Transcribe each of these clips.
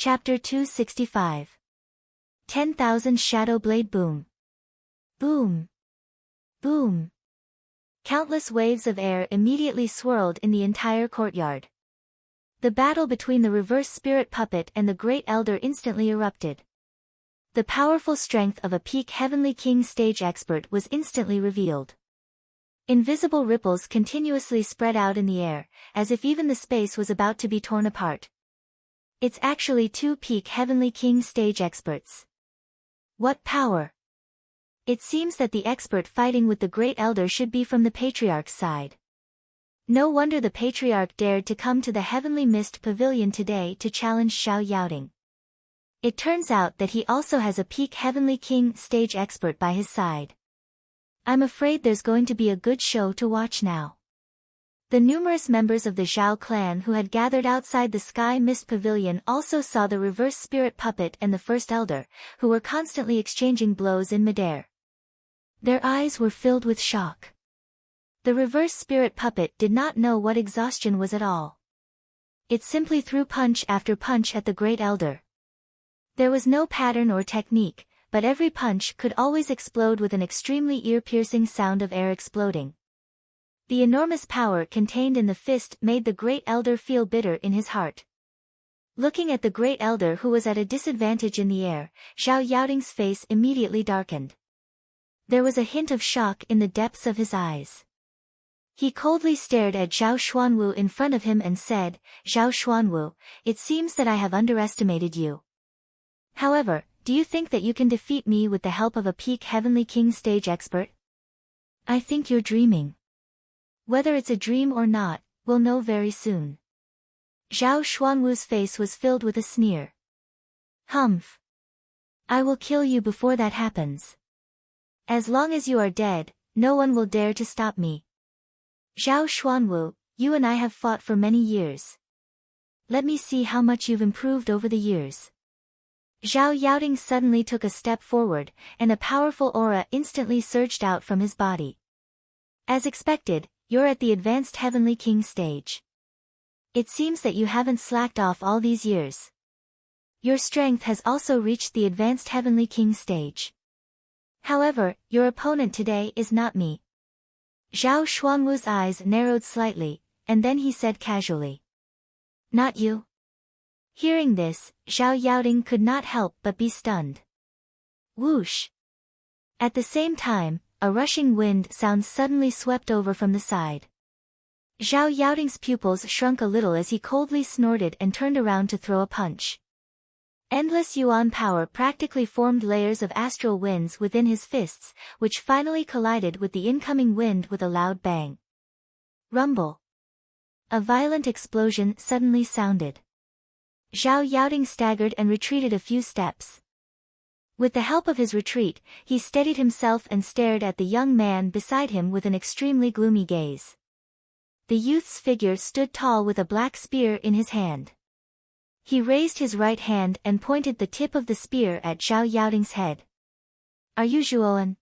Chapter 265. 10,000 Shadow Blade Boom. Boom. Boom. Countless waves of air immediately swirled in the entire courtyard. The battle between the reverse spirit puppet and the Great Elder instantly erupted. The powerful strength of a peak Heavenly King stage expert was instantly revealed. Invisible ripples continuously spread out in the air, as if even the space was about to be torn apart. It's actually two peak Heavenly King stage experts. What power! It seems that the expert fighting with the Great Elder should be from the Patriarch's side. No wonder the Patriarch dared to come to the Heavenly Mist Pavilion today to challenge Xiao Yaoding. It turns out that he also has a peak Heavenly King stage expert by his side. I'm afraid there's going to be a good show to watch now. The numerous members of the Zhao clan who had gathered outside the Sky Mist Pavilion also saw the reverse spirit puppet and the First Elder, who were constantly exchanging blows in midair. Their eyes were filled with shock. The reverse spirit puppet did not know what exhaustion was at all. It simply threw punch after punch at the Great Elder. There was no pattern or technique, but every punch could always explode with an extremely ear-piercing sound of air exploding. The enormous power contained in the fist made the Great Elder feel bitter in his heart. Looking at the Great Elder who was at a disadvantage in the air, Xiao Yaoding's face immediately darkened. There was a hint of shock in the depths of his eyes. He coldly stared at Zhao Xuanwu in front of him and said, "Zhao Xuanwu, it seems that I have underestimated you. However, do you think that you can defeat me with the help of a peak Heavenly King stage expert? I think you're dreaming. Whether it's a dream or not, we'll know very soon." Zhao Xuanwu's face was filled with a sneer. "Humph. I will kill you before that happens. As long as you are dead, no one will dare to stop me. Zhao Xuanwu, you and I have fought for many years. Let me see how much you've improved over the years." Xiao Yaoding suddenly took a step forward, and a powerful aura instantly surged out from his body. As expected, you're at the advanced Heavenly King stage. It seems that you haven't slacked off all these years. Your strength has also reached the advanced Heavenly King stage. However, your opponent today is not me. Zhao Xuanwu's eyes narrowed slightly, and then he said casually. Not you? Hearing this, Xiao Yaoding could not help but be stunned. Whoosh! At the same time, a rushing wind sound suddenly swept over from the side. Xiao Yaoding's pupils shrunk a little as he coldly snorted and turned around to throw a punch. Endless yuan power practically formed layers of astral winds within his fists, which finally collided with the incoming wind with a loud bang. Rumble! A violent explosion suddenly sounded. Xiao Yaoding staggered and retreated a few steps. With the help of his retreat, he steadied himself and stared at the young man beside him with an extremely gloomy gaze. The youth's figure stood tall with a black spear in his hand. He raised his right hand and pointed the tip of the spear at Xiao Yaoding's head. Are you Zhuoan?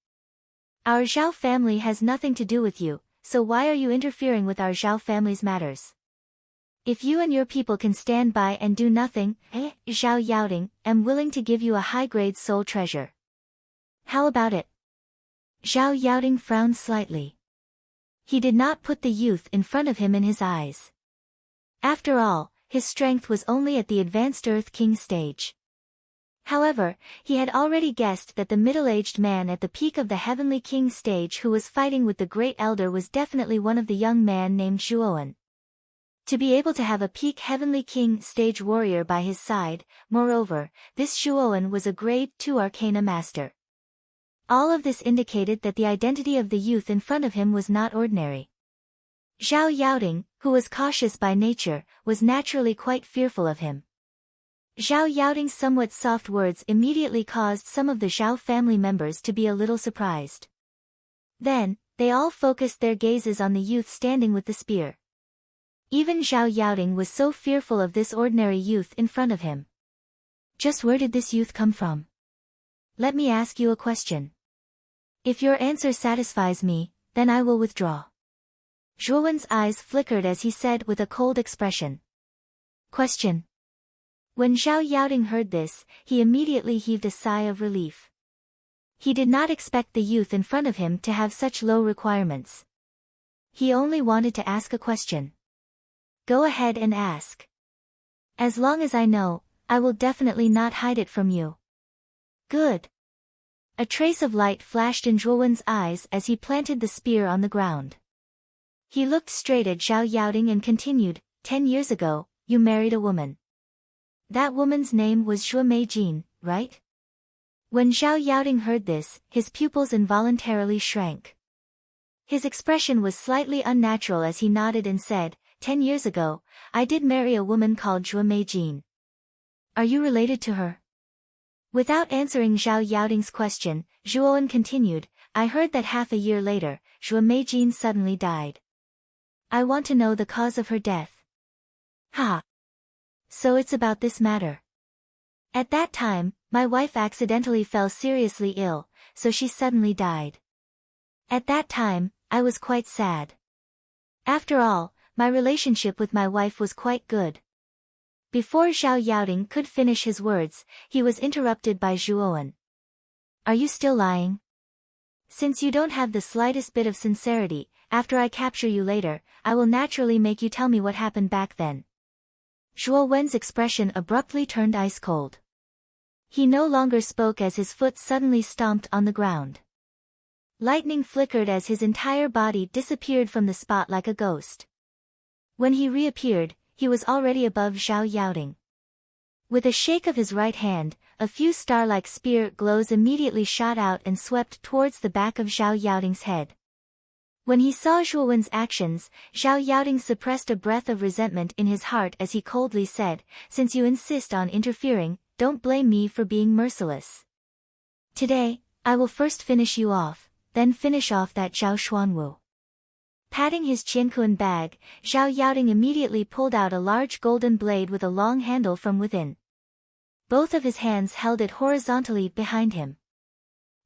Our Zhao family has nothing to do with you, so why are you interfering with our Zhao family's matters? If you and your people can stand by and do nothing, Xiao Yaoding, am willing to give you a high-grade soul treasure. How about it? Xiao Yaoding frowned slightly. He did not put the youth in front of him in his eyes. After all, his strength was only at the advanced Earth King stage. However, he had already guessed that the middle-aged man at the peak of the Heavenly King stage who was fighting with the Great Elder was definitely one of the young man named Zhuoan. To be able to have a peak Heavenly King stage warrior by his side, moreover, this Zhuoan was a grade 2 Arcana master. All of this indicated that the identity of the youth in front of him was not ordinary. Xiao Yaoding, who was cautious by nature, was naturally quite fearful of him. Xiao Yaoding's somewhat soft words immediately caused some of the Zhao family members to be a little surprised. Then, they all focused their gazes on the youth standing with the spear. Even Xiao Yaoding was so fearful of this ordinary youth in front of him. Just where did this youth come from? Let me ask you a question. If your answer satisfies me, then I will withdraw. Zhuowen's eyes flickered as he said with a cold expression. Question. When Zhao Yaoding heard this, he immediately heaved a sigh of relief. He did not expect the youth in front of him to have such low requirements. He only wanted to ask a question. Go ahead and ask. As long as I know, I will definitely not hide it from you. Good. A trace of light flashed in Zhuowen's eyes as he planted the spear on the ground. He looked straight at Zhao Yaoding and continued, 10 years ago, you married a woman. That woman's name was Zhuo Meijin, right? When Zhao Yaoding heard this, his pupils involuntarily shrank. His expression was slightly unnatural as he nodded and said, 10 years ago, I did marry a woman called Zhuo Meijin. Are you related to her? Without answering Zhao Yaoding's question, Zhuowen continued, I heard that half a year later, Zhuo Meijin suddenly died. I want to know the cause of her death. Ha! So it's about this matter. At that time, my wife accidentally fell seriously ill, so she suddenly died. At that time, I was quite sad. After all, my relationship with my wife was quite good. Before Zhao Yaoding could finish his words, he was interrupted by Zhuowen. Are you still lying? Since you don't have the slightest bit of sincerity, after I capture you later, I will naturally make you tell me what happened back then. Zhuowen's expression abruptly turned ice cold. He no longer spoke as his foot suddenly stomped on the ground. Lightning flickered as his entire body disappeared from the spot like a ghost. When he reappeared, he was already above Zhao Yaoding. With a shake of his right hand, a few star-like spear glows immediately shot out and swept towards the back of Zhao Yaoding's head. When he saw Zhuowen's actions, Zhao Yaoding suppressed a breath of resentment in his heart as he coldly said, since you insist on interfering, don't blame me for being merciless. Today, I will first finish you off, then finish off that Zhao Xuanwu. Patting his Qianquan bag, Zhao Yaoding immediately pulled out a large golden blade with a long handle from within. Both of his hands held it horizontally behind him.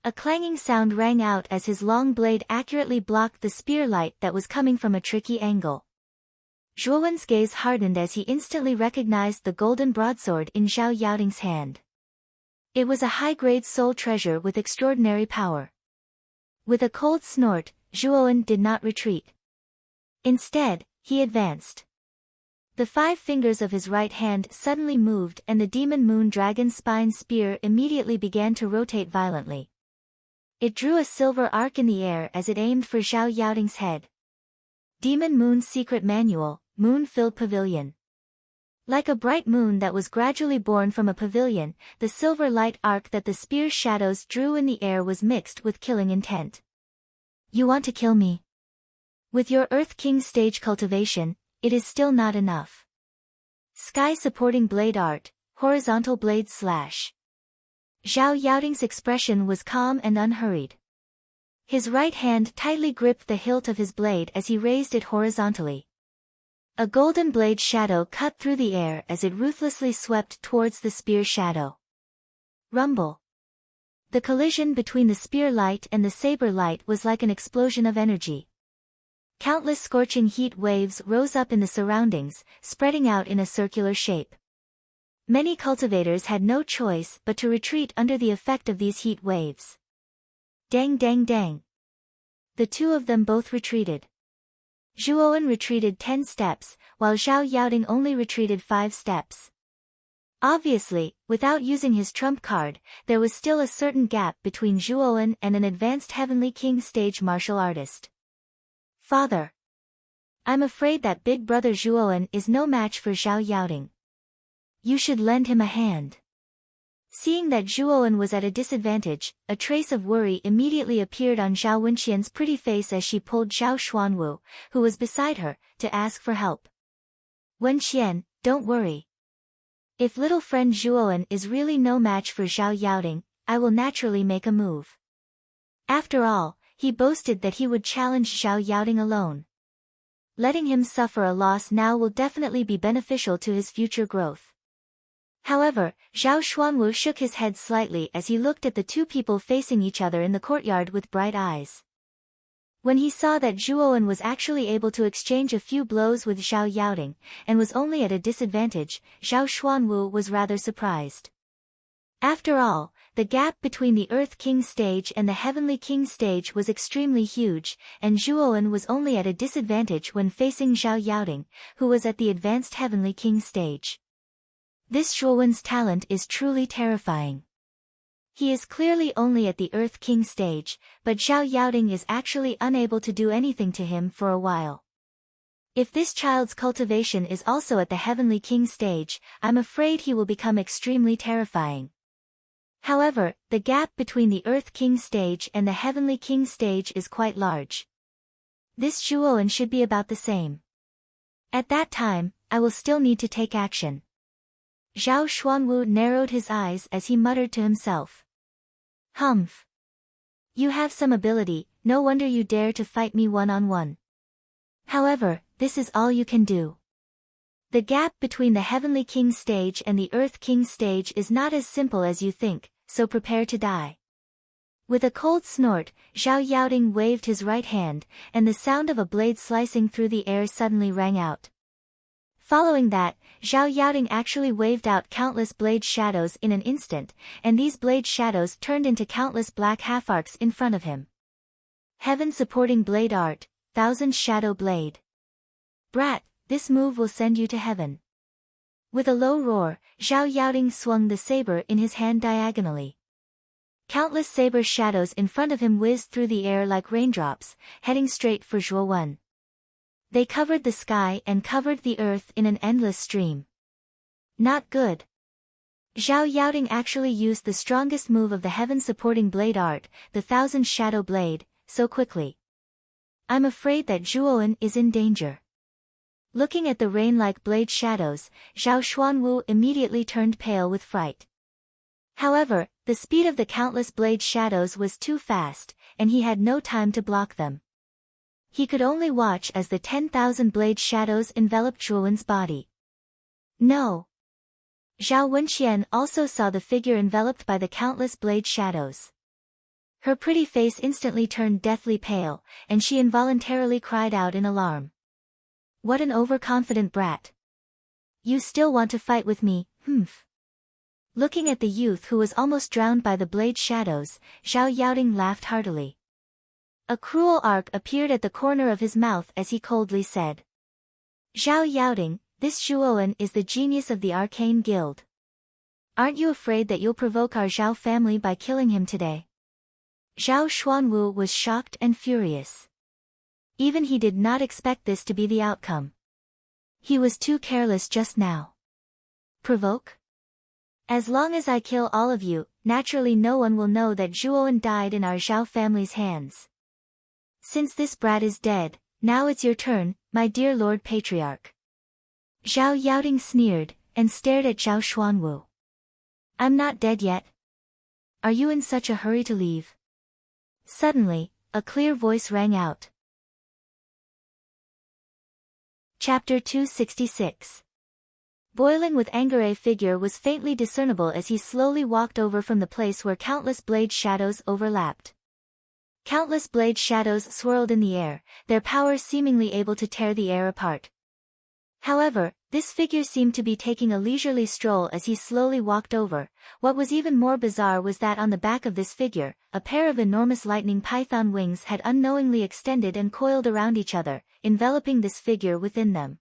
A clanging sound rang out as his long blade accurately blocked the spear light that was coming from a tricky angle. Zhuowen's gaze hardened as he instantly recognized the golden broadsword in Zhao Yaoding's hand. It was a high-grade soul treasure with extraordinary power. With a cold snort, Zhuowen did not retreat. Instead, he advanced. The 5 fingers of his right hand suddenly moved and the demon moon dragon spine spear immediately began to rotate violently. It drew a silver arc in the air as it aimed for Zhao Yaoding's head. Demon Moon's Secret Manual, Moon-Filled Pavilion. Like a bright moon that was gradually born from a pavilion, the silver light arc that the spear's shadows drew in the air was mixed with killing intent. You want to kill me? With your Earth King stage cultivation, it is still not enough. Sky supporting blade art, horizontal blade slash. Zhao Yaoding's expression was calm and unhurried. His right hand tightly gripped the hilt of his blade as he raised it horizontally. A golden blade shadow cut through the air as it ruthlessly swept towards the spear shadow. Rumble. The collision between the spear light and the saber light was like an explosion of energy. Countless scorching heat waves rose up in the surroundings, spreading out in a circular shape. Many cultivators had no choice but to retreat under the effect of these heat waves. Dang dang dang. The two of them both retreated. Zhuowen retreated 10 steps, while Zhao Yaoding only retreated 5 steps. Obviously, without using his trump card, there was still a certain gap between Zhuowen and an advanced Heavenly King stage martial artist. Father. I'm afraid that big brother Zhuowen is no match for Zhao Yaoding. You should lend him a hand. Seeing that Zhuowen was at a disadvantage, a trace of worry immediately appeared on Zhao Wenqian's pretty face as she pulled Zhao Xuanwu, who was beside her, to ask for help. Wenqian, don't worry. If little friend Zhuowen is really no match for Zhao Yaoding, I will naturally make a move. After all, he boasted that he would challenge Zhao Yaoding alone. Letting him suffer a loss now will definitely be beneficial to his future growth. However, Zhao Xuanwu shook his head slightly as he looked at the two people facing each other in the courtyard with bright eyes. When he saw that Zhuowen was actually able to exchange a few blows with Zhao Yaoding, and was only at a disadvantage, Zhao Xuanwu was rather surprised. After all, the gap between the Earth King stage and the Heavenly King stage was extremely huge, and Zhuowen was only at a disadvantage when facing Zhao Yaoding, who was at the advanced Heavenly King stage. This Zhuowen's talent is truly terrifying. He is clearly only at the Earth King stage, but Zhao Yaoding is actually unable to do anything to him for a while. If this child's cultivation is also at the Heavenly King stage, I'm afraid he will become extremely terrifying. However, the gap between the Earth King stage and the Heavenly King stage is quite large. This Zhuowen should be about the same. At that time, I will still need to take action. Zhao Xuanwu narrowed his eyes as he muttered to himself. Humph. You have some ability, no wonder you dare to fight me one-on-one. However, this is all you can do. The gap between the Heavenly King stage and the Earth King stage is not as simple as you think, so prepare to die. With a cold snort, Zhao Yaoding waved his right hand, and the sound of a blade slicing through the air suddenly rang out. Following that, Zhao Yaoding actually waved out countless blade shadows in an instant, and these blade shadows turned into countless black half-arcs in front of him. Heaven supporting blade art, Thousand Shadow Blade. Brat, this move will send you to heaven. With a low roar, Zhao Yaoding swung the saber in his hand diagonally. Countless saber shadows in front of him whizzed through the air like raindrops, heading straight for Zhuowen. They covered the sky and covered the earth in an endless stream. Not good. Zhao Yaoding actually used the strongest move of the heaven-supporting blade art, the Thousand Shadow Blade, so quickly. I'm afraid that Zhuowen is in danger. Looking at the rain-like blade shadows, Zhao Xuanwu immediately turned pale with fright. However, the speed of the countless blade shadows was too fast, and he had no time to block them. He could only watch as the 10,000 blade shadows enveloped Zhuowen's body. No! Zhao Wenqian also saw the figure enveloped by the countless blade shadows. Her pretty face instantly turned deathly pale, and she involuntarily cried out in alarm. What an overconfident brat! You still want to fight with me, humph! Looking at the youth who was almost drowned by the blade shadows, Zhao Yaoding laughed heartily. A cruel arc appeared at the corner of his mouth as he coldly said. Zhao Yaoding, this Zhuowen is the genius of the Arcane Guild. Aren't you afraid that you'll provoke our Zhao family by killing him today? Zhao Xuanwu was shocked and furious. Even he did not expect this to be the outcome. He was too careless just now. Provoke? As long as I kill all of you, naturally no one will know that Zhuowen died in our Zhao family's hands. Since this brat is dead, now it's your turn, my dear Lord Patriarch. Zhao Yaoding sneered, and stared at Zhao Xuanwu. I'm not dead yet. Are you in such a hurry to leave? Suddenly, a clear voice rang out. Chapter 266. Boiling with anger, a figure was faintly discernible as he slowly walked over from the place where countless blade shadows overlapped. Countless blade shadows swirled in the air, their power seemingly able to tear the air apart. However, this figure seemed to be taking a leisurely stroll as he slowly walked over. What was even more bizarre was that on the back of this figure, a pair of enormous lightning python wings had unknowingly extended and coiled around each other, enveloping this figure within them.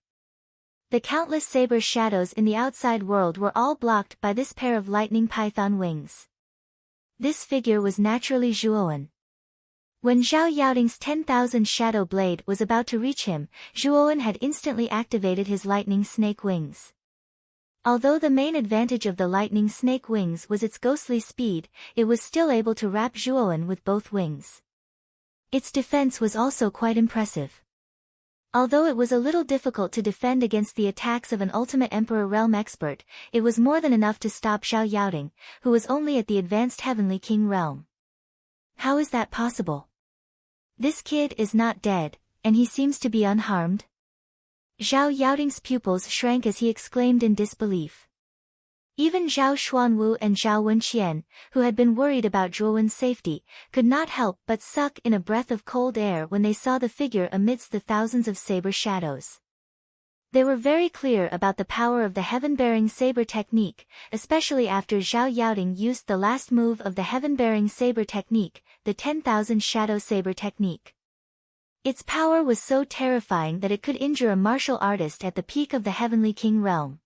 The countless saber shadows in the outside world were all blocked by this pair of lightning python wings. This figure was naturally Zhuowen. When Zhao Yaoding's 10,000 shadow blade was about to reach him, Zhuowen had instantly activated his lightning snake wings. Although the main advantage of the lightning snake wings was its ghostly speed, it was still able to wrap Zhuowen with both wings. Its defense was also quite impressive. Although it was a little difficult to defend against the attacks of an ultimate Emperor Realm expert, it was more than enough to stop Zhao Yaoding, who was only at the advanced Heavenly King realm. How is that possible? This kid is not dead, and he seems to be unharmed? Zhao Yaoding's pupils shrank as he exclaimed in disbelief. Even Zhao Xuanwu and Zhao Wenqian, who had been worried about Zhuowen's safety, could not help but suck in a breath of cold air when they saw the figure amidst the thousands of saber shadows. They were very clear about the power of the heaven-bearing saber technique, especially after Zhao Yaoding used the last move of the heaven-bearing saber technique, the 10,000 shadow saber technique. Its power was so terrifying that it could injure a martial artist at the peak of the Heavenly King realm.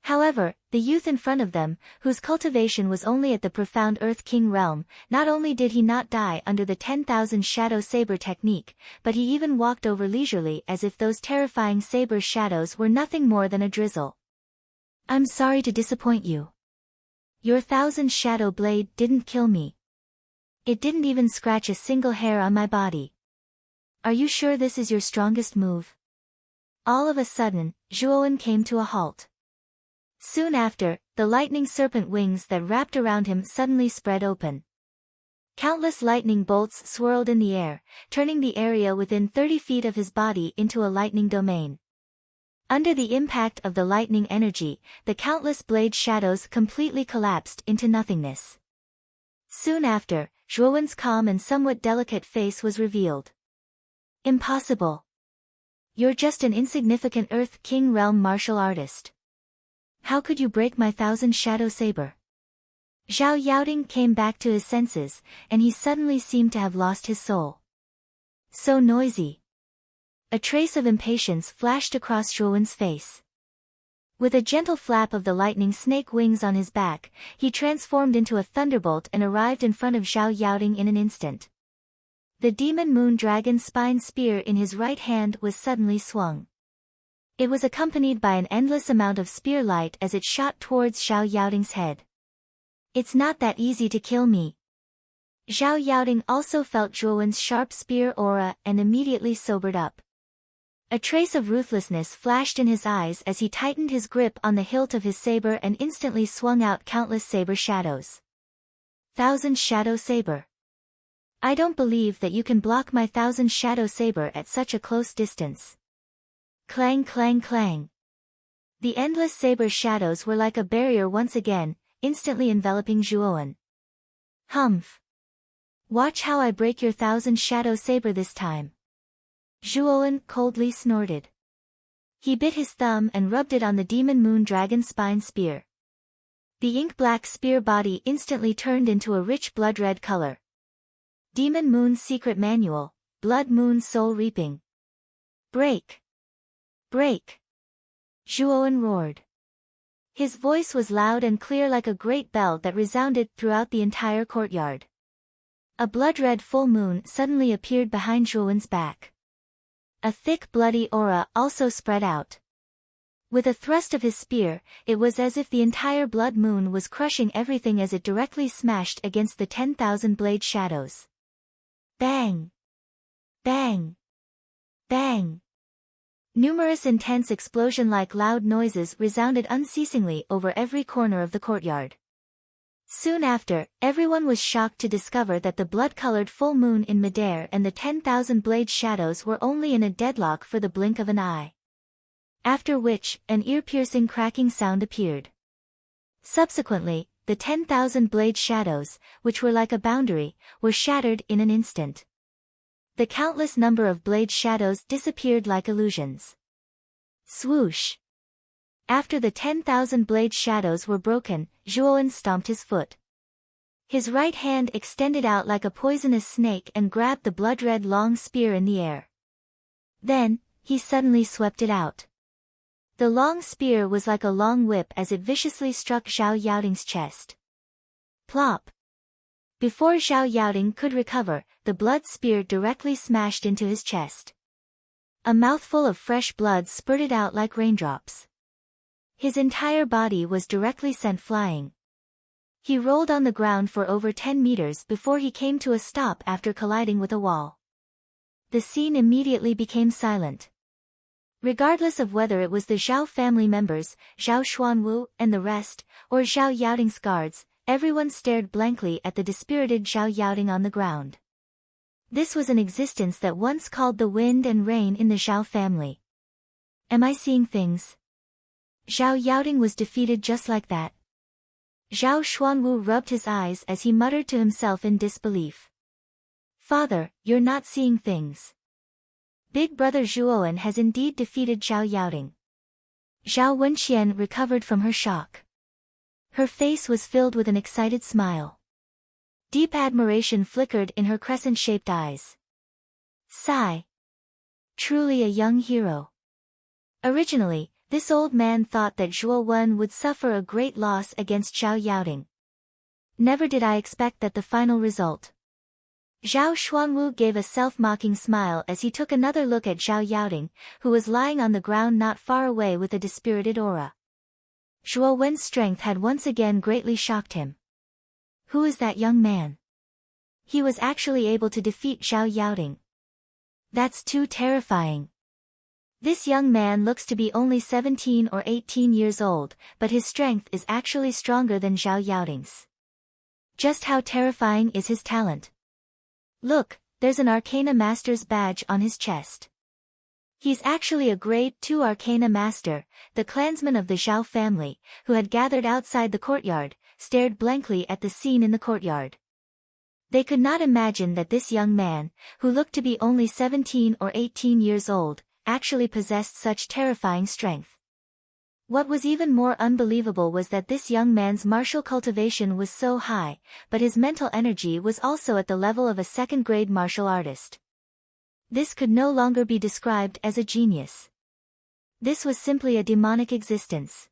However, the youth in front of them, whose cultivation was only at the profound Earth King realm, not only did he not die under the 10,000 shadow saber technique, but he even walked over leisurely as if those terrifying saber shadows were nothing more than a drizzle. I'm sorry to disappoint you. Your 1,000 shadow blade didn't kill me. It didn't even scratch a single hair on my body. Are you sure this is your strongest move? All of a sudden, Zhuowen came to a halt. Soon after, the lightning serpent wings that wrapped around him suddenly spread open. Countless lightning bolts swirled in the air, turning the area within 30 feet of his body into a lightning domain. Under the impact of the lightning energy, the countless blade shadows completely collapsed into nothingness. Soon after, Zhuowen's calm and somewhat delicate face was revealed. Impossible. You're just an insignificant Earth King realm martial artist. How could you break my 1,000 shadow saber? Zhao Yaoding came back to his senses, and he suddenly seemed to have lost his soul. So noisy. A trace of impatience flashed across Zhuowen's face. With a gentle flap of the lightning snake wings on his back, he transformed into a thunderbolt and arrived in front of Zhao Yaoding in an instant. The demon moon dragon spine spear in his right hand was suddenly swung. It was accompanied by an endless amount of spear light as it shot towards Zhao Yaoding's head. It's not that easy to kill me. Zhao Yaoding also felt Zhuowen's sharp spear aura and immediately sobered up. A trace of ruthlessness flashed in his eyes as he tightened his grip on the hilt of his saber and instantly swung out countless saber shadows. 1,000 shadow saber. I don't believe that you can block my 1,000 shadow saber at such a close distance. Clang clang clang. The endless saber shadows were like a barrier once again, instantly enveloping Zhuowen. Humph. Watch how I break your 1,000 shadow saber this time. Zhuowen coldly snorted. He bit his thumb and rubbed it on the demon moon dragon spine spear. The ink-black spear body instantly turned into a rich blood-red color. Demon Moon's secret manual, Blood Moon Soul Reaping. Break! Break! Zhuowen roared. His voice was loud and clear like a great bell that resounded throughout the entire courtyard. A blood-red full moon suddenly appeared behind Zhuowen's back. A thick bloody aura also spread out. With a thrust of his spear, it was as if the entire blood moon was crushing everything as it directly smashed against the 10,000 blade shadows. Bang! Bang! Bang! Numerous intense explosion-like loud noises resounded unceasingly over every corner of the courtyard. Soon after, everyone was shocked to discover that the blood-colored full moon in midair and the 10,000 blade shadows were only in a deadlock for the blink of an eye. After which, an ear-piercing cracking sound appeared. Subsequently, the 10,000 blade shadows, which were like a boundary, were shattered in an instant. The countless number of blade shadows disappeared like illusions. Swoosh! After the 10,000 blade shadows were broken, Zhuowen stomped his foot. His right hand extended out like a poisonous snake and grabbed the blood-red long spear in the air. Then, he suddenly swept it out. The long spear was like a long whip as it viciously struck Zhao Yaoding's chest. Plop! Before Zhao Yaoding could recover, the blood spear directly smashed into his chest. A mouthful of fresh blood spurted out like raindrops. His entire body was directly sent flying. He rolled on the ground for over 10 meters before he came to a stop after colliding with a wall. The scene immediately became silent. Regardless of whether it was the Zhao family members, Zhao Xuanwu, and the rest, or Zhao Yaoding's guards, everyone stared blankly at the dispirited Zhao Yaoding on the ground. This was an existence that once called the wind and rain in the Zhao family. Am I seeing things? Zhao Yaoding was defeated just like that, Zhao Xuanwu rubbed his eyes as he muttered to himself in disbelief. Father, you're not seeing things. Big brother Zhuowen has indeed defeated Zhao Yaoding. Zhao Wenqian recovered from her shock. Her face was filled with an excited smile. Deep admiration flickered in her crescent-shaped eyes. Sigh. Truly a young hero. Originally, this old man thought that Zhuo Wen would suffer a great loss against Zhao Yaoding. Never did I expect that the final result. Zhao Xuanwu gave a self-mocking smile as he took another look at Zhao Yaoding, who was lying on the ground not far away with a dispirited aura. Zhuo Wen's strength had once again greatly shocked him. Who is that young man? He was actually able to defeat Zhao Yaoding. That's too terrifying. This young man looks to be only 17 or 18 years old, but his strength is actually stronger than Zhao Yaoding's. Just how terrifying is his talent? Look, there's an Arcana Master's badge on his chest. He's actually a Grade 2 Arcana Master. The clansmen of the Zhao family, who had gathered outside the courtyard, stared blankly at the scene in the courtyard. They could not imagine that this young man, who looked to be only 17 or 18 years old, actually possessed such terrifying strength. What was even more unbelievable was that this young man's martial cultivation was so high, but his mental energy was also at the level of a second-grade martial artist. This could no longer be described as a genius. This was simply a demonic existence.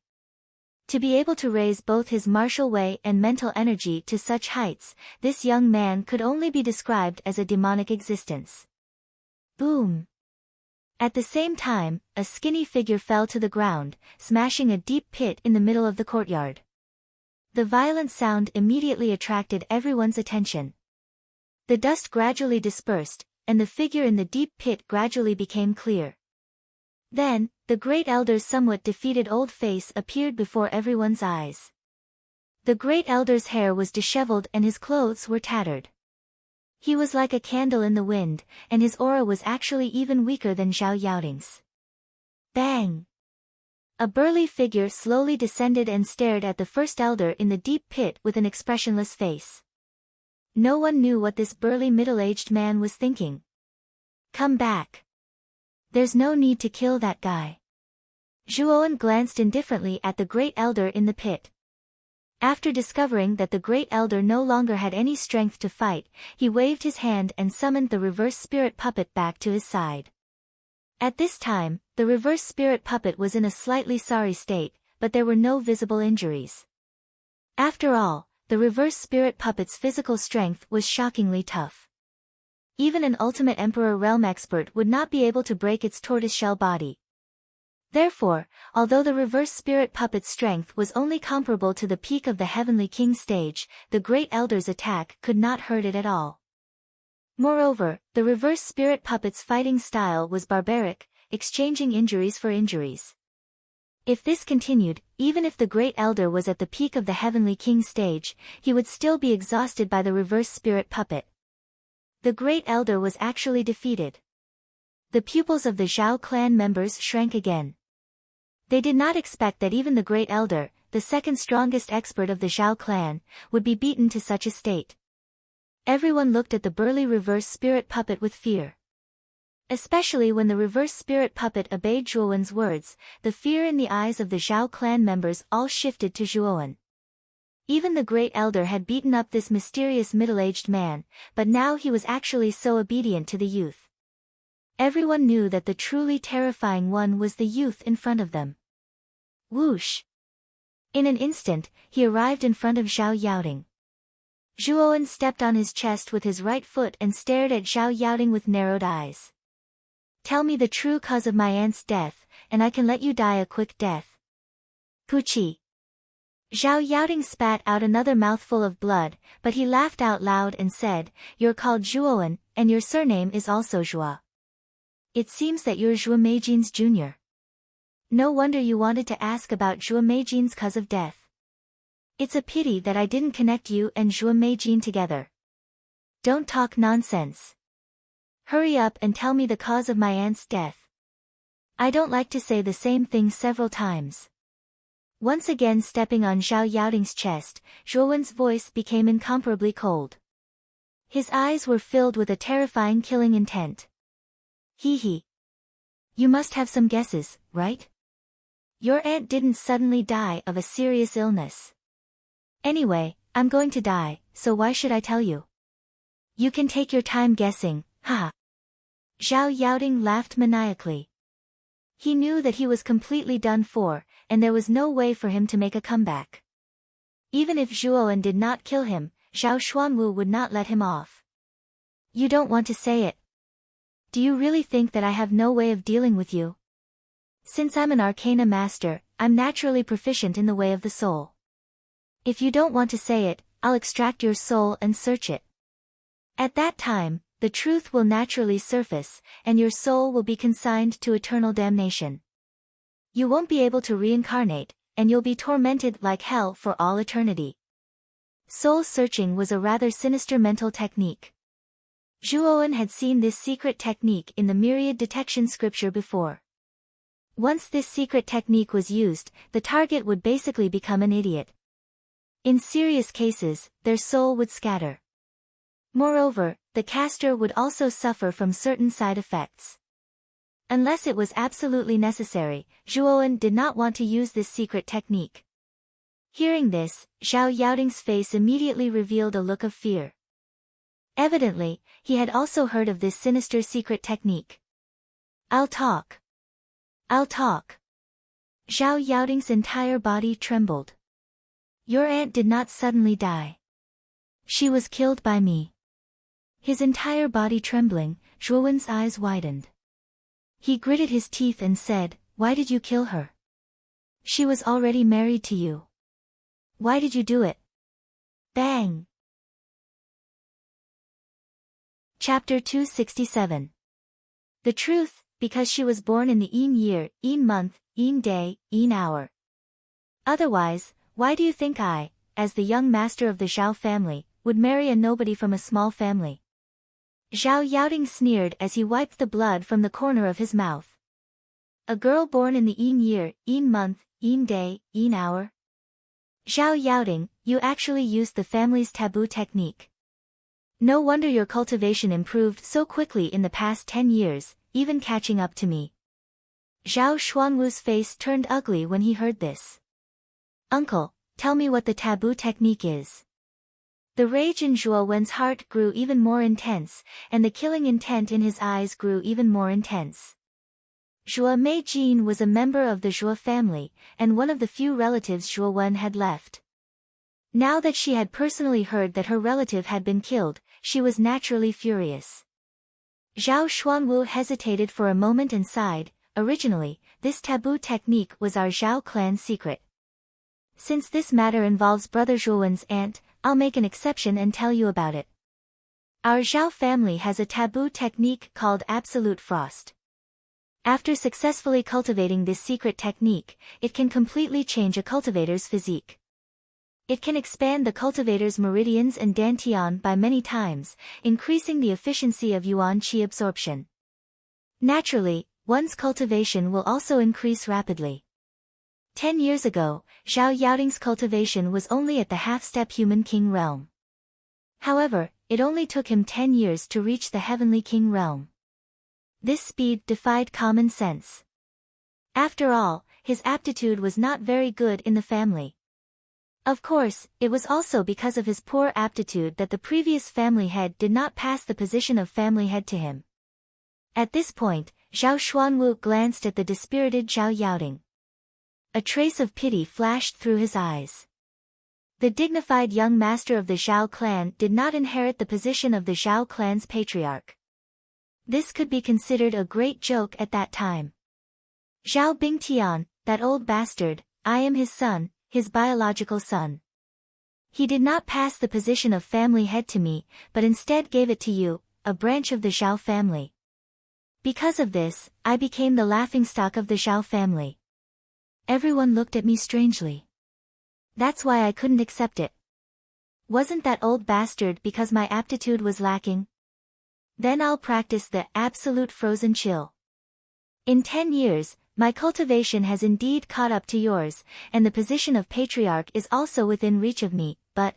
To be able to raise both his martial way and mental energy to such heights, this young man could only be described as a demonic existence. Boom! At the same time, a skinny figure fell to the ground, smashing a deep pit in the middle of the courtyard. The violent sound immediately attracted everyone's attention. The dust gradually dispersed, and the figure in the deep pit gradually became clear. Then, the Great Elder's somewhat defeated old face appeared before everyone's eyes. The Great Elder's hair was disheveled and his clothes were tattered. He was like a candle in the wind, and his aura was actually even weaker than Zhao Yaoding's. Bang! A burly figure slowly descended and stared at the first elder in the deep pit with an expressionless face. No one knew what this burly middle-aged man was thinking. Come back. There's no need to kill that guy. Zhuowen glanced indifferently at the Great Elder in the pit. After discovering that the Great Elder no longer had any strength to fight, he waved his hand and summoned the reverse spirit puppet back to his side. At this time, the reverse spirit puppet was in a slightly sorry state, but there were no visible injuries. After all, the reverse spirit puppet's physical strength was shockingly tough. Even an ultimate Emperor realm expert would not be able to break its tortoiseshell body. Therefore, although the reverse spirit puppet's strength was only comparable to the peak of the Heavenly King stage, the Great Elder's attack could not hurt it at all. Moreover, the reverse spirit puppet's fighting style was barbaric, exchanging injuries for injuries. If this continued, even if the Great Elder was at the peak of the Heavenly King stage, he would still be exhausted by the reverse spirit puppet. The Great Elder was actually defeated. The pupils of the Zhao clan members shrank again. They did not expect that even the Great Elder, the second strongest expert of the Zhao clan, would be beaten to such a state. Everyone looked at the burly reverse spirit puppet with fear. Especially when the reverse spirit puppet obeyed Zhuowen's words, the fear in the eyes of the Zhao clan members all shifted to Zhuowen. Even the Great Elder had beaten up this mysterious middle-aged man, but now he was actually so obedient to the youth. Everyone knew that the truly terrifying one was the youth in front of them. Whoosh! In an instant, he arrived in front of Zhao Yaoding. Zhuowen stepped on his chest with his right foot and stared at Zhao Yaoding with narrowed eyes. Tell me the true cause of my aunt's death, and I can let you die a quick death. Puchi! Zhao Yaoding spat out another mouthful of blood, but he laughed out loud and said, You're called Zhuowen, and your surname is also Zhua. It seems that you're Zhua Meijin's junior. No wonder you wanted to ask about Zhua Meijin's cause of death. It's a pity that I didn't connect you and Zhua Meijin together. Don't talk nonsense. Hurry up and tell me the cause of my aunt's death. I don't like to say the same thing several times. Once again stepping on Zhao Yaoting's chest, Zhuowen's voice became incomparably cold. His eyes were filled with a terrifying killing intent. Hee hee. You must have some guesses, right? Your aunt didn't suddenly die of a serious illness. Anyway, I'm going to die, so why should I tell you? You can take your time guessing, haha. Zhao Yaoting laughed maniacally. He knew that he was completely done for, and there was no way for him to make a comeback. Even if Zhuowen did not kill him, Zhao Xuanwu would not let him off. You don't want to say it. Do you really think that I have no way of dealing with you? Since I'm an arcana master, I'm naturally proficient in the way of the soul. If you don't want to say it, I'll extract your soul and search it. At that time, the truth will naturally surface, and your soul will be consigned to eternal damnation. You won't be able to reincarnate, and you'll be tormented like hell for all eternity. Soul searching was a rather sinister mental technique. Zhuowen had seen this secret technique in the myriad detection scripture before. Once this secret technique was used, the target would basically become an idiot. In serious cases, their soul would scatter. Moreover, the caster would also suffer from certain side effects. Unless it was absolutely necessary, Zhuowen did not want to use this secret technique. Hearing this, Zhao Yaoting's face immediately revealed a look of fear. Evidently, he had also heard of this sinister secret technique. I'll talk. I'll talk. Zhao Yaoting's entire body trembled. Your aunt did not suddenly die. She was killed by me. His entire body trembling, Zhuowen's eyes widened. He gritted his teeth and said, "Why did you kill her? She was already married to you. Why did you do it?" Bang! Chapter 267. The truth, because she was born in the Yin year, Yin month, Yin day, Yin hour. Otherwise, why do you think I, as the young master of the Zhao family, would marry a nobody from a small family? Zhao Yaoting sneered as he wiped the blood from the corner of his mouth. A girl born in the Yin year, Yin month, Yin day, Yin hour? Zhao Yaoting, you actually used the family's taboo technique. No wonder your cultivation improved so quickly in the past 10 years, even catching up to me. Zhao Xuanwu's face turned ugly when he heard this. Uncle, tell me what the taboo technique is. The rage in Zhuowen's heart grew even more intense, and the killing intent in his eyes grew even more intense. Zhuo Meijin was a member of the Zhuo family, and one of the few relatives Zhuowen had left. Now that she had personally heard that her relative had been killed, she was naturally furious. Zhao Xuanwu hesitated for a moment and sighed. Originally, this taboo technique was our Zhao clan's secret. Since this matter involves Brother Zhuowen's aunt, I'll make an exception and tell you about it. Our Zhao family has a taboo technique called Absolute Frost. After successfully cultivating this secret technique, it can completely change a cultivator's physique. It can expand the cultivator's meridians and dantian by many times, increasing the efficiency of yuan qi absorption. Naturally, one's cultivation will also increase rapidly. 10 years ago, Zhao Yaoting's cultivation was only at the half-step human king realm. However, it only took him 10 years to reach the heavenly king realm. This speed defied common sense. After all, his aptitude was not very good in the family. Of course, it was also because of his poor aptitude that the previous family head did not pass the position of family head to him. At this point, Zhao Xuanwu glanced at the dispirited Zhao Yaoting. A trace of pity flashed through his eyes. The dignified young master of the Zhao clan did not inherit the position of the Zhao clan's patriarch. This could be considered a great joke at that time. Zhao Bingtian, that old bastard, I am his son, his biological son. He did not pass the position of family head to me, but instead gave it to you, a branch of the Zhao family. Because of this, I became the laughingstock of the Zhao family. Everyone looked at me strangely. That's why I couldn't accept it. Wasn't that old bastard because my aptitude was lacking? Then I'll practice the absolute frozen chill. In 10 years, My cultivation has indeed caught up to yours, and the position of patriarch is also within reach of me, but...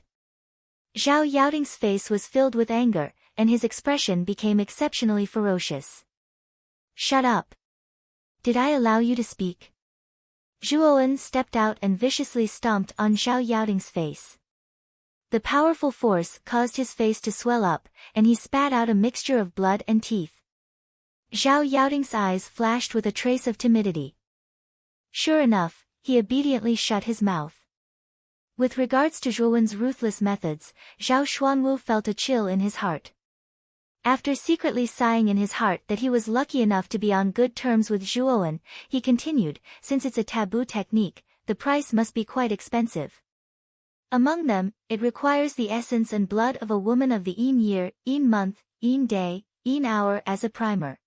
Zhao Yaoting's face was filled with anger, and his expression became exceptionally ferocious. Shut up. Did I allow you to speak? Zhuowen stepped out and viciously stomped on Zhao Yaoting's face. The powerful force caused his face to swell up, and he spat out a mixture of blood and teeth. Zhao Yaoting's eyes flashed with a trace of timidity. Sure enough, he obediently shut his mouth. With regards to Zhuowen's ruthless methods, Zhao Xuanwu felt a chill in his heart. After secretly sighing in his heart that he was lucky enough to be on good terms with Zhuowen, he continued, since it's a taboo technique, the price must be quite expensive. Among them, it requires the essence and blood of a woman of the Yin year, Yin month, Yin day, Yin hour as a primer.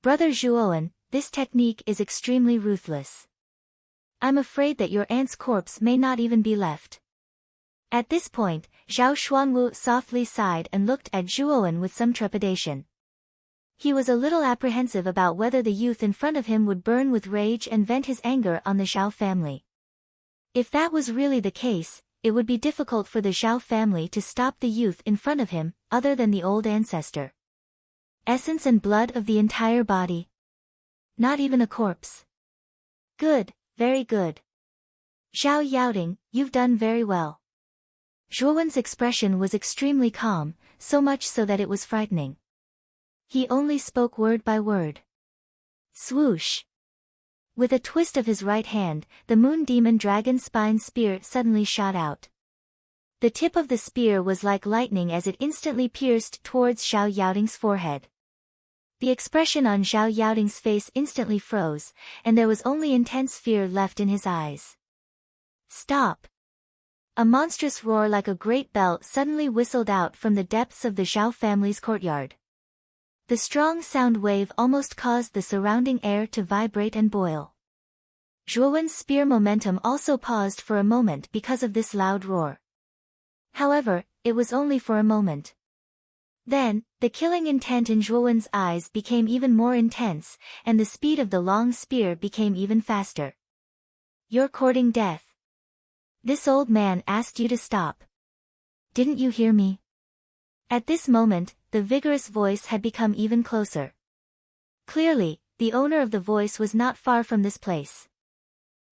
Brother Zhuowen, this technique is extremely ruthless. I'm afraid that your aunt's corpse may not even be left. At this point, Zhao Xuanwu softly sighed and looked at Zhuowen with some trepidation. He was a little apprehensive about whether the youth in front of him would burn with rage and vent his anger on the Zhao family. If that was really the case, it would be difficult for the Zhao family to stop the youth in front of him, other than the old ancestor. Essence and blood of the entire body. Not even a corpse. Good, very good. Zhao Yaoting, you've done very well. Zhuowen's expression was extremely calm, so much so that it was frightening. He only spoke word by word. Swoosh! With a twist of his right hand, the moon demon dragon spine spear suddenly shot out. The tip of the spear was like lightning as it instantly pierced towards Zhao Yaoting's forehead. The expression on Zhao Yaoting's face instantly froze, and there was only intense fear left in his eyes. Stop! A monstrous roar like a great bell suddenly whistled out from the depths of the Zhao family's courtyard. The strong sound wave almost caused the surrounding air to vibrate and boil. Zhuowen's spear momentum also paused for a moment because of this loud roar. However, it was only for a moment. Then, the killing intent in Zhuowen's eyes became even more intense, and the speed of the long spear became even faster. You're courting death. This old man asked you to stop. Didn't you hear me? At this moment, the vigorous voice had become even closer. Clearly, the owner of the voice was not far from this place.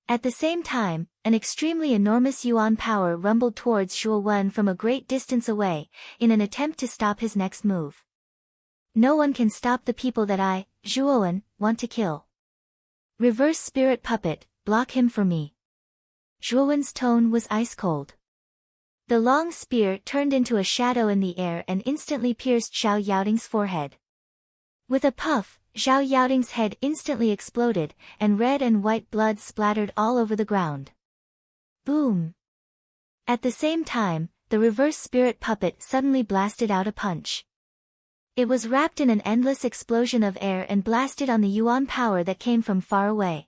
At the same time, an extremely enormous yuan power rumbled towards Zhuowen from a great distance away, in an attempt to stop his next move. No one can stop the people that I, Zhuowen, want to kill. Reverse spirit puppet, block him for me. Zhuowen's tone was ice-cold. The long spear turned into a shadow in the air and instantly pierced Zhao Yaoting's forehead. With a puff, Zhao Yaoting's head instantly exploded, and red and white blood splattered all over the ground. Boom! At the same time, the reverse spirit puppet suddenly blasted out a punch. It was wrapped in an endless explosion of air and blasted on the yuan power that came from far away.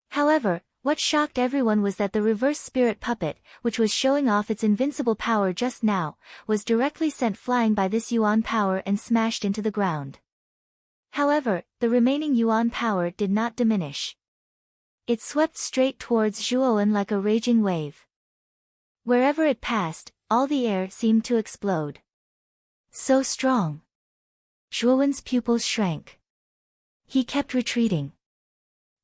However, what shocked everyone was that the reverse spirit puppet, which was showing off its invincible power just now, was directly sent flying by this yuan power and smashed into the ground. However, the remaining yuan power did not diminish. It swept straight towards Zhuowen like a raging wave. Wherever it passed, all the air seemed to explode. So strong. Zhuowen's pupils shrank. He kept retreating.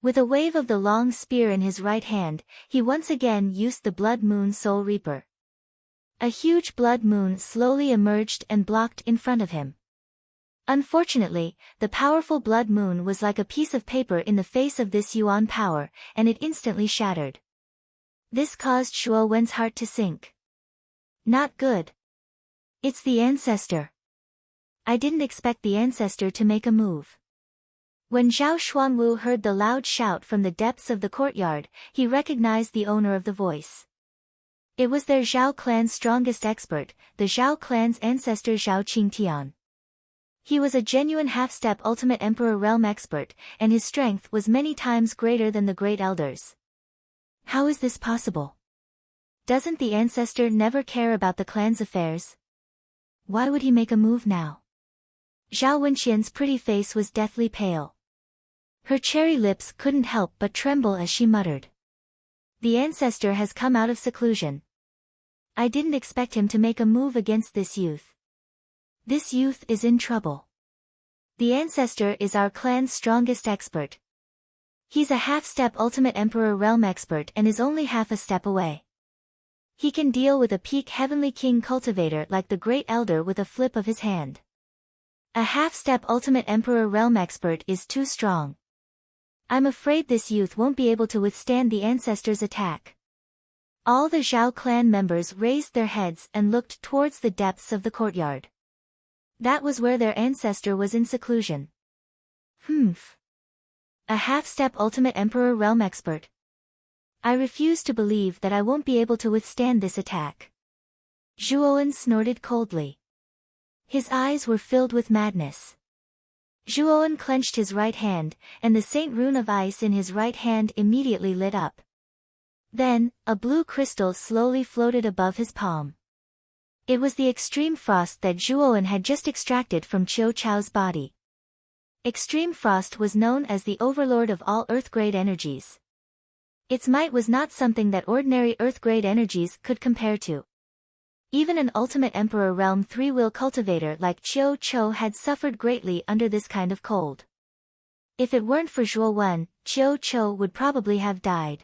With a wave of the long spear in his right hand, he once again used the Blood Moon Soul Reaper. A huge blood moon slowly emerged and blocked in front of him. Unfortunately, the powerful blood moon was like a piece of paper in the face of this yuan power, and it instantly shattered. This caused Zhuowen's heart to sink. Not good. It's the ancestor. I didn't expect the ancestor to make a move. When Zhao Xuanwu heard the loud shout from the depths of the courtyard, he recognized the owner of the voice. It was their Zhao clan's strongest expert, the Zhao clan's ancestor Zhao Qingtian. He was a genuine half-step ultimate emperor realm expert, and his strength was many times greater than the great elders. How is this possible? Doesn't the ancestor never care about the clan's affairs? Why would he make a move now? Zhao Wenqian's pretty face was deathly pale. Her cherry lips couldn't help but tremble as she muttered. The ancestor has come out of seclusion. I didn't expect him to make a move against this youth. This youth is in trouble. The ancestor is our clan's strongest expert. He's a half-step Ultimate Emperor Realm expert and is only half a step away. He can deal with a peak Heavenly King cultivator like the Great Elder with a flip of his hand. A half-step Ultimate Emperor Realm expert is too strong. I'm afraid this youth won't be able to withstand the ancestor's attack. All the Zhao clan members raised their heads and looked towards the depths of the courtyard. That was where their ancestor was in seclusion. Humph. A half-step Ultimate Emperor Realm expert. I refuse to believe that I won't be able to withstand this attack. Zhuowen snorted coldly. His eyes were filled with madness. Zhuowen clenched his right hand, and the Saint Rune of Ice in his right hand immediately lit up. Then, a blue crystal slowly floated above his palm. It was the extreme frost that Zhuowen had just extracted from Qiu Chao's body. Extreme frost was known as the overlord of all earth-grade energies. Its might was not something that ordinary earth-grade energies could compare to. Even an Ultimate Emperor Realm 3-wheel cultivator like Qiu Chou had suffered greatly under this kind of cold. If it weren't for Zhuowen, Qiu Chou would probably have died.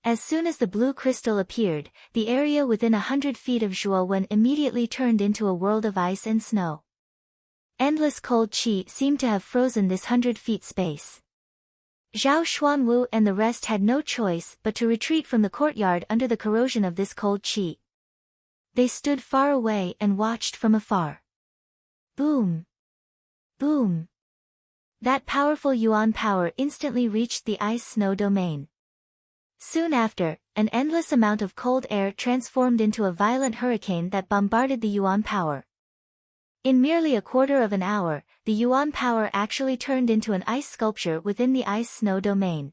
As soon as the blue crystal appeared, the area within 100 feet of Zhuowen immediately turned into a world of ice and snow. Endless cold qi seemed to have frozen this 100 feet space. Zhao Xuanwu and the rest had no choice but to retreat from the courtyard under the corrosion of this cold qi. They stood far away and watched from afar. Boom! Boom! That powerful yuan power instantly reached the ice-snow domain. Soon after, an endless amount of cold air transformed into a violent hurricane that bombarded the yuan power. In merely a quarter of an hour, the yuan power actually turned into an ice sculpture within the ice-snow domain.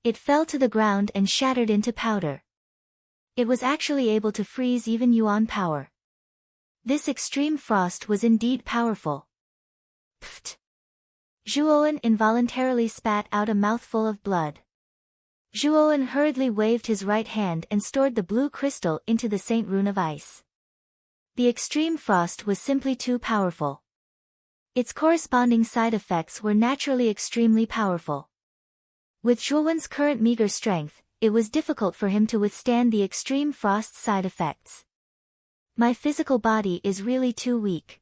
It fell to the ground and shattered into powder. It was actually able to freeze even yuan power. This extreme frost was indeed powerful. Pfft! Zhuowen involuntarily spat out a mouthful of blood. Zhuowen hurriedly waved his right hand and stored the blue crystal into the Saint Rune of Ice. The extreme frost was simply too powerful. Its corresponding side effects were naturally extremely powerful. With Zhuowen's current meager strength, it was difficult for him to withstand the extreme frost's side effects. My physical body is really too weak.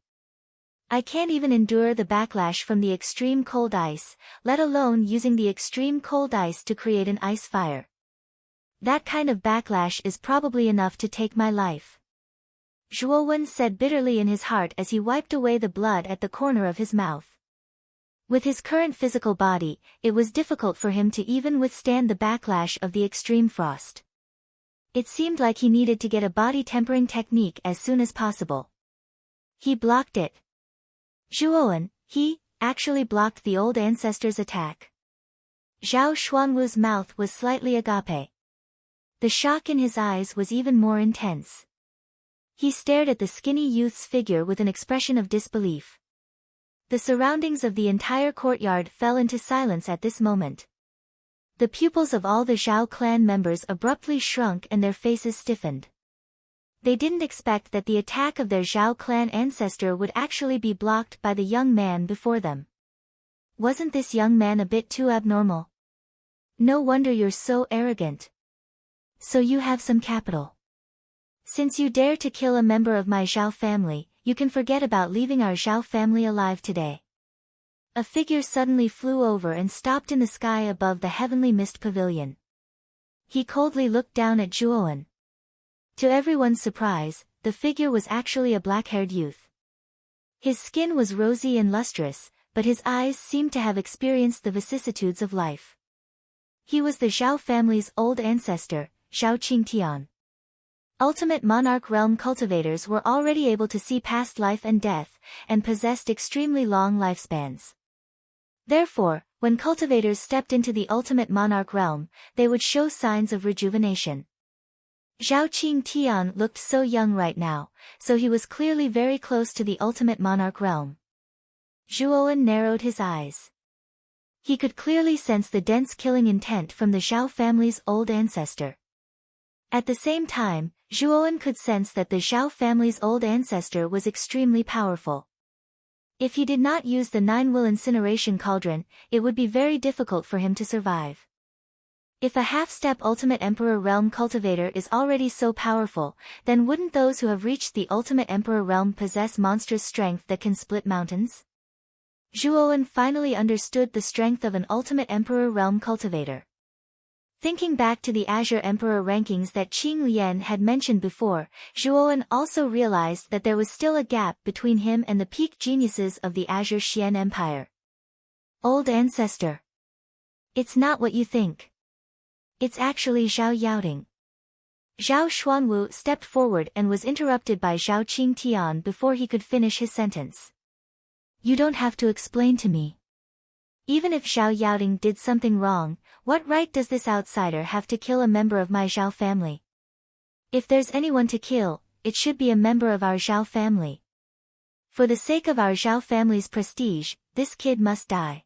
I can't even endure the backlash from the extreme cold ice, let alone using the extreme cold ice to create an ice fire. That kind of backlash is probably enough to take my life. Zhuowen said bitterly in his heart as he wiped away the blood at the corner of his mouth. With his current physical body, it was difficult for him to even withstand the backlash of the extreme frost. It seemed like he needed to get a body-tempering technique as soon as possible. He blocked it. Zhuowen, he, actually blocked the old ancestor's attack. Zhao Xuanwu's mouth was slightly agape. The shock in his eyes was even more intense. He stared at the skinny youth's figure with an expression of disbelief. The surroundings of the entire courtyard fell into silence at this moment. The pupils of all the Zhao clan members abruptly shrunk and their faces stiffened. They didn't expect that the attack of their Zhao clan ancestor would actually be blocked by the young man before them. Wasn't this young man a bit too abnormal? No wonder you're so arrogant. So you have some capital. Since you dare to kill a member of my Zhao family, you can forget about leaving our Zhao family alive today. A figure suddenly flew over and stopped in the sky above the heavenly mist pavilion. He coldly looked down at Zhuowen. To everyone's surprise, the figure was actually a black-haired youth. His skin was rosy and lustrous, but his eyes seemed to have experienced the vicissitudes of life. He was the Zhao family's old ancestor, Zhao Qingtian. Ultimate Monarch Realm cultivators were already able to see past life and death, and possessed extremely long lifespans. Therefore, when cultivators stepped into the Ultimate Monarch Realm, they would show signs of rejuvenation. Zhao Qingtian looked so young right now, so he was clearly very close to the Ultimate Monarch Realm. Zhuowen narrowed his eyes. He could clearly sense the dense killing intent from the Zhao family's old ancestor. At the same time, Zhuowen could sense that the Zhao family's old ancestor was extremely powerful. If he did not use the 9-will incineration cauldron, it would be very difficult for him to survive. If a half-step Ultimate Emperor Realm cultivator is already so powerful, then wouldn't those who have reached the Ultimate Emperor Realm possess monstrous strength that can split mountains? Zhuowen finally understood the strength of an Ultimate Emperor Realm cultivator. Thinking back to the Azure Emperor rankings that Qing Lian had mentioned before, Zhuowen also realized that there was still a gap between him and the peak geniuses of the Azure Xian Empire. Old Ancestor. It's not what you think. It's actually Zhao Yaoding. Zhao Xuanwu stepped forward and was interrupted by Zhao Qingtian before he could finish his sentence. You don't have to explain to me. Even if Zhao Yaoding did something wrong, what right does this outsider have to kill a member of my Zhao family? If there's anyone to kill, it should be a member of our Zhao family. For the sake of our Zhao family's prestige, this kid must die.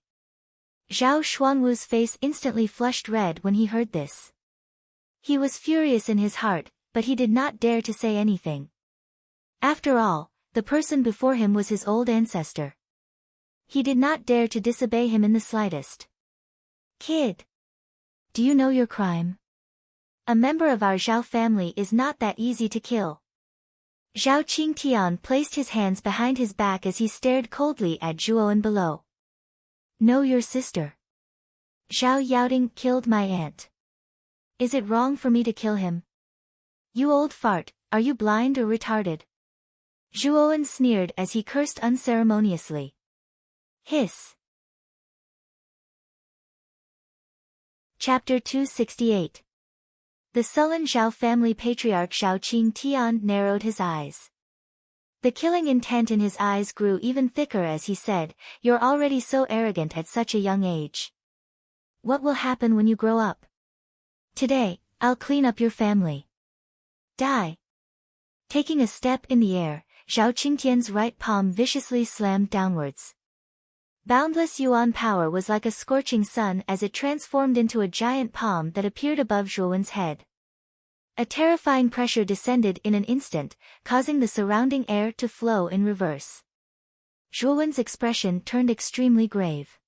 Zhao Xuanwu's face instantly flushed red when he heard this. He was furious in his heart, but he did not dare to say anything. After all, the person before him was his old ancestor. He did not dare to disobey him in the slightest. Kid! Do you know your crime? A member of our Zhao family is not that easy to kill. Zhao Qingtian placed his hands behind his back as he stared coldly at Zhuowen below. Know your sister. Zhao Yaoding killed my aunt. Is it wrong for me to kill him? You old fart, are you blind or retarded? Zhuowen sneered as he cursed unceremoniously. Hiss. Chapter 268. The sullen Zhao family patriarch Zhao Qingtian narrowed his eyes. The killing intent in his eyes grew even thicker as he said, You're already so arrogant at such a young age. What will happen when you grow up? Today, I'll clean up your family. Die. Taking a step in the air, Zhao Qingtian's right palm viciously slammed downwards. Boundless Yuan power was like a scorching sun as it transformed into a giant palm that appeared above Zhuowen's head. A terrifying pressure descended in an instant, causing the surrounding air to flow in reverse. Zhuowen's expression turned extremely grave.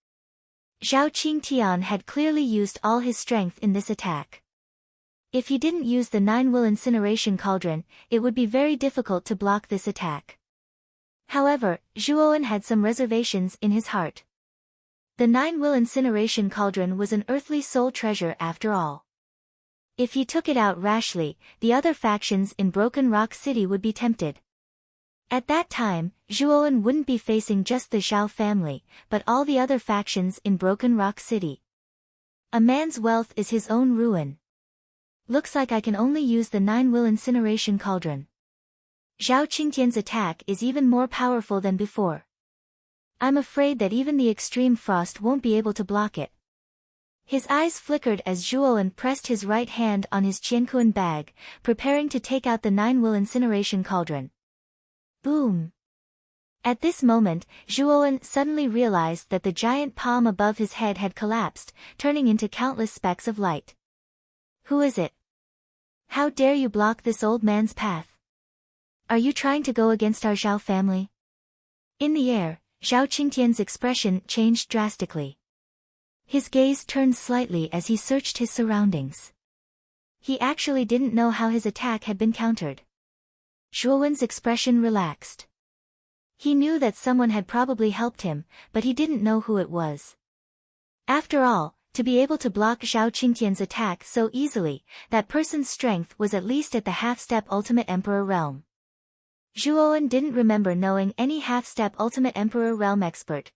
Zhao Qingtian had clearly used all his strength in this attack. If he didn't use the 9-will incineration cauldron, it would be very difficult to block this attack. However, Zhuowen had some reservations in his heart. The 9-will incineration cauldron was an earthly soul treasure after all. If he took it out rashly, the other factions in Broken Rock City would be tempted. At that time, Zhuowen wouldn't be facing just the Zhao family, but all the other factions in Broken Rock City. A man's wealth is his own ruin. Looks like I can only use the 9-will incineration cauldron. Zhao Qingtian's attack is even more powerful than before. I'm afraid that even the extreme frost won't be able to block it. His eyes flickered as Zhuowen pressed his right hand on his Qiankuan bag, preparing to take out the 9-will incineration cauldron. Boom! At this moment, Zhuowen suddenly realized that the giant palm above his head had collapsed, turning into countless specks of light. Who is it? How dare you block this old man's path? Are you trying to go against our Zhao family? In the air, Zhao Qingtian's expression changed drastically. His gaze turned slightly as he searched his surroundings. He actually didn't know how his attack had been countered. Zhuowen's expression relaxed. He knew that someone had probably helped him, but he didn't know who it was. After all, to be able to block Zhao Qingtian's attack so easily, that person's strength was at least at the half-step Ultimate Emperor realm. Zhuowen didn't remember knowing any half-step Ultimate Emperor realm expert.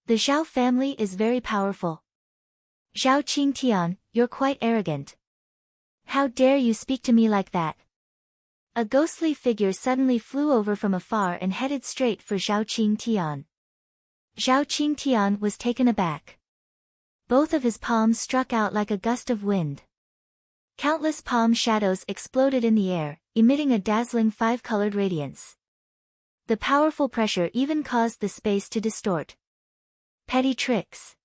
The Zhao family is very powerful. Zhao Qingtian, you're quite arrogant. How dare you speak to me like that? A ghostly figure suddenly flew over from afar and headed straight for Zhao Qingtian. Zhao Qingtian was taken aback. Both of his palms struck out like a gust of wind. Countless palm shadows exploded in the air, emitting a dazzling 5-colored radiance. The powerful pressure even caused the space to distort. Petty tricks.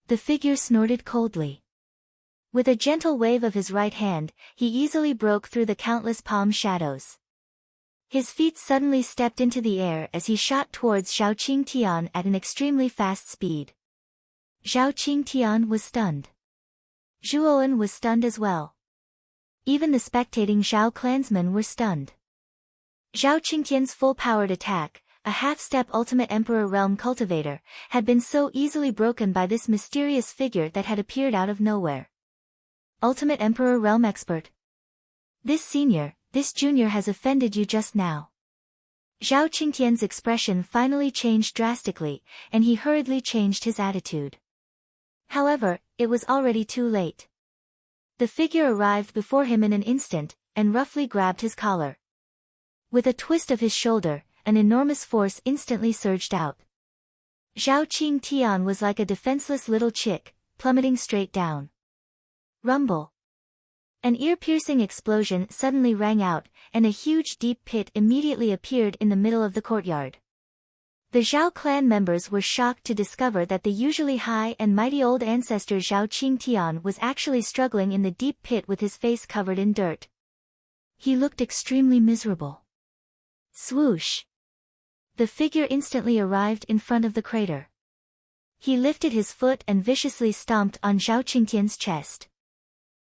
The figure snorted coldly. With a gentle wave of his right hand, he easily broke through the countless palm shadows. His feet suddenly stepped into the air as he shot towards Zhao Qingtian at an extremely fast speed. Zhao Qingtian was stunned. Zhuowen was stunned as well. Even the spectating Zhao clansmen were stunned. Zhao Qingtian's full-powered attack, a half-step Ultimate Emperor Realm Cultivator, had been so easily broken by this mysterious figure that had appeared out of nowhere. Ultimate Emperor Realm Expert. This junior has offended you just now. Zhao Qingtian's expression finally changed drastically, and he hurriedly changed his attitude. However, it was already too late. The figure arrived before him in an instant, and roughly grabbed his collar. With a twist of his shoulder, an enormous force instantly surged out. Zhao Qingtian was like a defenseless little chick, plummeting straight down. Rumble. An ear-piercing explosion suddenly rang out, and a huge deep pit immediately appeared in the middle of the courtyard. The Zhao clan members were shocked to discover that the usually high and mighty old ancestor Zhao Qingtian was actually struggling in the deep pit with his face covered in dirt. He looked extremely miserable. Swoosh! The figure instantly arrived in front of the crater. He lifted his foot and viciously stomped on Zhao Qingtian's chest.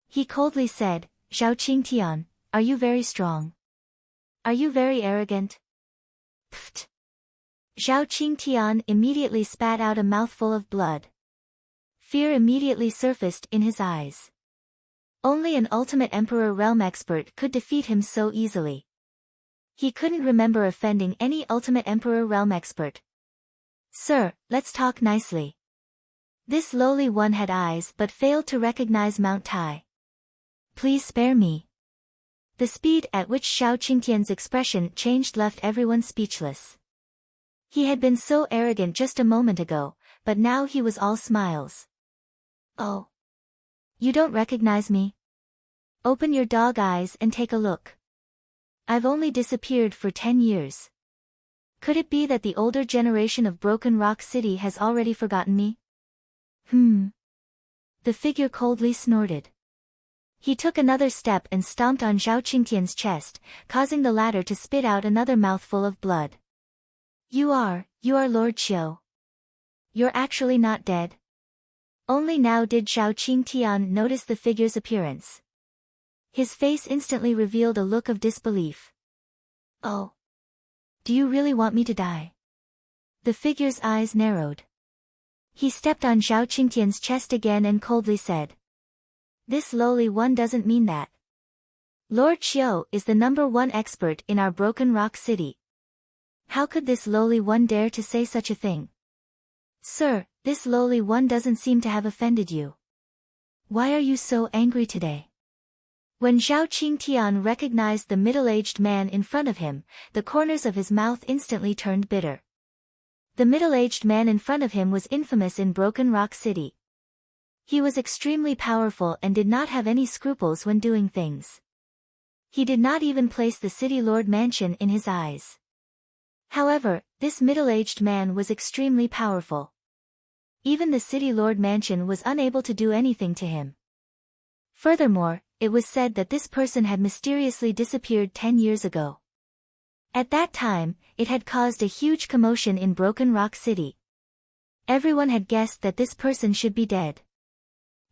He coldly said, "Zhao Qingtian, are you very strong? Are you very arrogant?" Pfft! Zhao Qingtian immediately spat out a mouthful of blood. Fear immediately surfaced in his eyes. Only an Ultimate Emperor Realm Expert could defeat him so easily. He couldn't remember offending any Ultimate Emperor Realm Expert. "Sir, let's talk nicely." This lowly one had eyes but failed to recognize Mount Tai. "Please spare me." The speed at which Zhao Qingtian's expression changed left everyone speechless. He had been so arrogant just a moment ago, but now he was all smiles. "Oh. You don't recognize me? Open your dog eyes and take a look. I've only disappeared for 10 years. Could it be that the older generation of Broken Rock City has already forgotten me?" The figure coldly snorted. He took another step and stomped on Zhao Qingtian's chest, causing the latter to spit out another mouthful of blood. You are Lord Qiu. You're actually not dead." Only now did Zhao Qingtian notice the figure's appearance. His face instantly revealed a look of disbelief. "Oh. Do you really want me to die?" The figure's eyes narrowed. He stepped on Zhao Qingtian's chest again and coldly said, "This lowly one doesn't mean that. Lord Qiu is the #1 expert in our Broken Rock City. How could this lowly one dare to say such a thing? Sir, this lowly one doesn't seem to have offended you. Why are you so angry today?" When Zhao Qingtian recognized the middle-aged man in front of him, the corners of his mouth instantly turned bitter. The middle-aged man in front of him was infamous in Broken Rock City. He was extremely powerful and did not have any scruples when doing things. He did not even place the City Lord Mansion in his eyes. However, this middle-aged man was extremely powerful. Even the City Lord Mansion was unable to do anything to him. Furthermore, it was said that this person had mysteriously disappeared 10 years ago. At that time, it had caused a huge commotion in Broken Rock City. Everyone had guessed that this person should be dead.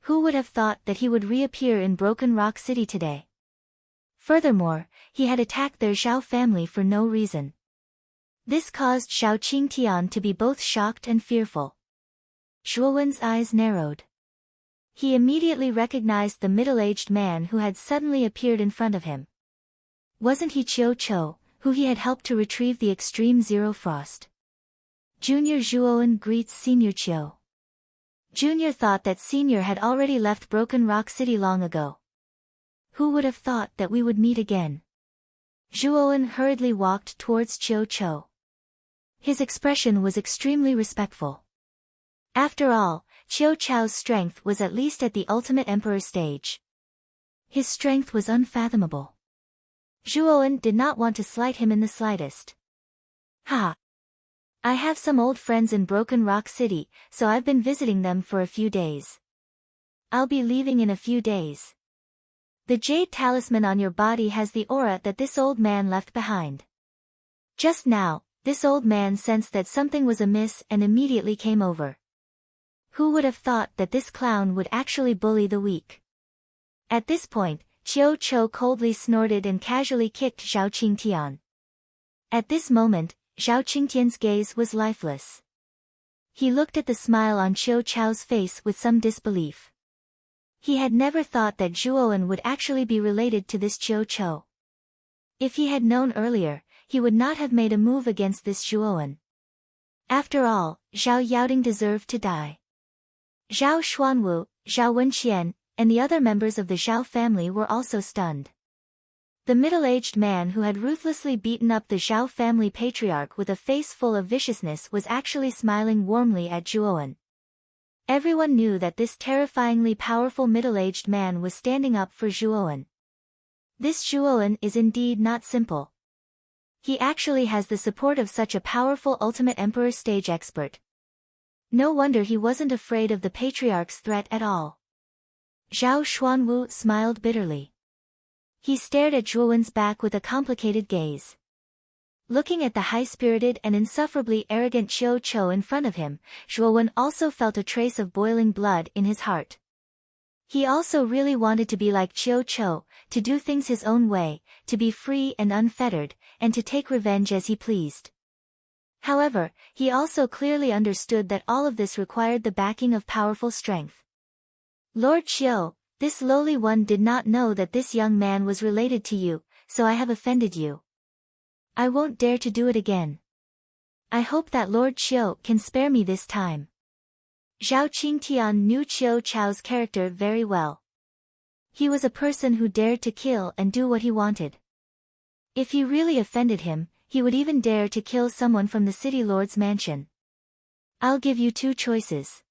Who would have thought that he would reappear in Broken Rock City today? Furthermore, he had attacked their Zhao family for no reason. This caused Zhao Qingtian to be both shocked and fearful. Zhuowen's eyes narrowed. He immediately recognized the middle-aged man who had suddenly appeared in front of him. Wasn't he Qiu Chou, who he had helped to retrieve the Extreme Zero Frost? Junior Zhuowen greets Senior Qiu. Junior thought that Senior had already left Broken Rock City long ago. Who would have thought that we would meet again? Zhuowen hurriedly walked towards Qiu Chou. His expression was extremely respectful. After all, Qiu Chou's strength was at least at the Ultimate Emperor stage. His strength was unfathomable. Zhuowen did not want to slight him in the slightest. "Ha! I have some old friends in Broken Rock City, so I've been visiting them for a few days. I'll be leaving in a few days. The jade talisman on your body has the aura that this old man left behind. Just now, this old man sensed that something was amiss and immediately came over. Who would have thought that this clown would actually bully the weak? At this point, Chiu Chou coldly snorted and casually kicked Zhao Qingtian. At this moment, Zhao Qingtian's gaze was lifeless. He looked at the smile on Chiu Chou's face with some disbelief. He had never thought that Zhuowen would actually be related to this Chiu Chou. If he had known earlier, he would not have made a move against this Zhuowen. After all, Zhao Yaoding deserved to die. Zhao Xuanwu, Zhao Wenqian, and the other members of the Zhao family were also stunned. The middle-aged man who had ruthlessly beaten up the Zhao family patriarch with a face full of viciousness was actually smiling warmly at Zhuowen. Everyone knew that this terrifyingly powerful middle-aged man was standing up for Zhuowen. This Zhuowen is indeed not simple. He actually has the support of such a powerful ultimate emperor stage expert. No wonder he wasn't afraid of the patriarch's threat at all. Zhao Xuanwu smiled bitterly. He stared at Zhuowen's back with a complicated gaze. Looking at the high-spirited and insufferably arrogant Chiu Chou in front of him, Zhuowen also felt a trace of boiling blood in his heart. He also really wanted to be like Chiu Chou, to do things his own way, to be free and unfettered, and to take revenge as he pleased. However, he also clearly understood that all of this required the backing of powerful strength. Lord Chiu, this lowly one did not know that this young man was related to you, so I have offended you. I won't dare to do it again. I hope that Lord Chiu can spare me this time. Zhao Qingtian knew Chiu Chou's character very well. He was a person who dared to kill and do what he wanted. If he really offended him, he would even dare to kill someone from the city lord's mansion. I'll give you two choices.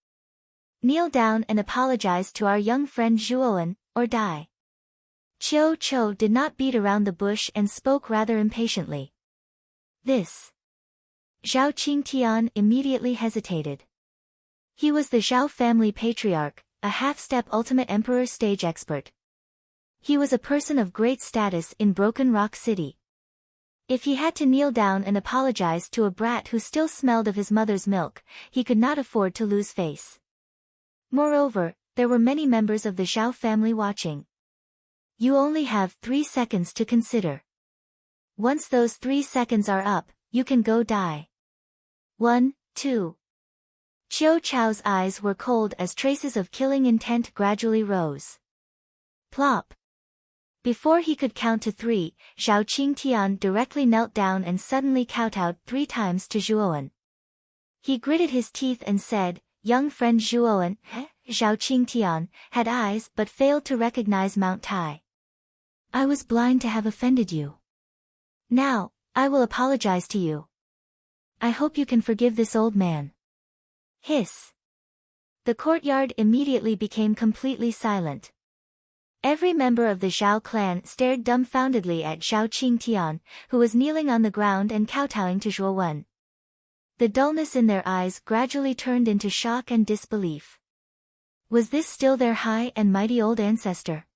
Kneel down and apologize to our young friend Zhuowen, or die. Chiu Chou did not beat around the bush and spoke rather impatiently. This. Zhao Qingtian immediately hesitated. He was the Zhao family patriarch, a half-step ultimate emperor stage expert. He was a person of great status in Broken Rock City. If he had to kneel down and apologize to a brat who still smelled of his mother's milk, he could not afford to lose face. Moreover, there were many members of the Zhao family watching. You only have 3 seconds to consider. Once those 3 seconds are up, you can go die. 1, 2. Chiu Chou's eyes were cold as traces of killing intent gradually rose. Plop. Before he could count to 3, Zhao Qingtian directly knelt down and suddenly kowtowed 3 times to Zhuowen. He gritted his teeth and said, young friend Zhuowen, Zhao Qingtian, had eyes but failed to recognize Mount Tai. I was blind to have offended you. Now, I will apologize to you. I hope you can forgive this old man. Hiss. The courtyard immediately became completely silent. Every member of the Zhao clan stared dumbfoundedly at Zhao Qingtian, who was kneeling on the ground and kowtowing to Zhuowen. The dullness in their eyes gradually turned into shock and disbelief. Was this still their high and mighty old ancestor?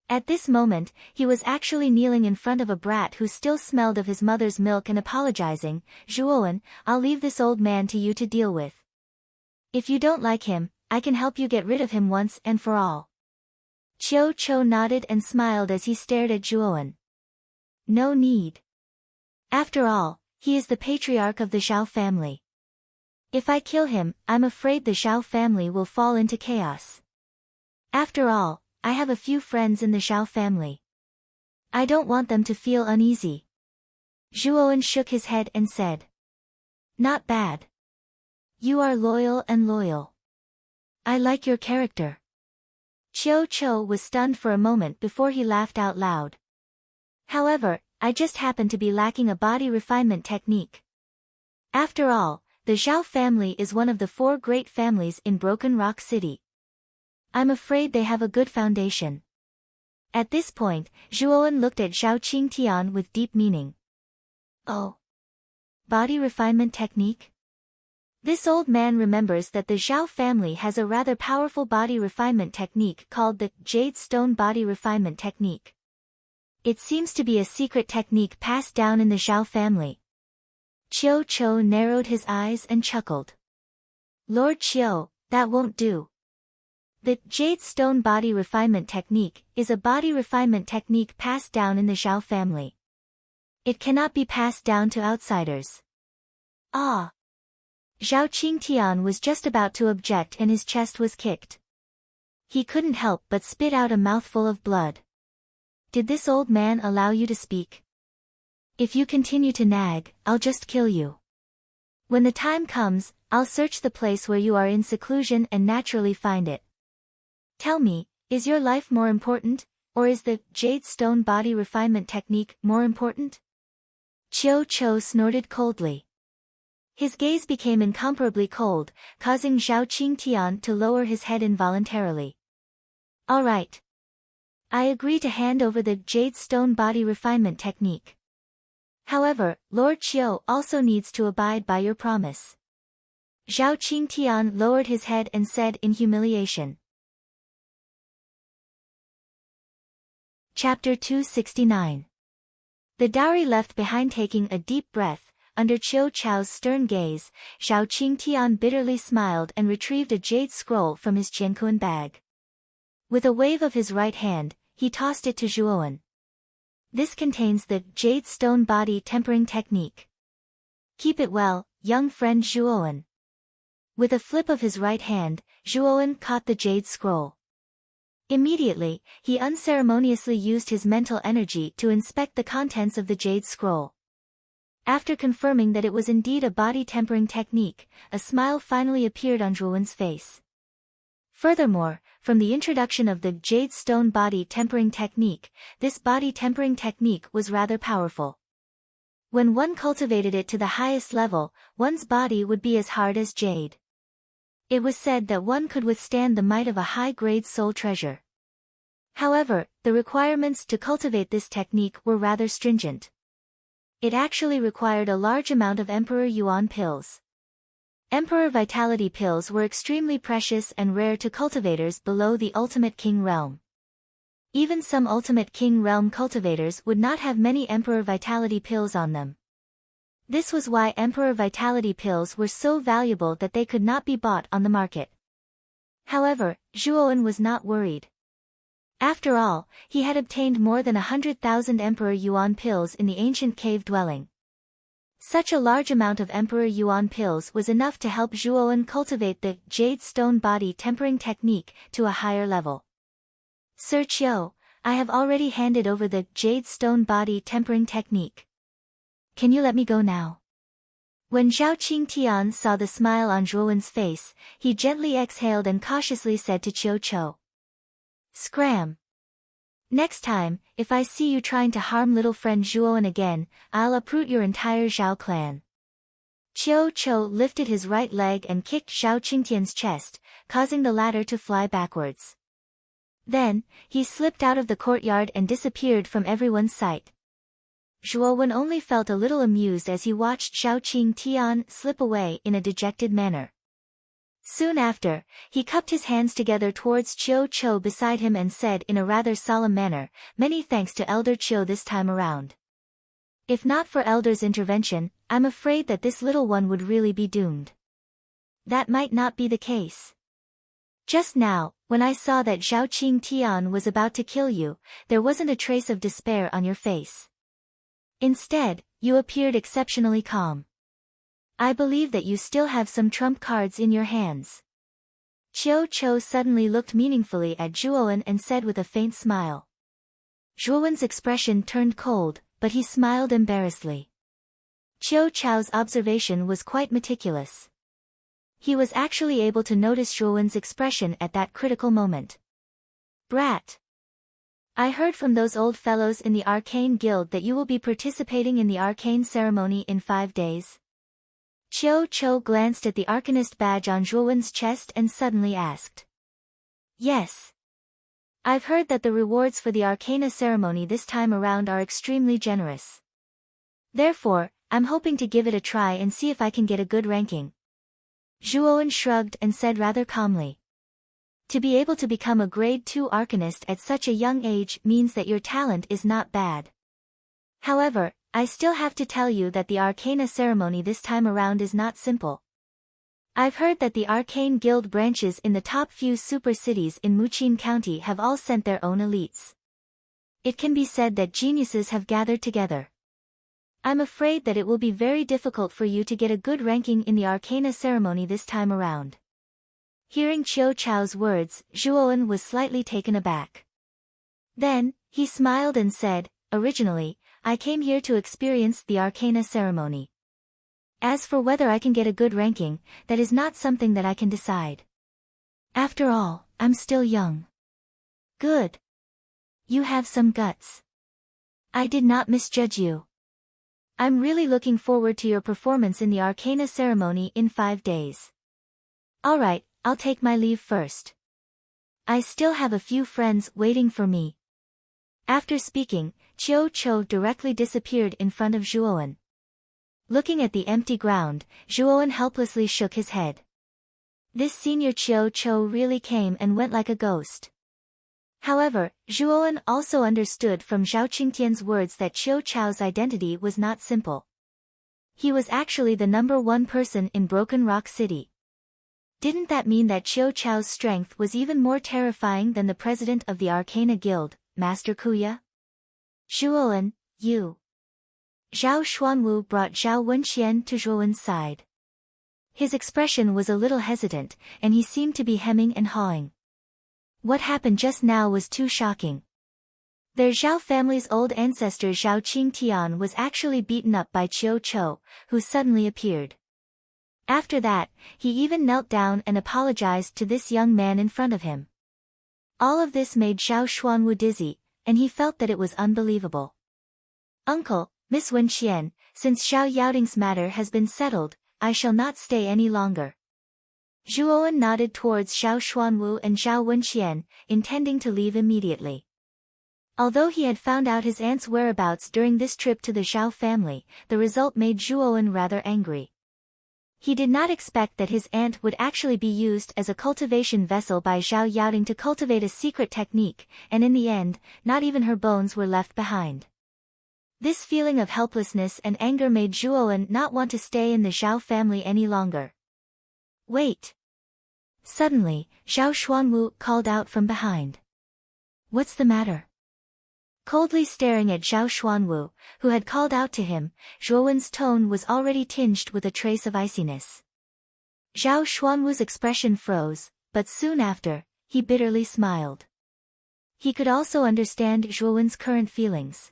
At this moment, he was actually kneeling in front of a brat who still smelled of his mother's milk and apologizing, Zhuowen, I'll leave this old man to you to deal with. If you don't like him, I can help you get rid of him once and for all. Chiu Chou nodded and smiled as he stared at Zhuowen. No need. After all, he is the patriarch of the Zhao family. If I kill him, I'm afraid the Zhao family will fall into chaos. After all, I have a few friends in the Zhao family. I don't want them to feel uneasy. Zhuowen shook his head and said. Not bad. You are loyal and loyal. I like your character. Chiu Chou was stunned for a moment before he laughed out loud. However, I just happen to be lacking a body refinement technique. After all, the Zhao family is one of the 4 great families in Broken Rock City. I'm afraid they have a good foundation. At this point, Zhuowen looked at Zhao Qingtian with deep meaning. Oh. Body refinement technique? This old man remembers that the Zhao family has a rather powerful body refinement technique called the Jade Stone Body Refinement Technique. It seems to be a secret technique passed down in the Zhao family. Qiu Chou narrowed his eyes and chuckled. Lord Qiu, that won't do. The Jade Stone Body Refinement Technique is a body refinement technique passed down in the Zhao family. It cannot be passed down to outsiders. Ah! Zhao Qingtian was just about to object and his chest was kicked. He couldn't help but spit out a mouthful of blood. Did this old man allow you to speak? If you continue to nag, I'll just kill you. When the time comes, I'll search the place where you are in seclusion and naturally find it. Tell me, is your life more important, or is the Jade Stone Body Refinement Technique more important? Qiu Chou snorted coldly. His gaze became incomparably cold, causing Zhao Qingtian to lower his head involuntarily. All right. I agree to hand over the Jade Stone Body Refinement Technique. However, Lord Qiu also needs to abide by your promise. Zhao Qingtian lowered his head and said in humiliation. Chapter 269. The dowry left behind. Taking a deep breath, under Qiu Chou's stern gaze, Zhao Qingtian bitterly smiled and retrieved a jade scroll from his Jianquan bag. With a wave of his right hand, he tossed it to Zhuowen. This contains the Jade Stone Body Tempering Technique. Keep it well, young friend Zhuowen. With a flip of his right hand, Zhuowen caught the jade scroll. Immediately, he unceremoniously used his mental energy to inspect the contents of the jade scroll. After confirming that it was indeed a body tempering technique, a smile finally appeared on Zhuowen's face. Furthermore, from the introduction of the Jade Stone Body Tempering Technique, this body tempering technique was rather powerful. When one cultivated it to the highest level, one's body would be as hard as jade. It was said that one could withstand the might of a high-grade soul treasure. However, the requirements to cultivate this technique were rather stringent. It actually required a large amount of Emperor Yuan pills. Emperor Vitality pills were extremely precious and rare to cultivators below the Ultimate King realm. Even some Ultimate King realm cultivators would not have many Emperor Vitality pills on them. This was why Emperor Vitality pills were so valuable that they could not be bought on the market. However, Zhuowen was not worried. After all, he had obtained more than 100,000 Emperor Yuan pills in the ancient cave dwelling. Such a large amount of Emperor Yuan pills was enough to help Zhuowen cultivate the Jade Stone Body Tempering Technique to a higher level. Sir Qiu, I have already handed over the Jade Stone Body Tempering Technique. Can you let me go now? When Zhao Qingtian saw the smile on Zhuowen's face, he gently exhaled and cautiously said to Qiu Chou. Scram! Next time, if I see you trying to harm little friend Zhuowen again, I'll uproot your entire Zhao clan. Qiu Chou lifted his right leg and kicked Zhao Qingtian's chest, causing the latter to fly backwards. Then, he slipped out of the courtyard and disappeared from everyone's sight. Zhuowen only felt a little amused as he watched Zhao Qingtian slip away in a dejected manner. Soon after, he cupped his hands together towards Qiu Chou beside him and said in a rather solemn manner, "Many thanks to Elder Qiu this time around. If not for Elder's intervention, I'm afraid that this little one would really be doomed." That might not be the case. Just now, when I saw that Zhao Qingtian was about to kill you, there wasn't a trace of despair on your face. Instead, you appeared exceptionally calm. I believe that you still have some trump cards in your hands. Qiu Chou suddenly looked meaningfully at Zhuowen and said with a faint smile. Zhuowen's expression turned cold, but he smiled embarrassedly. Qiu Chou's observation was quite meticulous. He was actually able to notice Zhuowen's expression at that critical moment. Brat! I heard from those old fellows in the Arcane Guild that you will be participating in the Arcane Ceremony in 5 days. Qiu Chou glanced at the Arcanist badge on Zhuowen's chest and suddenly asked. Yes. I've heard that the rewards for the Arcana ceremony this time around are extremely generous. Therefore, I'm hoping to give it a try and see if I can get a good ranking. Zhuowen shrugged and said rather calmly. To be able to become a grade 2 arcanist at such a young age means that your talent is not bad. However, I still have to tell you that the Arcana ceremony this time around is not simple. I've heard that the Arcane Guild branches in the top few super cities in Muqin County have all sent their own elites. It can be said that geniuses have gathered together. I'm afraid that it will be very difficult for you to get a good ranking in the Arcana ceremony this time around. Hearing Qiu Chao's words, Zhuowen was slightly taken aback. Then, he smiled and said, originally, I came here to experience the Arcana ceremony. As for whether I can get a good ranking, that is not something that I can decide. After all, I'm still young. Good. You have some guts. I did not misjudge you. I'm really looking forward to your performance in the Arcana ceremony in 5 days. Alright, I'll take my leave first. I still have a few friends waiting for me. After speaking, Qiu Chou directly disappeared in front of Zhuowen. Looking at the empty ground, Zhuowen helplessly shook his head. This senior Qiu Chou really came and went like a ghost. However, Zhuowen also understood from Zhao Qingtian's words that Qiu Chao's identity was not simple. He was actually the #1 person in Broken Rock City. Didn't that mean that Qiu Chao's strength was even more terrifying than the president of the Arcana Guild, Master Kuya? Zhuowen, you. Zhao Xuanwu brought Zhao Wenqian to Zhuowen's side. His expression was a little hesitant, and he seemed to be hemming and hawing. What happened just now was too shocking. Their Zhao family's old ancestor Zhao Qingtian was actually beaten up by Qiu Chou, who suddenly appeared. After that, he even knelt down and apologized to this young man in front of him. All of this made Zhao Xuanwu dizzy, and he felt that it was unbelievable. Uncle, Miss Wenqian, since Xiao Yaoting's matter has been settled, I shall not stay any longer. Zhuowen nodded towards Zhao Xuanwu and Zhao Wenqian, intending to leave immediately. Although he had found out his aunt's whereabouts during this trip to the Zhao family, the result made Zhuowen rather angry. He did not expect that his aunt would actually be used as a cultivation vessel by Zhao Yaoting to cultivate a secret technique, and in the end, not even her bones were left behind. This feeling of helplessness and anger made Zhuowen not want to stay in the Zhao family any longer. Wait! Suddenly, Zhao Xuanwu called out from behind. What's the matter? Coldly staring at Zhao Xuanwu, who had called out to him, Zhuowen's tone was already tinged with a trace of iciness. Zhao Xuanwu's expression froze, but soon after, he bitterly smiled. He could also understand Zhuowen's current feelings.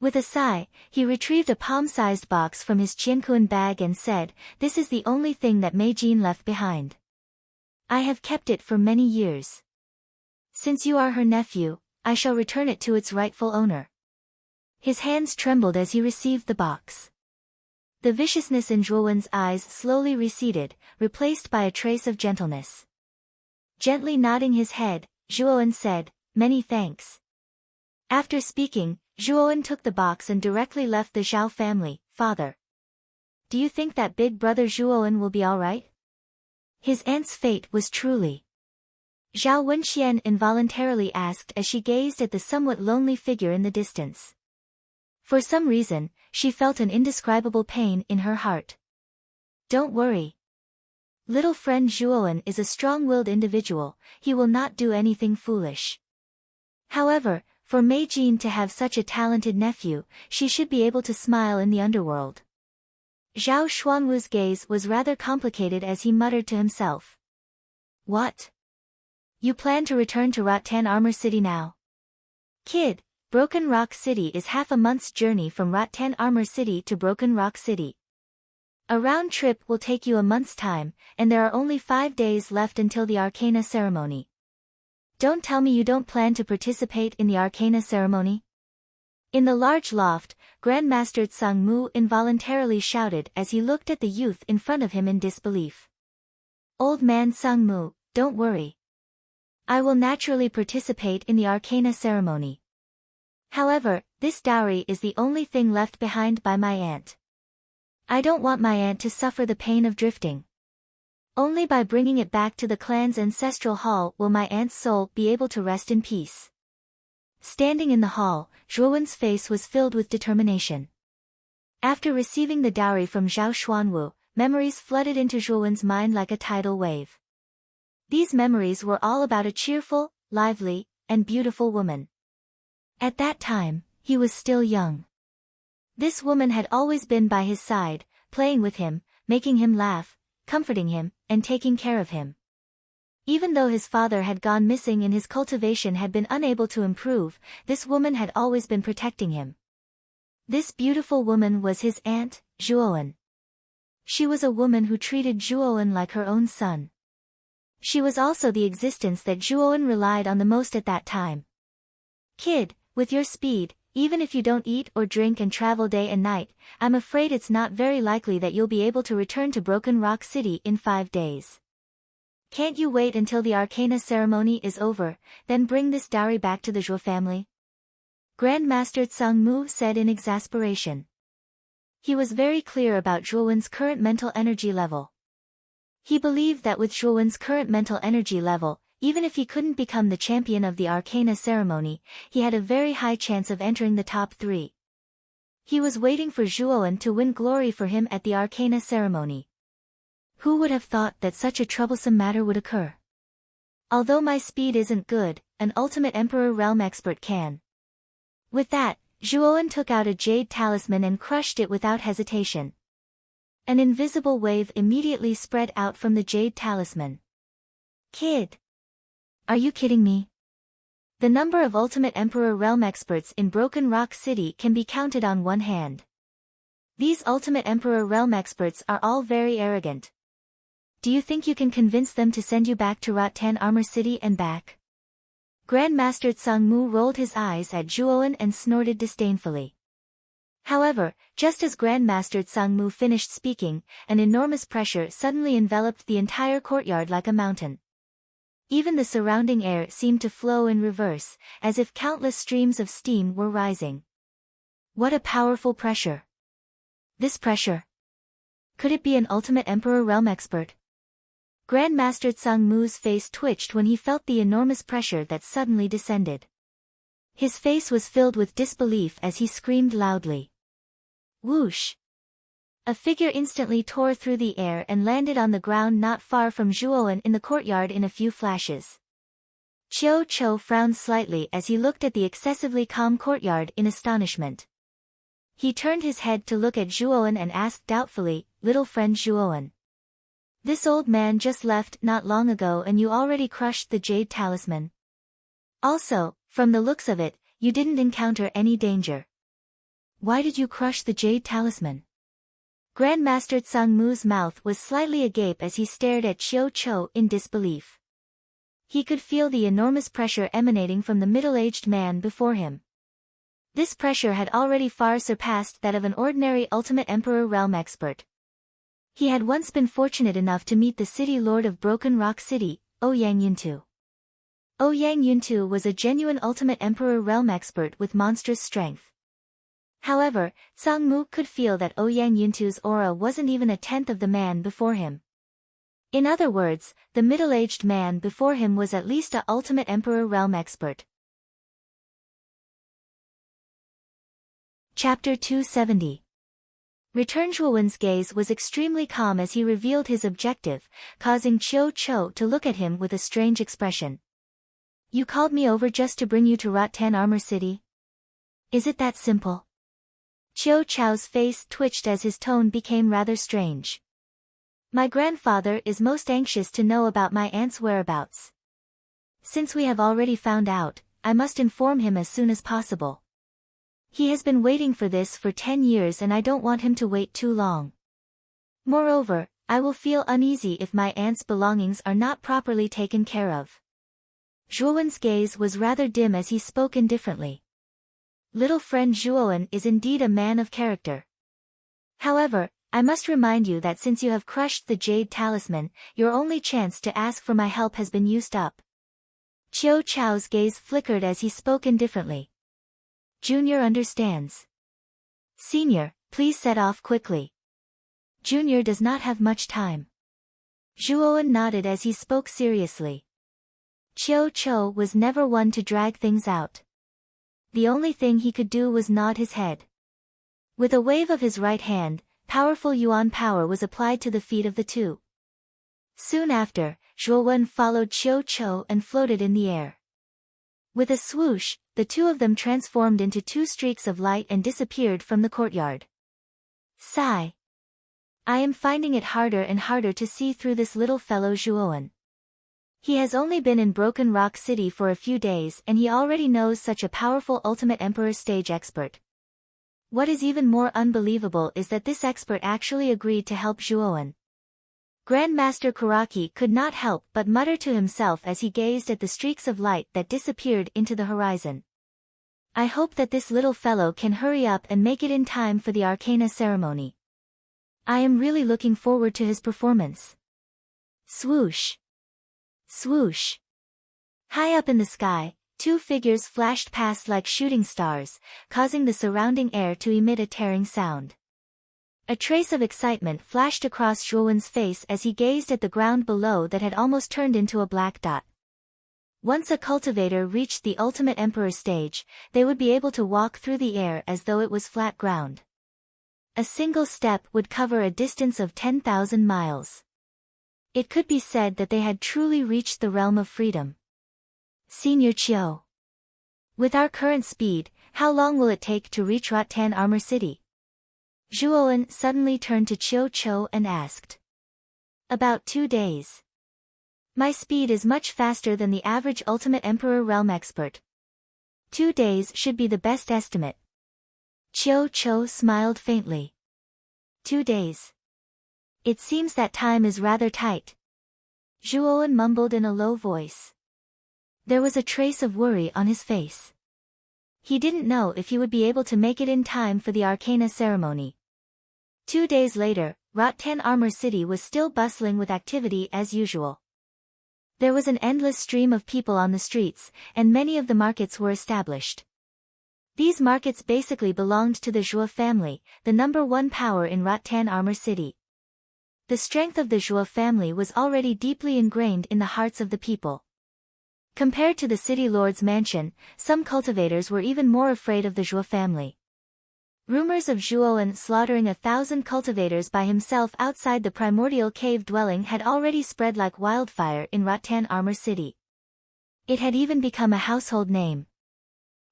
With a sigh, he retrieved a palm-sized box from his Qiankuan bag and said, "This is the only thing that Mei Jin left behind. I have kept it for many years. Since you are her nephew, I shall return it to its rightful owner." His hands trembled as he received the box. The viciousness in Zhuowen's eyes slowly receded, replaced by a trace of gentleness. Gently nodding his head, Zhuowen said, "Many thanks." After speaking, Zhuowen took the box and directly left the Zhao family. "Father. Do you think that big brother Zhuowen will be alright?" His aunt's fate was truly. Zhao Wenqian involuntarily asked as she gazed at the somewhat lonely figure in the distance. For some reason, she felt an indescribable pain in her heart. Don't worry. Little friend Zhuowen is a strong-willed individual, he will not do anything foolish. However, for Mei Jin to have such a talented nephew, she should be able to smile in the underworld. Zhao Xuanwu's gaze was rather complicated as he muttered to himself. What? You plan to return to Rattan Armor City now? Kid, Broken Rock City is half a month's journey from Rattan Armor City to Broken Rock City. A round trip will take you a month's time, and there are only 5 days left until the Arcana ceremony. Don't tell me you don't plan to participate in the Arcana ceremony? In the large loft, Grandmaster Tsang Mu involuntarily shouted as he looked at the youth in front of him in disbelief. Old man Tsang Mu, don't worry. I will naturally participate in the Arcana ceremony. However, this dowry is the only thing left behind by my aunt. I don't want my aunt to suffer the pain of drifting. Only by bringing it back to the clan's ancestral hall will my aunt's soul be able to rest in peace. Standing in the hall, Zhuowen's face was filled with determination. After receiving the dowry from Zhao Xuanwu, memories flooded into Zhuowen's mind like a tidal wave. These memories were all about a cheerful, lively, and beautiful woman. At that time, he was still young. This woman had always been by his side, playing with him, making him laugh, comforting him, and taking care of him. Even though his father had gone missing and his cultivation had been unable to improve, this woman had always been protecting him. This beautiful woman was his aunt, Zhuowen. She was a woman who treated Zhuowen like her own son. She was also the existence that Zhuowen relied on the most at that time. Kid, with your speed, even if you don't eat or drink and travel day and night, I'm afraid it's not very likely that you'll be able to return to Broken Rock City in 5 days. Can't you wait until the Arcana ceremony is over, then bring this dowry back to the Zhuo family? Grand Master Tsangmu said in exasperation. He was very clear about Zhuowen's current mental energy level. He believed that with Zhuowen's current mental energy level, even if he couldn't become the champion of the Arcana ceremony, he had a very high chance of entering the top 3. He was waiting for Zhuowen to win glory for him at the Arcana ceremony. Who would have thought that such a troublesome matter would occur? Although my speed isn't good, an Ultimate Emperor Realm expert can. With that, Zhuowen took out a jade talisman and crushed it without hesitation. An invisible wave immediately spread out from the jade talisman. Kid! Are you kidding me? The number of Ultimate Emperor Realm experts in Broken Rock City can be counted on one hand. These Ultimate Emperor Realm experts are all very arrogant. Do you think you can convince them to send you back to Rattan Armor City and back? Grand Master Tsangmu rolled his eyes at Zhuowen and snorted disdainfully. However, just as Grand Master Tsangmu finished speaking, an enormous pressure suddenly enveloped the entire courtyard like a mountain. Even the surrounding air seemed to flow in reverse, as if countless streams of steam were rising. What a powerful pressure! This pressure? Could it be an Ultimate Emperor Realm expert? Grand Master Tsangmu's face twitched when he felt the enormous pressure that suddenly descended. His face was filled with disbelief as he screamed loudly. Whoosh! A figure instantly tore through the air and landed on the ground not far from Zhuowen in the courtyard in a few flashes. Qiu Chou frowned slightly as he looked at the excessively calm courtyard in astonishment. He turned his head to look at Zhuowen and asked doubtfully, "Little friend Zhuowen. This old man just left not long ago and you already crushed the jade talisman. Also, from the looks of it, you didn't encounter any danger. Why did you crush the jade talisman?" Grand Master Tsangmu's mouth was slightly agape as he stared at Qiu Chou in disbelief. He could feel the enormous pressure emanating from the middle-aged man before him. This pressure had already far surpassed that of an ordinary Ultimate Emperor Realm expert. He had once been fortunate enough to meet the city lord of Broken Rock City, Ouyang Yuntu. Ouyang Yuntu was a genuine Ultimate Emperor Realm expert with monstrous strength. However, Tsangmu could feel that Ouyang Yuntu's aura wasn't even a tenth of the man before him. In other words, the middle-aged man before him was at least a Ultimate Emperor Realm expert. Chapter 270. Return. Zhuowen's gaze was extremely calm as he revealed his objective, causing Qiu Chou to look at him with a strange expression. You called me over just to bring you to Rattan Armor City? Is it that simple? Qiu Chou's face twitched as his tone became rather strange. My grandfather is most anxious to know about my aunt's whereabouts. Since we have already found out, I must inform him as soon as possible. He has been waiting for this for 10 years and I don't want him to wait too long. Moreover, I will feel uneasy if my aunt's belongings are not properly taken care of. Zhuowen's gaze was rather dim as he spoke indifferently. Little friend Zhuowen is indeed a man of character. However, I must remind you that since you have crushed the jade talisman, your only chance to ask for my help has been used up. Qiu Chou's gaze flickered as he spoke indifferently. Junior understands. Senior, please set off quickly. Junior does not have much time. Zhuowen nodded as he spoke seriously. Qiu Chou was never one to drag things out. The only thing he could do was nod his head. With a wave of his right hand, powerful yuan power was applied to the feet of the two. Soon after, Zhuowen followed Qiu Chou and floated in the air. With a swoosh, the two of them transformed into two streaks of light and disappeared from the courtyard. Sigh. I am finding it harder and harder to see through this little fellow Zhuowen. He has only been in Broken Rock City for a few days and he already knows such a powerful Ultimate Emperor stage expert. What is even more unbelievable is that this expert actually agreed to help Zhuowen. Grandmaster Kuraki could not help but mutter to himself as he gazed at the streaks of light that disappeared into the horizon. I hope that this little fellow can hurry up and make it in time for the Arcana ceremony. I am really looking forward to his performance. Swoosh. Swoosh. High up in the sky, two figures flashed past like shooting stars, causing the surrounding air to emit a tearing sound. A trace of excitement flashed across Zhuowen's face as he gazed at the ground below that had almost turned into a black dot. Once a cultivator reached the Ultimate Emperor stage, they would be able to walk through the air as though it was flat ground. A single step would cover a distance of 10,000 miles. It could be said that they had truly reached the realm of freedom. Senior Qiu. With our current speed, how long will it take to reach Rattan Armor City? Zhuowen suddenly turned to Qiu Chou and asked. About 2 days. My speed is much faster than the average Ultimate Emperor realm expert. 2 days should be the best estimate. Qiu Chou smiled faintly. 2 days. It seems that time is rather tight. Zhuowen mumbled in a low voice. There was a trace of worry on his face. He didn't know if he would be able to make it in time for the Arcana ceremony. 2 days later, Rattan Armor City was still bustling with activity as usual. There was an endless stream of people on the streets, and many of the markets were established. These markets basically belonged to the Zhuo family, the number one power in Rattan Armor City. The strength of the Zhuo family was already deeply ingrained in the hearts of the people. Compared to the city lord's mansion, some cultivators were even more afraid of the Zhuo family. Rumors of Zhuowen slaughtering 1,000 cultivators by himself outside the primordial cave dwelling had already spread like wildfire in Rattan Armor City. It had even become a household name.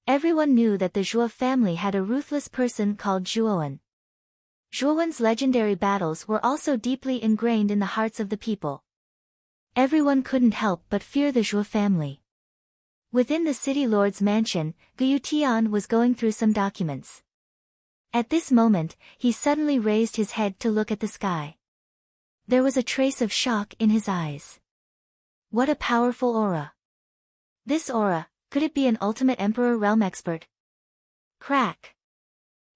Everyone knew that the Zhuo family had a ruthless person called Zhuowen. Zhuowen's legendary battles were also deeply ingrained in the hearts of the people. Everyone couldn't help but fear the Zhuo family. Within the city lord's mansion, Guyu Tian was going through some documents. At this moment, he suddenly raised his head to look at the sky. There was a trace of shock in his eyes. What a powerful aura. This aura, could it be an Ultimate Emperor realm expert? Crack.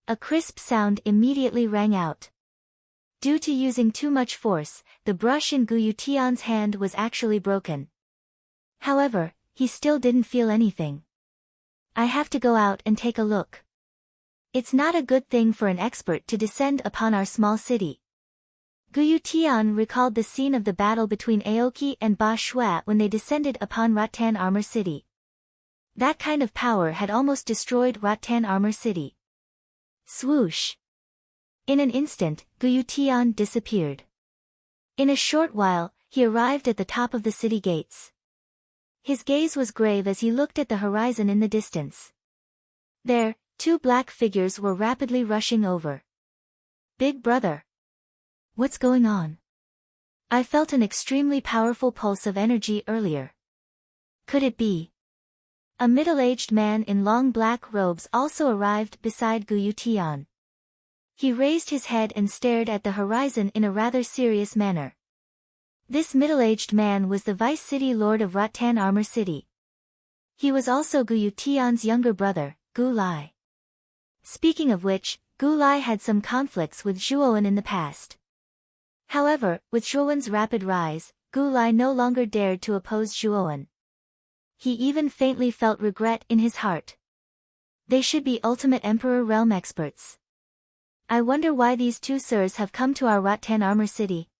A crisp sound immediately rang out. Due to using too much force, the brush in Guyu Tian's hand was actually broken. However, he still didn't feel anything. I have to go out and take a look. It's not a good thing for an expert to descend upon our small city. Guyu Tian recalled the scene of the battle between Aoki and Ba Shui when they descended upon Rattan Armor City. That kind of power had almost destroyed Rattan Armor City. Swoosh. In an instant, Guyu Tian disappeared. In a short while, he arrived at the top of the city gates. His gaze was grave as he looked at the horizon in the distance. There, 2 black figures were rapidly rushing over. Big brother. What's going on? I felt an extremely powerful pulse of energy earlier. Could it be? A middle-aged man in long black robes also arrived beside Guyu Tian. He raised his head and stared at the horizon in a rather serious manner. This middle-aged man was the Vice City Lord of Rattan Armor City. He was also Guyu Tian's younger brother, Gu Lai. Speaking of which, Gu Lai had some conflicts with Zhuowen in the past. However, with Zhuowen's rapid rise, Gu Lai no longer dared to oppose Zhuowen. He even faintly felt regret in his heart. They should be Ultimate Emperor realm experts. I wonder why these two sirs have come to our Rattan Armor City.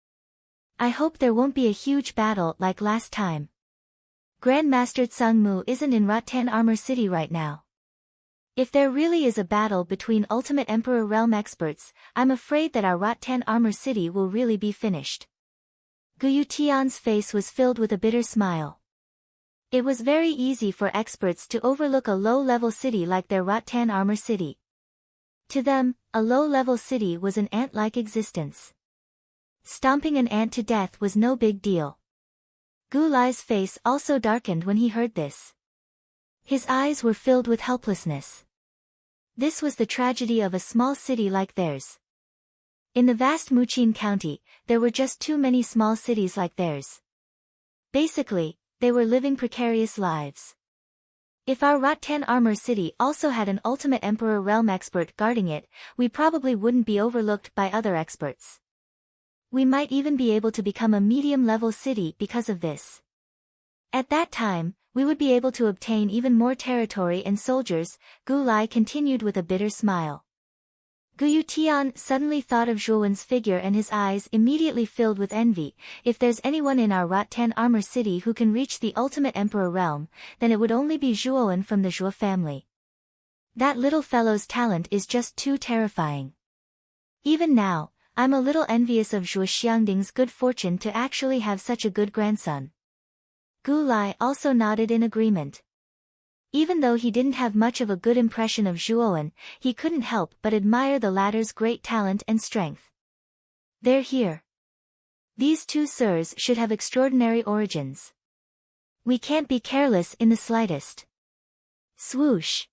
I hope there won't be a huge battle like last time. Grandmaster Tsang Mu isn't in Rattan Armor City right now. If there really is a battle between Ultimate Emperor Realm experts, I'm afraid that our Rattan Armor City will really be finished. Guyu Tian's face was filled with a bitter smile. It was very easy for experts to overlook a low-level city like their Rattan Armor City. To them, a low-level city was an ant-like existence. Stomping an ant to death was no big deal. Gu Lai's face also darkened when he heard this. His eyes were filled with helplessness. This was the tragedy of a small city like theirs. In the vast Muqin County, there were just too many small cities like theirs. Basically, they were living precarious lives. If our Rattan Armor City also had an Ultimate Emperor Realm expert guarding it, we probably wouldn't be overlooked by other experts. We might even be able to become a medium-level city because of this. At that time, we would be able to obtain even more territory and soldiers, Gu Lai continued with a bitter smile. Guyu Tian suddenly thought of Zhuowen's figure and his eyes immediately filled with envy. If there's anyone in our Rattan Armor City who can reach the Ultimate Emperor realm, then it would only be Zhuowen from the Zhuo family. That little fellow's talent is just too terrifying. Even now, I'm a little envious of Zhuo Xiangding's good fortune to actually have such a good grandson. Gu Lai also nodded in agreement. Even though he didn't have much of a good impression of Zhuowen, he couldn't help but admire the latter's great talent and strength. They're here. These two sirs should have extraordinary origins. We can't be careless in the slightest. Swoosh!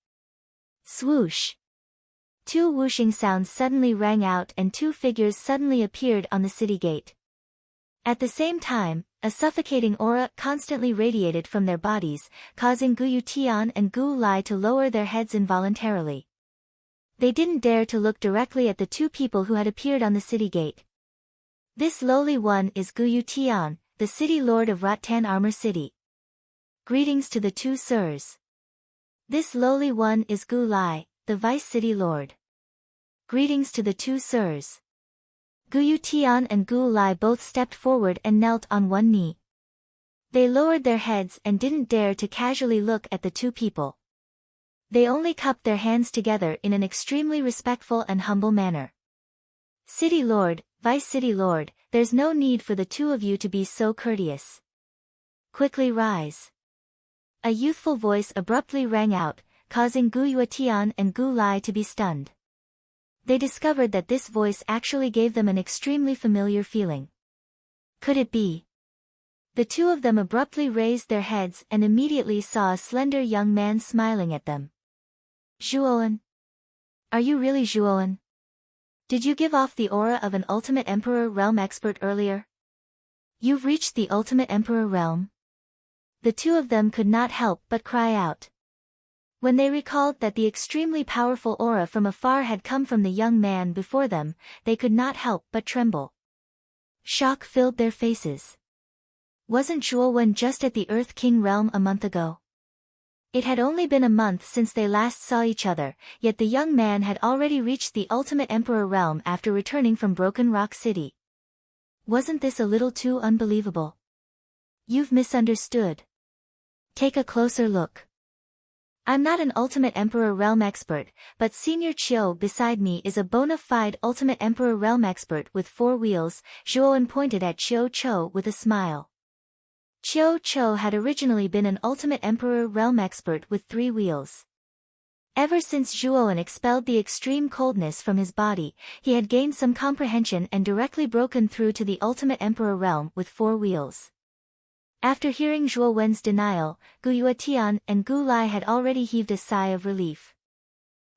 Swoosh! Two whooshing sounds suddenly rang out and two figures suddenly appeared on the city gate. At the same time, a suffocating aura constantly radiated from their bodies, causing Guyu Tian and Gu Lai to lower their heads involuntarily. They didn't dare to look directly at the two people who had appeared on the city gate. This lowly one is Guyu Tian, the city lord of Rattan Armor City. Greetings to the two sirs. This lowly one is Gu Lai, the vice city lord. Greetings to the two sirs. Guyu Tian and Gu Lai both stepped forward and knelt on one knee. They lowered their heads and didn't dare to casually look at the two people. They only cupped their hands together in an extremely respectful and humble manner. City Lord, Vice City Lord, there's no need for the two of you to be so courteous. Quickly rise. A youthful voice abruptly rang out, causing Guyu Tian and Gu Lai to be stunned. They discovered that this voice actually gave them an extremely familiar feeling. Could it be? The two of them abruptly raised their heads and immediately saw a slender young man smiling at them. Zhuowen? Are you really Zhuowen? Did you give off the aura of an Ultimate Emperor Realm expert earlier? You've reached the Ultimate Emperor Realm? The two of them could not help but cry out. When they recalled that the extremely powerful aura from afar had come from the young man before them, they could not help but tremble. Shock filled their faces. Wasn't Zhuowen just at the Earth King realm a month ago? It had only been a month since they last saw each other, yet the young man had already reached the Ultimate Emperor realm after returning from Broken Rock City. Wasn't this a little too unbelievable? You've misunderstood. Take a closer look. I'm not an Ultimate Emperor Realm expert, but Senior Qiu beside me is a bona fide Ultimate Emperor Realm expert with 4 wheels, Zhuowen pointed at Qiu Qiu with a smile. Qiu Qiu had originally been an Ultimate Emperor Realm expert with 3 wheels. Ever since Zhuowen expelled the extreme coldness from his body, he had gained some comprehension and directly broken through to the Ultimate Emperor Realm with 4 wheels. After hearing Zhuowen's denial, Guyu Tian and Gu Lai had already heaved a sigh of relief.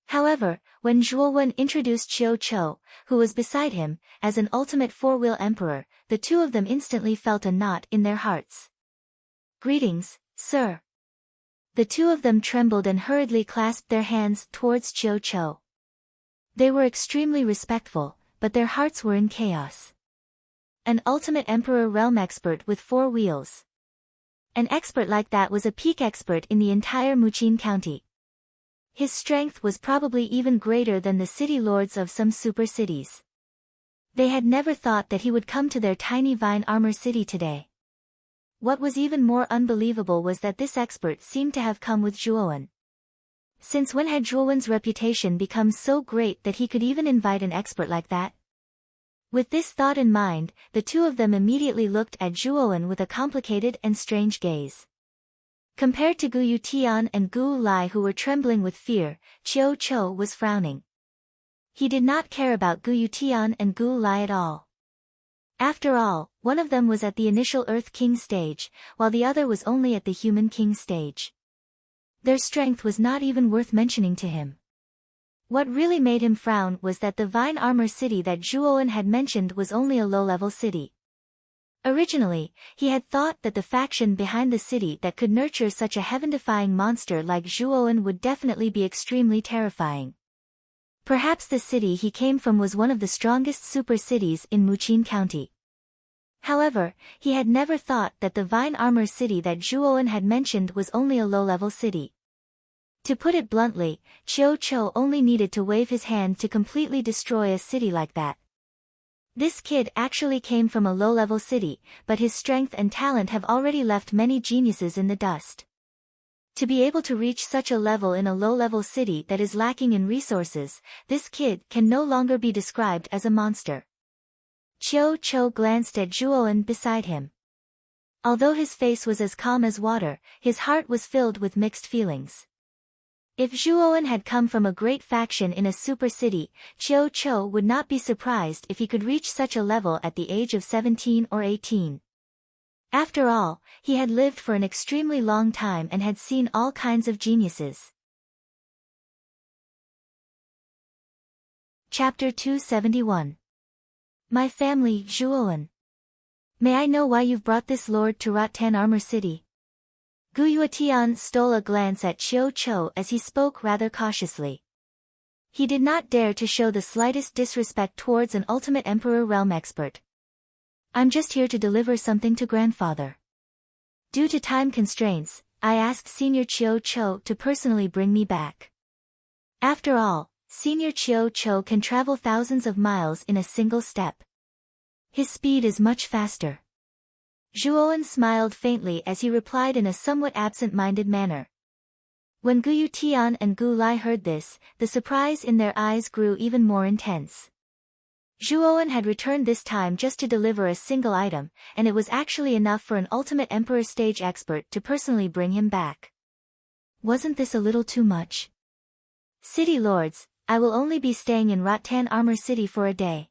However, when Zhuowen introduced Qiu Qiu, who was beside him, as an ultimate 4-wheel emperor, the two of them instantly felt a knot in their hearts. Greetings, sir. The two of them trembled and hurriedly clasped their hands towards Qiu Qiu. They were extremely respectful, but their hearts were in chaos. An Ultimate Emperor Realm expert with 4 wheels. An expert like that was a peak expert in the entire Muqin County. His strength was probably even greater than the city lords of some super cities. They had never thought that he would come to their tiny vine armor city today. What was even more unbelievable was that this expert seemed to have come with Zhuowen. Since when had Zhuowen's reputation become so great that he could even invite an expert like that? With this thought in mind, the two of them immediately looked at Zhuowen with a complicated and strange gaze. Compared to Gu Yutian and Gu Lai, who were trembling with fear, Qiu Chou was frowning. He did not care about Gu Yutian and Gu Lai at all. After all, one of them was at the initial Earth King stage, while the other was only at the Human King stage. Their strength was not even worth mentioning to him. What really made him frown was that the Vine Armor City that Zhuowen had mentioned was only a low-level city. Originally, he had thought that the faction behind the city that could nurture such a heaven-defying monster like Zhuowen would definitely be extremely terrifying. Perhaps the city he came from was one of the strongest super cities in Muqin County. However, he had never thought that the Vine Armor City that Zhuowen had mentioned was only a low-level city. To put it bluntly, Qiu Chou only needed to wave his hand to completely destroy a city like that. This kid actually came from a low-level city, but his strength and talent have already left many geniuses in the dust. To be able to reach such a level in a low-level city that is lacking in resources, this kid can no longer be described as a monster. Qiu Chou glanced at Zhuowen beside him. Although his face was as calm as water, his heart was filled with mixed feelings. If Zhuowen had come from a great faction in a super city, Qiu Chou would not be surprised if he could reach such a level at the age of 17 or 18. After all, he had lived for an extremely long time and had seen all kinds of geniuses. Chapter 271. My family, Zhuowen. May I know why you've brought this lord to Rattan Armor City? Gu Yuetian stole a glance at Qiu Chou as he spoke rather cautiously. He did not dare to show the slightest disrespect towards an ultimate Emperor realm expert. I'm just here to deliver something to grandfather. Due to time constraints, I asked Senior Qiu Chou to personally bring me back. After all, Senior Qiu Chou can travel thousands of miles in a single step. His speed is much faster. Zhuowen smiled faintly as he replied in a somewhat absent-minded manner. When Gu Yutian and Gu Lai heard this, the surprise in their eyes grew even more intense. Zhuowen had returned this time just to deliver a single item, and it was actually enough for an ultimate Emperor stage expert to personally bring him back. Wasn't this a little too much? City lords, I will only be staying in Rattan Armor City for a day.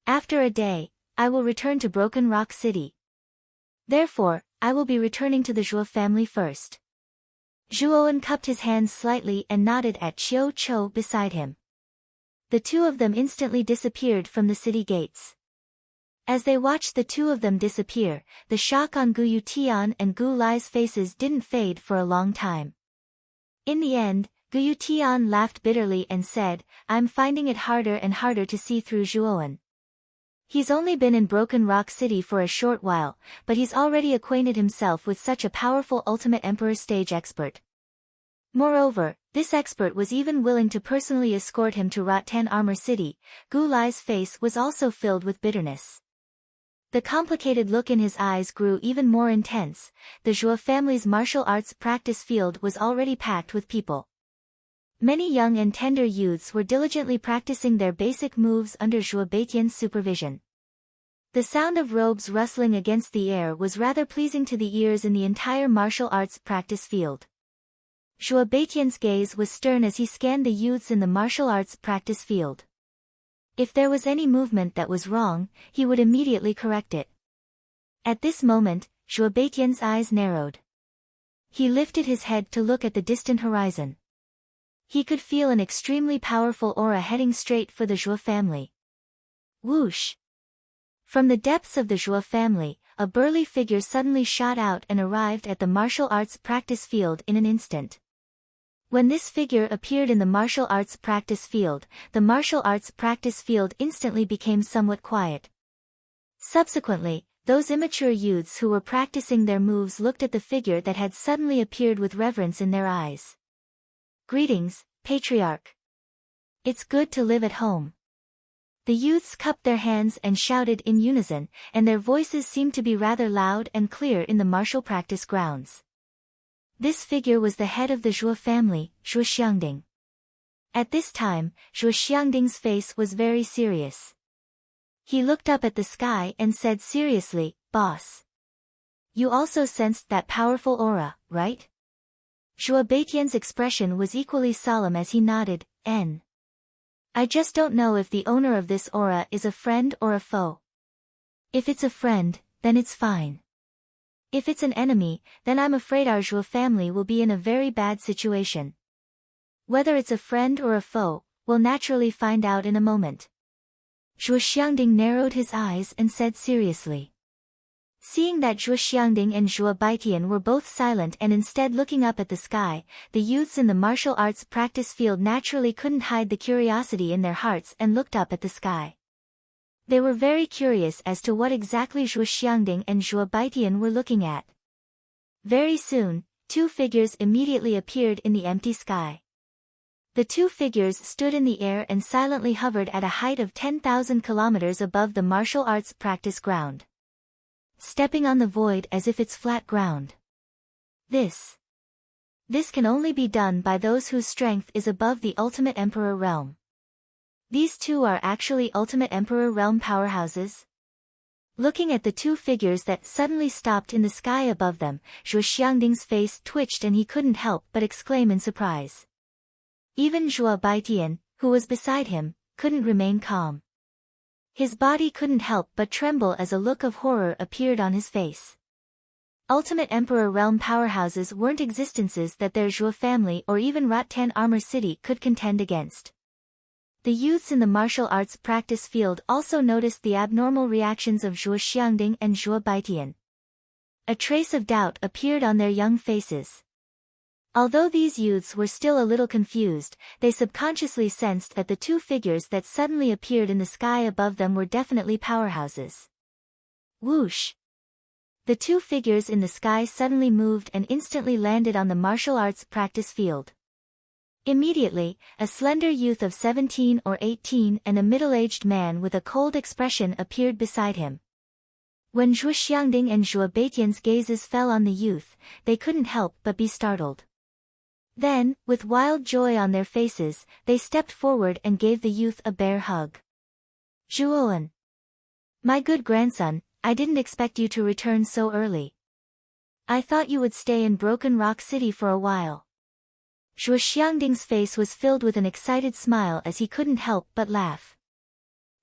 After a day, I will return to Broken Rock City. Therefore, I will be returning to the Zhuo family first. Zhuowen cupped his hands slightly and nodded at Qiu Chou beside him. The two of them instantly disappeared from the city gates. As they watched the two of them disappear, the shock on Gu Yutian and Gu Lai's faces didn't fade for a long time. In the end, Gu Yutian laughed bitterly and said, I'm finding it harder and harder to see through Zhuowen. He's only been in Broken Rock City for a short while, but he's already acquainted himself with such a powerful Ultimate Emperor stage expert. Moreover, this expert was even willing to personally escort him to Rattan Armor City. Gu Lai's face was also filled with bitterness. The complicated look in his eyes grew even more intense. The Zhuo family's martial arts practice field was already packed with people. Many young and tender youths were diligently practicing their basic moves under Zhuo Baitian's supervision. The sound of robes rustling against the air was rather pleasing to the ears in the entire martial arts practice field. Zhuo Baitian's gaze was stern as he scanned the youths in the martial arts practice field. If there was any movement that was wrong, he would immediately correct it. At this moment, Zhuo Baitian's eyes narrowed. He lifted his head to look at the distant horizon. He could feel an extremely powerful aura heading straight for the Zhuo family. Whoosh! From the depths of the Zhuo family, a burly figure suddenly shot out and arrived at the martial arts practice field in an instant. When this figure appeared in the martial arts practice field, the martial arts practice field instantly became somewhat quiet. Subsequently, those immature youths who were practicing their moves looked at the figure that had suddenly appeared with reverence in their eyes. Greetings, Patriarch. It's good to live at home. The youths cupped their hands and shouted in unison, and their voices seemed to be rather loud and clear in the martial practice grounds. This figure was the head of the Zhuo family, Zhuo Xiangding. At this time, Zhuo Xiangding's face was very serious. He looked up at the sky and said seriously, "Boss. You also sensed that powerful aura, right?" Zhuo Baitian's expression was equally solemn as he nodded, "N. I just don't know if the owner of this aura is a friend or a foe. If it's a friend, then it's fine. If it's an enemy, then I'm afraid our Zhuo family will be in a very bad situation. Whether it's a friend or a foe, we'll naturally find out in a moment." Zhuo Xiangding narrowed his eyes and said seriously. Seeing that Zhuo Xiangding and Zhuo Baitian were both silent and instead looking up at the sky, the youths in the martial arts practice field naturally couldn't hide the curiosity in their hearts and looked up at the sky. They were very curious as to what exactly Zhuo Xiangding and Zhuo Baitian were looking at. Very soon, two figures immediately appeared in the empty sky. The two figures stood in the air and silently hovered at a height of 10,000 kilometers above the martial arts practice ground, stepping on the void as if it's flat ground. This can only be done by those whose strength is above the Ultimate Emperor realm. These two are actually Ultimate Emperor realm powerhouses. Looking at the two figures that suddenly stopped in the sky above them, Zhuo Xiangding's face twitched and he couldn't help but exclaim in surprise. Even Zhuo Baitian, who was beside him, couldn't remain calm. His body couldn't help but tremble as a look of horror appeared on his face. Ultimate Emperor realm powerhouses weren't existences that their Zhuo family or even Rattan Armor City could contend against. The youths in the martial arts practice field also noticed the abnormal reactions of Zhuo Xiangding and Zhuo Baitian. A trace of doubt appeared on their young faces. Although these youths were still a little confused, they subconsciously sensed that the two figures that suddenly appeared in the sky above them were definitely powerhouses. Whoosh! The two figures in the sky suddenly moved and instantly landed on the martial arts practice field. Immediately, a slender youth of 17 or 18 and a middle-aged man with a cold expression appeared beside him. When Zhuo Xiangding and Zhuo Baitian's gazes fell on the youth, they couldn't help but be startled. Then, with wild joy on their faces, they stepped forward and gave the youth a bear hug. "Zhuoan. My good grandson, I didn't expect you to return so early. I thought you would stay in Broken Rock City for a while." Zhuo Xiangding's face was filled with an excited smile as he couldn't help but laugh.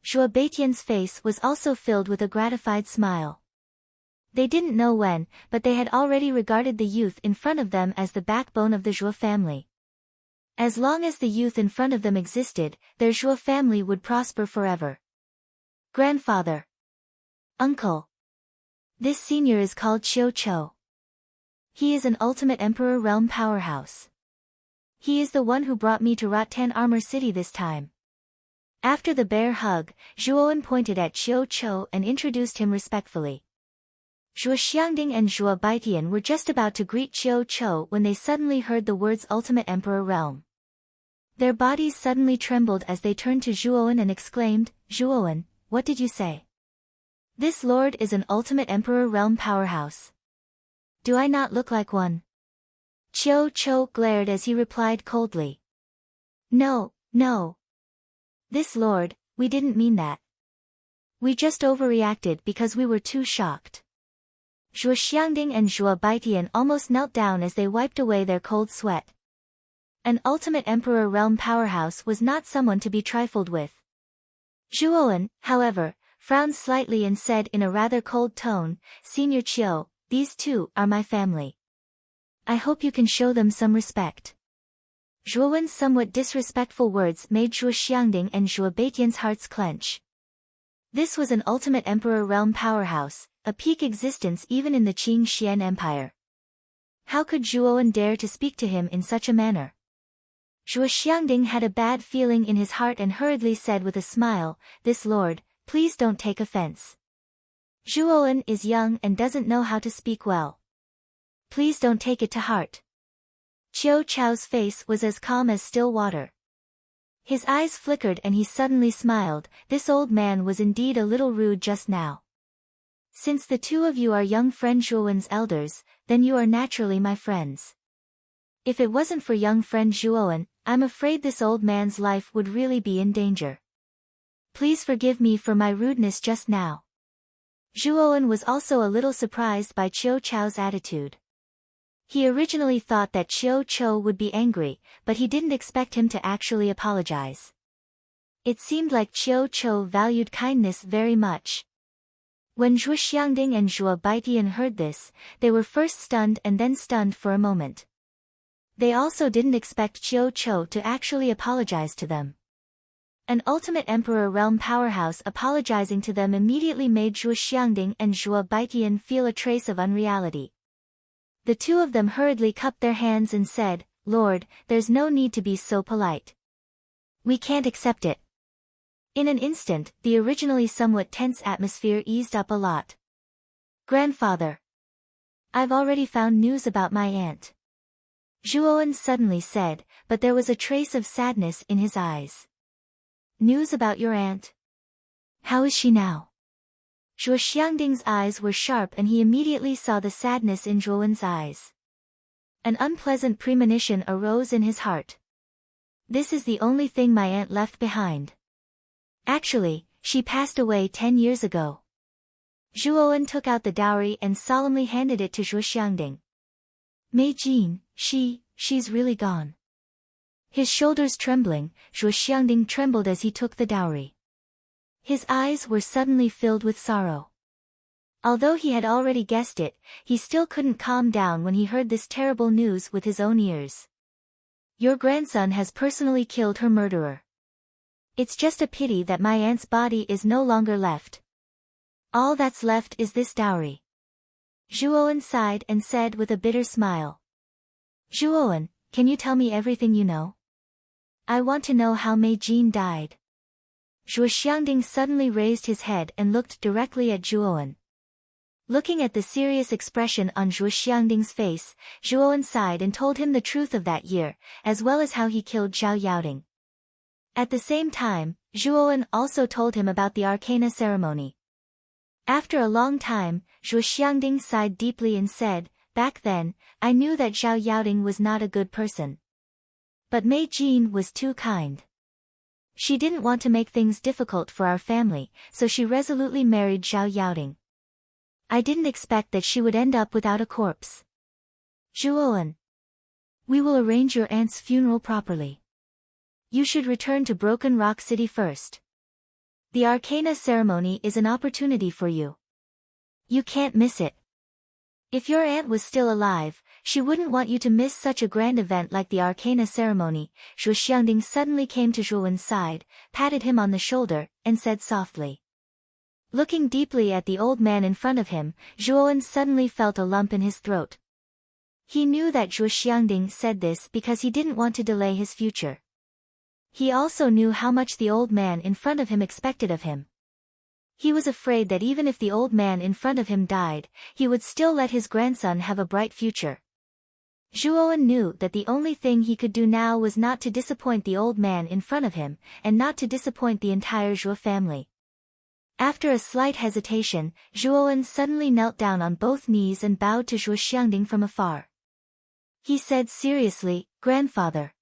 Zhuo Baitian's face was also filled with a gratified smile. They didn't know when, but they had already regarded the youth in front of them as the backbone of the Zhuo family. As long as the youth in front of them existed, their Zhuo family would prosper forever. "Grandfather. Uncle. This senior is called Qiu Chou. He is an Ultimate Emperor realm powerhouse. He is the one who brought me to Rattan Armor City this time." After the bear hug, Zhuoan pointed at Qiu Chou and introduced him respectfully. Zhuo Xiangding and Zhuo Baitian were just about to greet Qiu Chou when they suddenly heard the words Ultimate Emperor realm. Their bodies suddenly trembled as they turned to Zhuoan and exclaimed, "Zhuoan, what did you say? This lord is an Ultimate Emperor realm powerhouse. Do I not look like one?" Qiu Chou glared as he replied coldly. No. This lord, we didn't mean that. We just overreacted because we were too shocked." Zhuo Xiangding and Zhuo Baitian almost knelt down as they wiped away their cold sweat. An Ultimate Emperor realm powerhouse was not someone to be trifled with. Zhuoan, however, frowned slightly and said in a rather cold tone, "Senior Qiu, these two are my family. I hope you can show them some respect." Zhuoan's somewhat disrespectful words made Zhuo Xiangding and Zhuo Baitian's hearts clench. This was an Ultimate Emperor realm powerhouse, a peak existence even in the Qing Xian Empire. How could Zhuoan dare to speak to him in such a manner? Zhuo Xiangding had a bad feeling in his heart and hurriedly said with a smile, "This lord, please don't take offense. Zhuoan is young and doesn't know how to speak well. Please don't take it to heart." Chiao Chao's face was as calm as still water. His eyes flickered and he suddenly smiled. This old man was indeed a little rude just now. Since the two of you are young friend Zhuowen's elders, then you are naturally my friends. If it wasn't for young friend Zhuowen, I'm afraid this old man's life would really be in danger. Please forgive me for my rudeness just now. Zhuowen was also a little surprised by Chiao Chao's attitude. He originally thought that Chiao Chou would be angry, but he didn't expect him to actually apologize. It seemed like Chiao Chou valued kindness very much. When Zhuo Xiangding and Zhuo Baitian heard this, they were first stunned and then stunned for a moment. They also didn't expect Chiao Chou to actually apologize to them. An ultimate emperor realm powerhouse apologizing to them immediately made Zhuo Xiangding and Zhuo Baitian feel a trace of unreality. The two of them hurriedly cupped their hands and said, "Lord, there's no need to be so polite. We can't accept it." In an instant, the originally somewhat tense atmosphere eased up a lot. "Grandfather, I've already found news about my aunt," Zhuowen suddenly said, but there was a trace of sadness in his eyes. "News about your aunt? How is she now?" Zhuo Xiangding's eyes were sharp and he immediately saw the sadness in Zhuowen's eyes. An unpleasant premonition arose in his heart. "This is the only thing my aunt left behind. Actually, she passed away 10 years ago." Zhuowen took out the dowry and solemnly handed it to Zhuo Xiangding. "Mei Jin, she's really gone." His shoulders trembling, Zhuo Xiangding trembled as he took the dowry. His eyes were suddenly filled with sorrow. Although he had already guessed it, he still couldn't calm down when he heard this terrible news with his own ears. "Your grandson has personally killed her murderer. It's just a pity that my aunt's body is no longer left. All that's left is this dowry." Zhuowen sighed and said with a bitter smile. "Zhuowen, can you tell me everything you know? I want to know how Mei Jin died." Zhuo Xiangding suddenly raised his head and looked directly at Zhuowen. Looking at the serious expression on Zhuo Xiangding's face, Zhuowen sighed and told him the truth of that year, as well as how he killed Zhao Yaoding. At the same time, Zhuowen also told him about the Arcana ceremony. After a long time, Zhuo Xiangding sighed deeply and said, "Back then, I knew that Zhao Yaoding was not a good person. But Mei Jin was too kind. She didn't want to make things difficult for our family, so she resolutely married Zhao Yaoding. I didn't expect that she would end up without a corpse. Zhuowen, we will arrange your aunt's funeral properly. You should return to Broken Rock City first. The Arcana ceremony is an opportunity for you. You can't miss it. If your aunt was still alive, she wouldn't want you to miss such a grand event like the Arcana ceremony." Zhuo Xiangding suddenly came to Zhuowen's side, patted him on the shoulder, and said softly. Looking deeply at the old man in front of him, Zhuowen suddenly felt a lump in his throat. He knew that Zhuo Xiangding said this because he didn't want to delay his future. He also knew how much the old man in front of him expected of him. He was afraid that even if the old man in front of him died, he would still let his grandson have a bright future. Zhuowen knew that the only thing he could do now was not to disappoint the old man in front of him, and not to disappoint the entire Zhuo family. After a slight hesitation, Zhuowen suddenly knelt down on both knees and bowed to Zhuo Xiangding from afar. He said seriously, "Grandfather,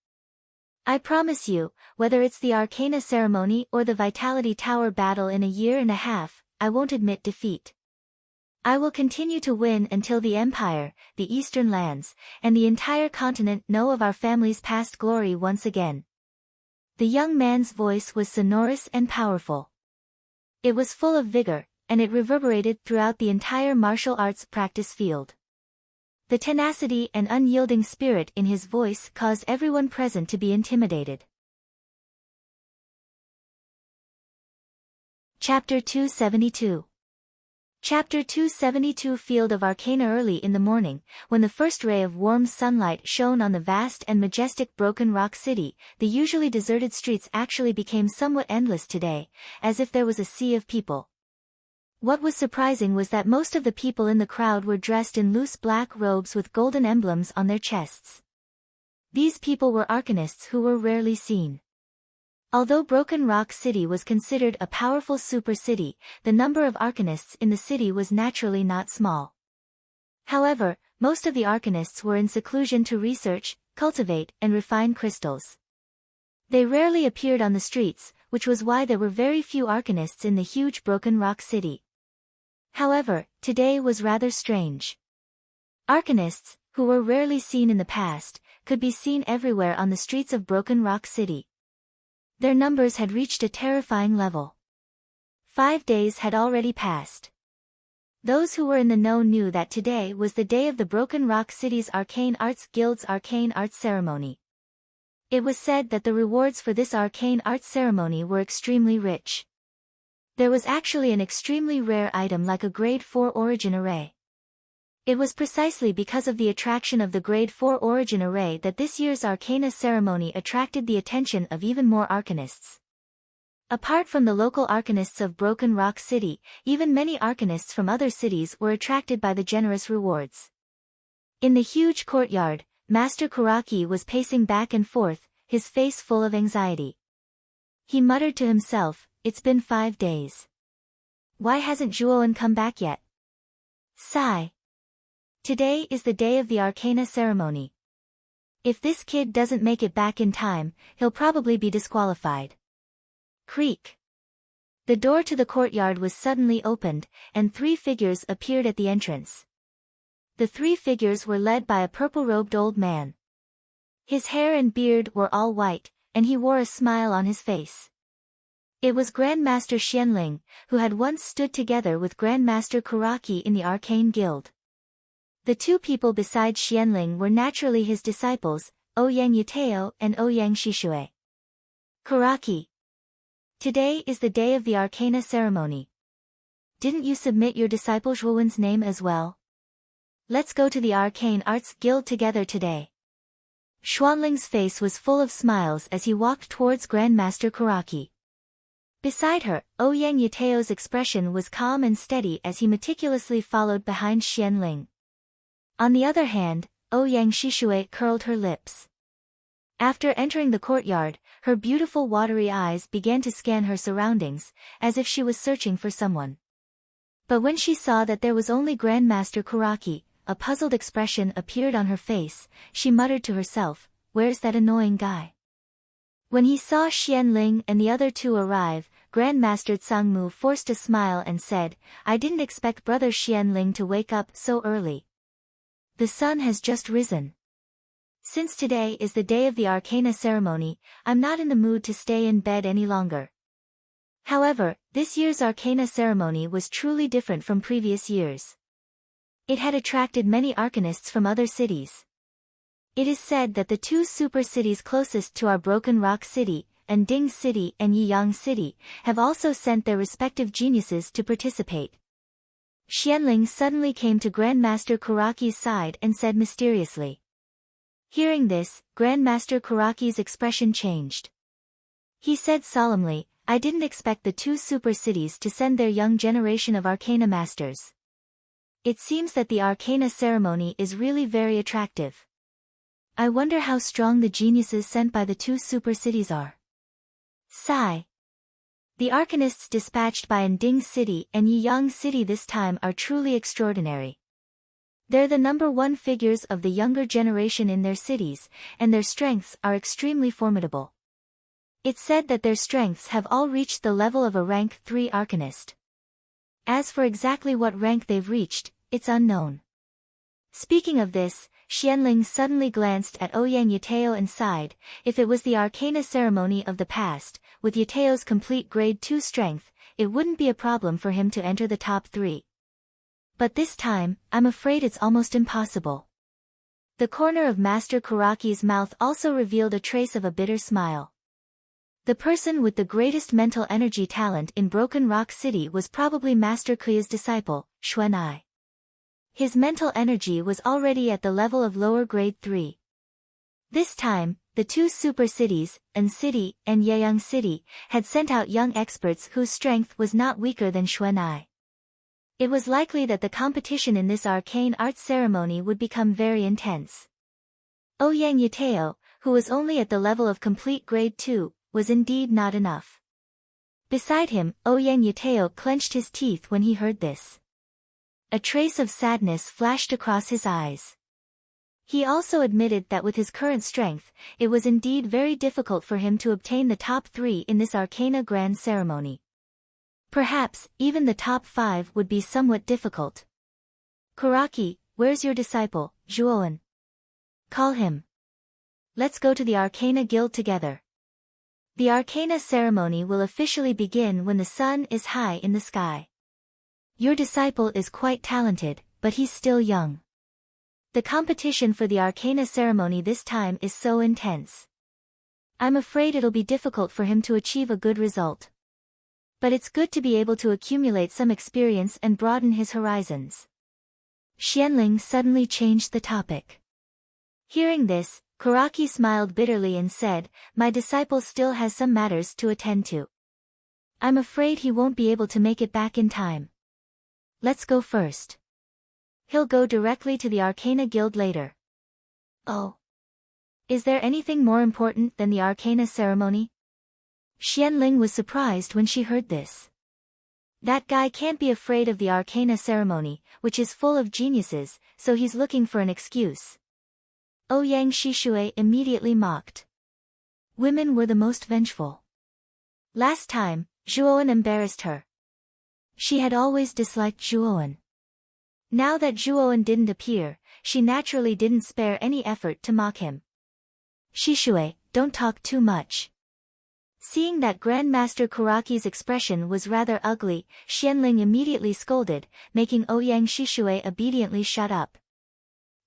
I promise you, whether it's the Arcana ceremony or the Vitality Tower battle in a year and a half, I won't admit defeat. I will continue to win until the Empire, the Eastern lands, and the entire continent know of our family's past glory once again." The young man's voice was sonorous and powerful. It was full of vigor, and it reverberated throughout the entire martial arts practice field. The tenacity and unyielding spirit in his voice caused everyone present to be intimidated. Chapter 272. Chapter 272 Field of Arcana. Early in the morning, when the first ray of warm sunlight shone on the vast and majestic Broken Rock City, the usually deserted streets actually became somewhat endless today, as if there was a sea of people. What was surprising was that most of the people in the crowd were dressed in loose black robes with golden emblems on their chests. These people were arcanists who were rarely seen. Although Broken Rock City was considered a powerful super city, the number of arcanists in the city was naturally not small. However, most of the arcanists were in seclusion to research, cultivate, and refine crystals. They rarely appeared on the streets, which was why there were very few arcanists in the huge Broken Rock City. However, today was rather strange. Arcanists, who were rarely seen in the past, could be seen everywhere on the streets of Broken Rock City. Their numbers had reached a terrifying level. 5 days had already passed. Those who were in the know knew that today was the day of the Broken Rock City's Arcane Arts Guild's Arcane Arts Ceremony. It was said that the rewards for this Arcane Arts Ceremony were extremely rich. There was actually an extremely rare item like a Grade 4 Origin Array. It was precisely because of the attraction of the Grade 4 Origin Array that this year's Arcana ceremony attracted the attention of even more arcanists. Apart from the local arcanists of Broken Rock City, even many arcanists from other cities were attracted by the generous rewards. In the huge courtyard, Master Kuraki was pacing back and forth, his face full of anxiety. He muttered to himself, "It's been 5 days. Why hasn't Juoan come back yet?" Sigh. Today is the day of the Arcana ceremony. If this kid doesn't make it back in time, he'll probably be disqualified. Creak. The door to the courtyard was suddenly opened, and 3 figures appeared at the entrance. The 3 figures were led by a purple-robed old man. His hair and beard were all white, and he wore a smile on his face. It was Grandmaster Xianling, who had once stood together with Grandmaster Kuraki in the Arcane Guild. The 2 people besides Xianling were naturally his disciples, Ouyang Yuteo and Ouyang Shishue. Kuraki. Today is the day of the Arcana ceremony. Didn't you submit your disciple Zhuowen's name as well? Let's go to the Arcane Arts Guild together today. Xuanling's face was full of smiles as he walked towards Grandmaster Kuraki. Beside her, Ouyang Yuteo's expression was calm and steady as he meticulously followed behind Xianling. On the other hand, Ouyang Shishue curled her lips. After entering the courtyard, her beautiful watery eyes began to scan her surroundings, as if she was searching for someone. But when she saw that there was only Grandmaster Kuraki, a puzzled expression appeared on her face. She muttered to herself, "Where's that annoying guy?" When he saw Xianling and the other 2 arrive, Grandmaster Tsangmu forced a smile and said, "I didn't expect Brother Xianling to wake up so early. The sun has just risen. Since today is the day of the Arcana ceremony, I'm not in the mood to stay in bed any longer." However, this year's Arcana ceremony was truly different from previous years. It had attracted many arcanists from other cities. It is said that the 2 super cities closest to our Broken Rock City, Anding City and Yiyang City, have also sent their respective geniuses to participate. Xianling suddenly came to Grandmaster Kuraki's side and said mysteriously. Hearing this, Grandmaster Kuraki's expression changed. He said solemnly, "I didn't expect the 2 super cities to send their young generation of Arcana masters. It seems that the Arcana ceremony is really very attractive. I wonder how strong the geniuses sent by the 2 super cities are." Sigh. The arcanists dispatched by Anding City and Yiyang City this time are truly extraordinary. They're the number 1 figures of the younger generation in their cities, and their strengths are extremely formidable. It's said that their strengths have all reached the level of a rank 3 arcanist. As for exactly what rank they've reached, it's unknown. Speaking of this, Xianling suddenly glanced at Ouyang Yuteo and sighed. If it was the Arcana ceremony of the past, with Yuteo's complete Grade 2 strength, it wouldn't be a problem for him to enter the top 3. But this time, I'm afraid it's almost impossible. The corner of Master Kuraki's mouth also revealed a trace of a bitter smile. The person with the greatest mental energy talent in Broken Rock City was probably Master Kuya's disciple, Xuanai. His mental energy was already at the level of lower grade 3. This time, the 2 super cities, An City and Yeyang City, had sent out young experts whose strength was not weaker than Xuanai. It was likely that the competition in this arcane arts ceremony would become very intense. Ouyang Yuteo, who was only at the level of complete grade 2, was indeed not enough. Beside him, Ouyang Yateo clenched his teeth when he heard this. A trace of sadness flashed across his eyes. He also admitted that with his current strength, it was indeed very difficult for him to obtain the top 3 in this Arcana Grand Ceremony. Perhaps, even the top 5 would be somewhat difficult. Kuraki, where's your disciple, Zhuoan? Call him. Let's go to the Arcana Guild together. The Arcana ceremony will officially begin when the sun is high in the sky. Your disciple is quite talented, but he's still young. The competition for the Arcana ceremony this time is so intense. I'm afraid it'll be difficult for him to achieve a good result. But it's good to be able to accumulate some experience and broaden his horizons. Xianling suddenly changed the topic. Hearing this, Kuraki smiled bitterly and said, my disciple still has some matters to attend to. I'm afraid he won't be able to make it back in time. Let's go first. He'll go directly to the Arcana Guild later. Oh. Is there anything more important than the Arcana ceremony? Xianling was surprised when she heard this. That guy can't be afraid of the Arcana ceremony, which is full of geniuses, so he's looking for an excuse. Ouyang Shishue immediately mocked. Women were the most vengeful. Last time, Zhuoan embarrassed her. She had always disliked Zhuoan. Now that Zhuoan didn't appear, she naturally didn't spare any effort to mock him. Shishue, don't talk too much. Seeing that Grandmaster Kuraki's expression was rather ugly, Xianling immediately scolded, making Ouyang Shishue obediently shut up.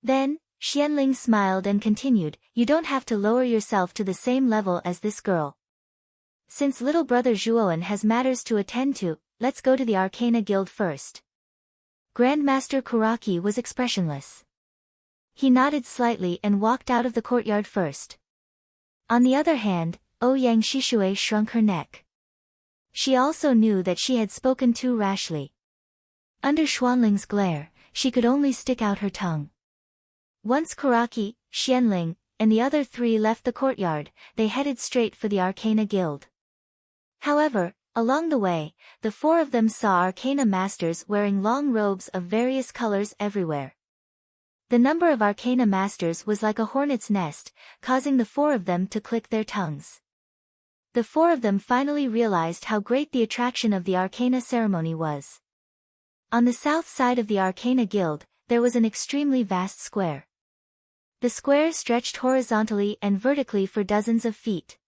Then, Xianling smiled and continued, you don't have to lower yourself to the same level as this girl. Since little brother Zhuoan has matters to attend to, let's go to the Arcana Guild first. Grandmaster Kuraki was expressionless. He nodded slightly and walked out of the courtyard first. On the other hand, Ouyang Shishue shrunk her neck. She also knew that she had spoken too rashly. Under Xuanling's glare, she could only stick out her tongue. Once Kuraki, Xianling, and the other 3 left the courtyard, they headed straight for the Arcana Guild. However, along the way, the 4 of them saw Arcana Masters wearing long robes of various colors everywhere. The number of Arcana Masters was like a hornet's nest, causing the 4 of them to click their tongues. The 4 of them finally realized how great the attraction of the Arcana ceremony was. On the south side of the Arcana Guild, there was an extremely vast square. The square stretched horizontally and vertically for dozens of feet.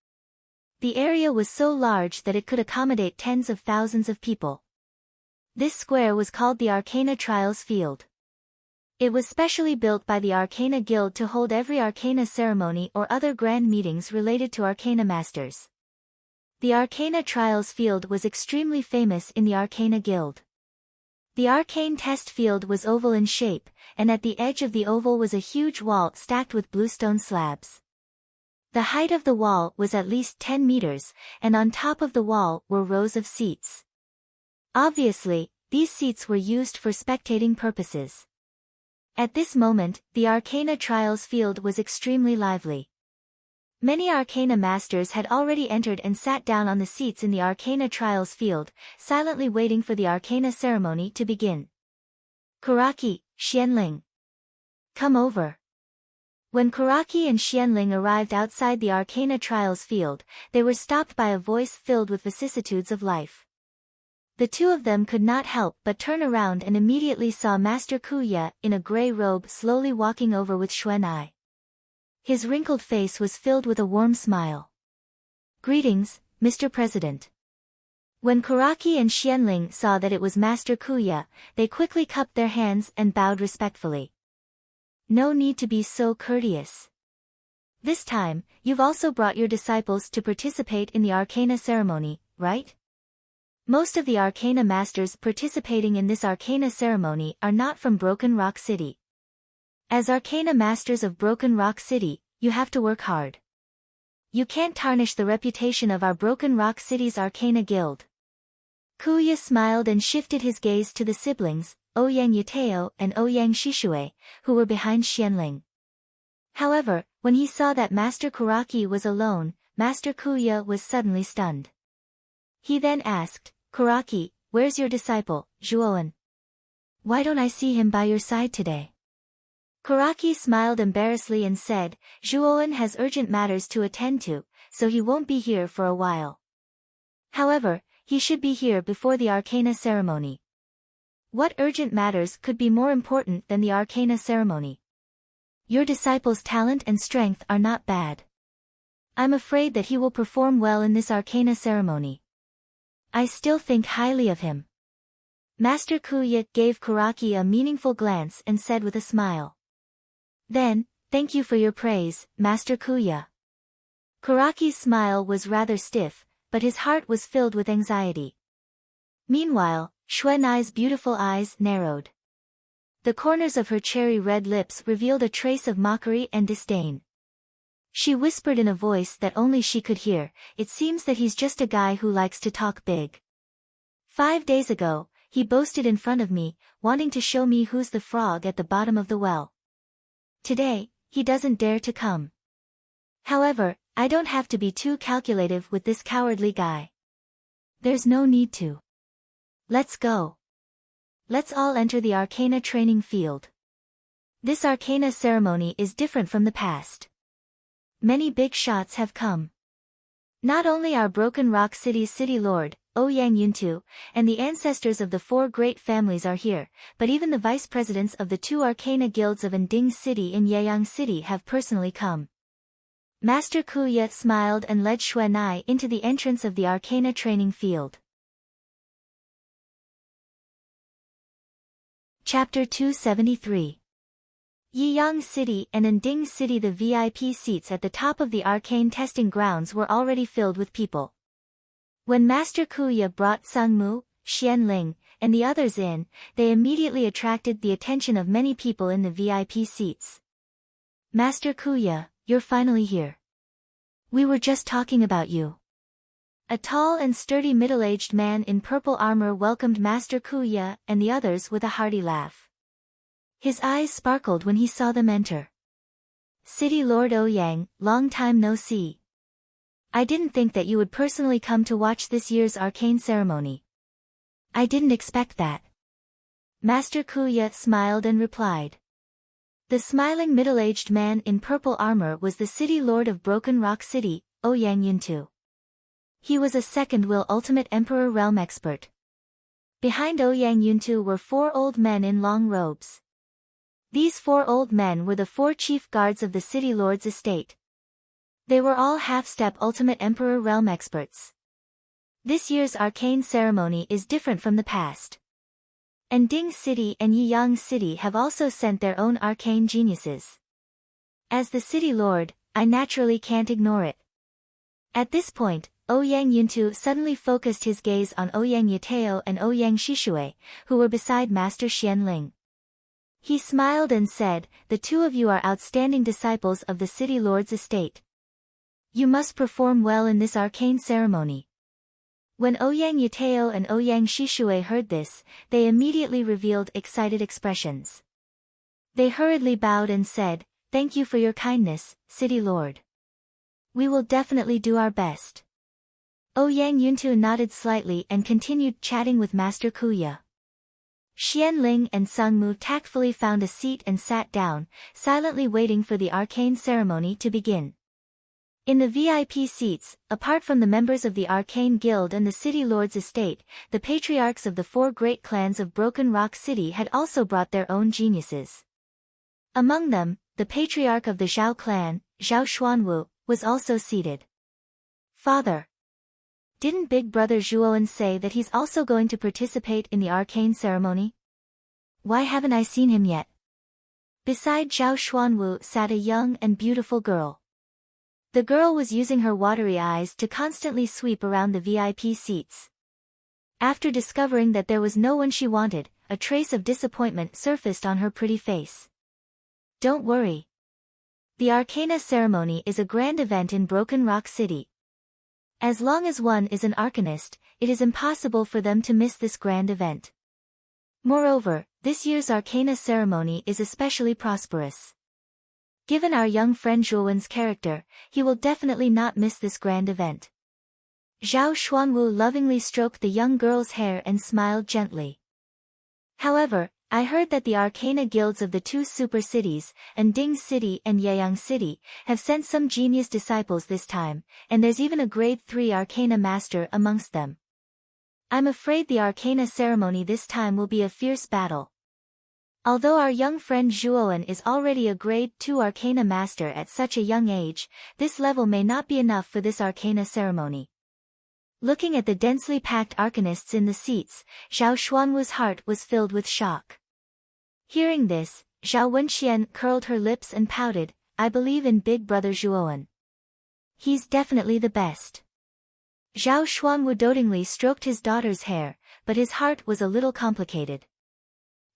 The area was so large that it could accommodate tens of thousands of people. This square was called the Arcana Trials Field. It was specially built by the Arcana Guild to hold every Arcana ceremony or other grand meetings related to Arcana Masters. The Arcana Trials Field was extremely famous in the Arcana Guild. The Arcane Test Field was oval in shape, and at the edge of the oval was a huge wall stacked with bluestone slabs. The height of the wall was at least 10 meters, and on top of the wall were rows of seats. Obviously, these seats were used for spectating purposes. At this moment, the Arcana Trials Field was extremely lively. Many Arcana Masters had already entered and sat down on the seats in the Arcana Trials Field, silently waiting for the Arcana ceremony to begin. Kuraki, Xianling. Come over. When Kuraki and Xianling arrived outside the Arcana Trials Field, they were stopped by a voice filled with vicissitudes of life. The 2 of them could not help but turn around and immediately saw Master Kuya in a gray robe slowly walking over with Xuanai. His wrinkled face was filled with a warm smile. Greetings, Mr. President. When Kuraki and Xianling saw that it was Master Kuya, they quickly cupped their hands and bowed respectfully. No need to be so courteous. This time, you've also brought your disciples to participate in the Arcana ceremony, right? Most of the Arcana Masters participating in this Arcana ceremony are not from Broken Rock City. As Arcana Masters of Broken Rock City, you have to work hard. You can't tarnish the reputation of our Broken Rock City's Arcana Guild. Kuya smiled and shifted his gaze to the siblings, Ouyang Yateo and Ouyang Shishue, who were behind Xianling. However, when he saw that Master Kuraki was alone, Master Kuya was suddenly stunned. He then asked, "Kuraki, where's your disciple, Zhuoan? Why don't I see him by your side today?" Kuraki smiled embarrassedly and said, "Zhuoan has urgent matters to attend to, so he won't be here for a while. However, he should be here before the Arcana ceremony." What urgent matters could be more important than the Arcana ceremony? Your disciple's talent and strength are not bad. I'm afraid that he will perform well in this Arcana ceremony. I still think highly of him. Master Kuya gave Kuraki a meaningful glance and said with a smile. Then, "Thank you for your praise, Master Kuya." Kuraki's smile was rather stiff, but his heart was filled with anxiety. Meanwhile, Xuanai's beautiful eyes narrowed. The corners of her cherry-red lips revealed a trace of mockery and disdain. She whispered in a voice that only she could hear, "It seems that he's just a guy who likes to talk big. 5 days ago, he boasted in front of me, wanting to show me who's the frog at the bottom of the well. Today, he doesn't dare to come. However, I don't have to be too calculative with this cowardly guy. There's no need to. Let's go. Let's all enter the Arcana training field. This Arcana ceremony is different from the past. Many big shots have come. Not only our Broken Rock City's city lord, Ouyang Yuntu, and the ancestors of the 4 great families are here, but even the vice presidents of the 2 Arcana guilds of Anding City and Yeyang City have personally come." Master Kuya smiled and led Xuanai into the entrance of the Arcana training field. Chapter 273. Yeyang City and Anding City. The VIP seats at the top of the arcane testing grounds were already filled with people. When Master Kuya brought Sangmu, Xianling, and the others in, they immediately attracted the attention of many people in the VIP seats. "Master Kuya, you're finally here. We were just talking about you." A tall and sturdy middle-aged man in purple armor welcomed Master Kuya and the others with a hearty laugh. His eyes sparkled when he saw them enter. "City Lord Ouyang, long time no see. I didn't think that you would personally come to watch this year's arcane ceremony." "I didn't expect that." Master Kuya smiled and replied. The smiling middle-aged man in purple armor was the city lord of Broken Rock City, Ouyang Yuntu. He was a second-will ultimate emperor realm expert. Behind Ouyang Yuntu were 4 old men in long robes. These 4 old men were the 4 chief guards of the city lord's estate. They were all half-step ultimate emperor realm experts. This year's arcane ceremony is different from the past. Anding City and Yeyang City have also sent their own arcane geniuses. As the city lord, I naturally can't ignore it. At this point, Ouyang Yuntu suddenly focused his gaze on Ouyang Yateo and Ouyang Shishue, who were beside Master Xianling. He smiled and said, "The 2 of you are outstanding disciples of the city lord's estate. You must perform well in this arcane ceremony." When Ouyang Yateo and Ouyang Shishue heard this, they immediately revealed excited expressions. They hurriedly bowed and said, "Thank you for your kindness, city lord. We will definitely do our best." Ouyang Yuntu nodded slightly and continued chatting with Master Kuya. Xianling and Sangmu tactfully found a seat and sat down, silently waiting for the arcane ceremony to begin. In the VIP seats, apart from the members of the Arcane Guild and the City Lord's estate, the patriarchs of the 4 great clans of Broken Rock City had also brought their own geniuses. Among them, the patriarch of the Zhao clan, Zhao Xuanwu, was also seated. "Father, didn't Big Brother Zhuoan say that he's also going to participate in the arcane ceremony? Why haven't I seen him yet?" Beside Zhao Xuanwu sat a young and beautiful girl. The girl was using her watery eyes to constantly sweep around the VIP seats. After discovering that there was no one she wanted, a trace of disappointment surfaced on her pretty face. "Don't worry. The Arcana ceremony is a grand event in Broken Rock City. As long as one is an Arcanist, it is impossible for them to miss this grand event. Moreover, this year's Arcana ceremony is especially prosperous. Given our young friend Zhuowen's character, he will definitely not miss this grand event. Zhao Xuanwu lovingly stroked the young girl's hair and smiled gently. However, I heard that the Arcana guilds of the two super cities, Anding City and Yeyang City, have sent some genius disciples this time, and there's even a grade 3 Arcana master amongst them. I'm afraid the Arcana ceremony this time will be a fierce battle. Although our young friend Zhuowen is already a grade 2 Arcana master at such a young age, this level may not be enough for this Arcana ceremony. Looking at the densely packed arcanists in the seats, Zhao Xuanwu's heart was filled with shock. Hearing this, Zhao Wenxian curled her lips and pouted, I believe in big brother Zhuowen. He's definitely the best. Zhao Xuanwu dotingly stroked his daughter's hair, but his heart was a little complicated.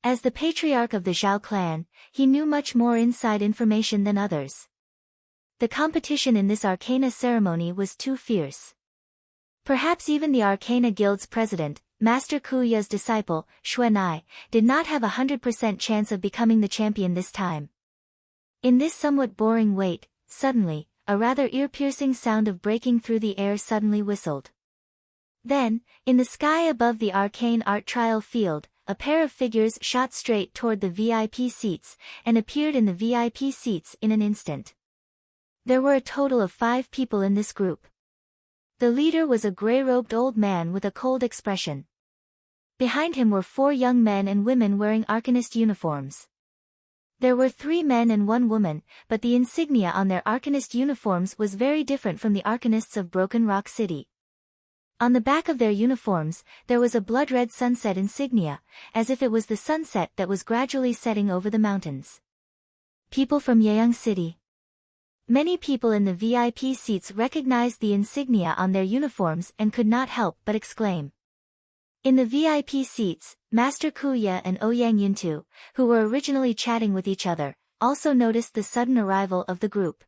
As the patriarch of the Zhao clan, he knew much more inside information than others. The competition in this Arcana ceremony was too fierce. Perhaps even the Arcana Guild's president, Master Kuya's disciple, Xuanai, did not have 100% chance of becoming the champion this time. In this somewhat boring wait, suddenly, a rather ear-piercing sound of breaking through the air suddenly whistled. Then, in the sky above the arcane art trial field, a pair of figures shot straight toward the VIP seats, and appeared in the VIP seats in an instant. There were a total of 5 people in this group. The leader was a gray-robed old man with a cold expression. Behind him were 4 young men and women wearing Arcanist uniforms. There were 3 men and 1 woman, but the insignia on their Arcanist uniforms was very different from the Arcanists of Broken Rock City. On the back of their uniforms, there was a blood-red sunset insignia, as if it was the sunset that was gradually setting over the mountains. People from Yeyang City. Many people in the VIP seats recognized the insignia on their uniforms and could not help but exclaim. In the VIP seats, Master Kuya and Ouyang Yuntu, who were originally chatting with each other, also noticed the sudden arrival of the group.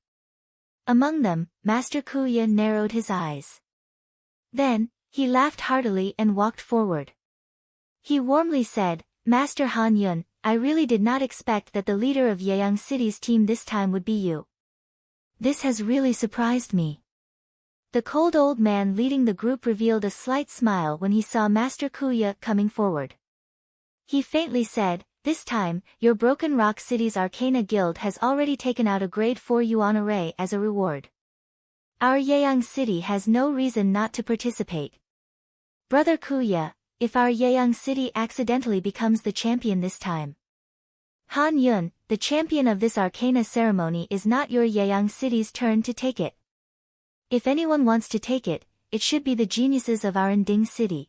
Among them, Master Kuya narrowed his eyes. Then, he laughed heartily and walked forward. He warmly said, Master Han Yun, I really did not expect that the leader of Yeyang City's team this time would be you. This has really surprised me. The cold old man leading the group revealed a slight smile when he saw Master Kuya coming forward. He faintly said, this time, your Broken Rock City's Arcana Guild has already taken out a grade 4 Yuan array as a reward. Our Yeyang City has no reason not to participate. Brother Kuya, if our Yeyang City accidentally becomes the champion this time, Han Yun, the champion of this Arcana ceremony, is not your Yeyang City's turn to take it. If anyone wants to take it, it should be the geniuses of our Anding City.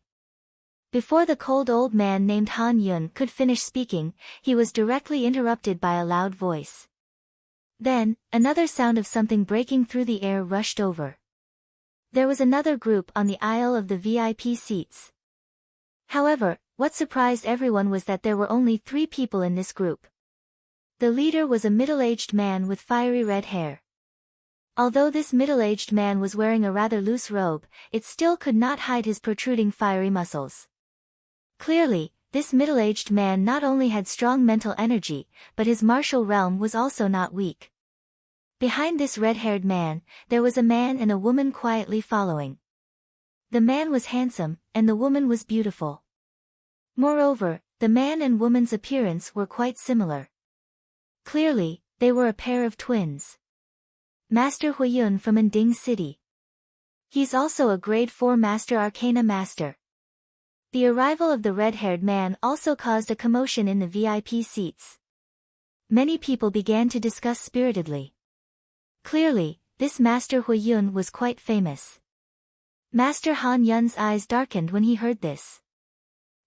Before the cold old man named Han Yun could finish speaking, he was directly interrupted by a loud voice. Then, another sound of something breaking through the air rushed over. There was another group on the aisle of the VIP seats. However, what surprised everyone was that there were only 3 people in this group. The leader was a middle-aged man with fiery red hair. Although this middle-aged man was wearing a rather loose robe, it still could not hide his protruding fiery muscles. Clearly, this middle-aged man not only had strong mental energy, but his martial realm was also not weak. Behind this red-haired man, there was a man and a woman quietly following. The man was handsome, and the woman was beautiful. Moreover, the man and woman's appearance were quite similar. Clearly, they were a pair of twins. Master Huiyun from Anding City. He's also a grade 4 Master Arcana Master. The arrival of the red-haired man also caused a commotion in the VIP seats. Many people began to discuss spiritedly. Clearly, this Master Huiyun was quite famous. Master Han Yun's eyes darkened when he heard this.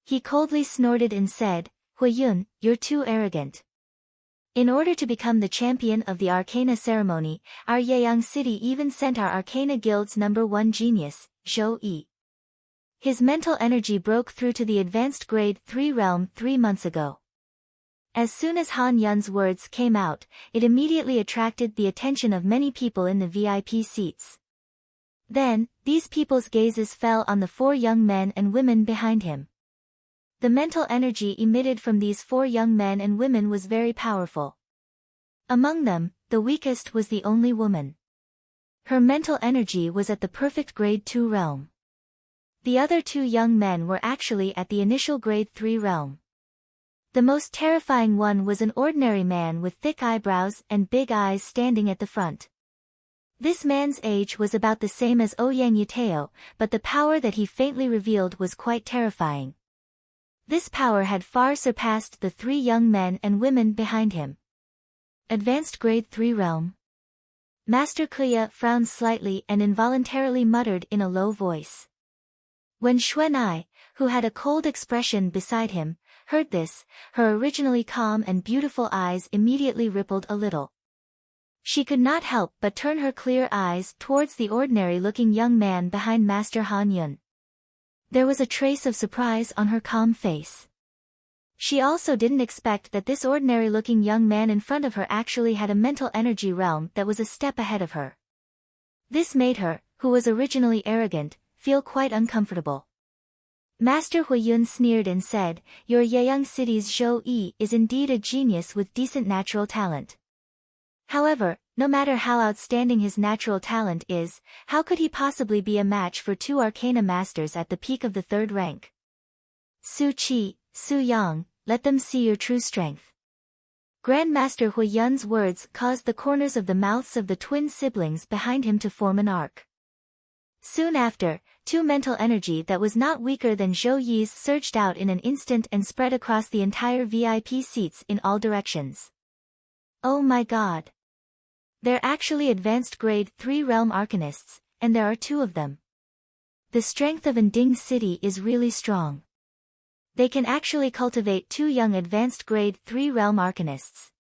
He coldly snorted and said, Huiyun, you're too arrogant. In order to become the champion of the Arcana ceremony, our Yeyang City even sent our Arcana Guild's #1 genius, Zhou Yi. His mental energy broke through to the advanced grade 3 realm 3 months ago. As soon as Han Yun's words came out, it immediately attracted the attention of many people in the VIP seats. Then, these people's gazes fell on the 4 young men and women behind him. The mental energy emitted from these 4 young men and women was very powerful. Among them, the weakest was the only woman. Her mental energy was at the perfect grade 2 realm. The other 2 young men were actually at the initial grade 3 realm. The most terrifying one was an ordinary man with thick eyebrows and big eyes standing at the front. This man's age was about the same as Ouyang Yuteo, but the power that he faintly revealed was quite terrifying. This power had far surpassed the 3 young men and women behind him. Advanced grade 3 realm. Master Kuya frowned slightly and involuntarily muttered in a low voice. When Xuanai, who had a cold expression beside him, heard this, her originally calm and beautiful eyes immediately rippled a little. She could not help but turn her clear eyes towards the ordinary-looking young man behind Master Han Yun. There was a trace of surprise on her calm face. She also didn't expect that this ordinary-looking young man in front of her actually had a mental energy realm that was a step ahead of her. This made her, who was originally arrogant, feel quite uncomfortable. Master Huiyun sneered and said, "Your Yeyang City's Zhou Yi is indeed a genius with decent natural talent. However, no matter how outstanding his natural talent is, how could he possibly be a match for 2 Arcana Masters at the peak of the 3rd rank? Su Qi, Su Yang, let them see your true strength." Grandmaster Huiyun's words caused the corners of the mouths of the twin siblings behind him to form an arc. Soon after, 2 mental energy that was not weaker than Zhou Yi's surged out in an instant and spread across the entire VIP seats in all directions. Oh my god! They're actually advanced grade 3 realm arcanists, and there are 2 of them. The strength of Ending City is really strong. They can actually cultivate 2 young advanced grade 3 realm arcanists.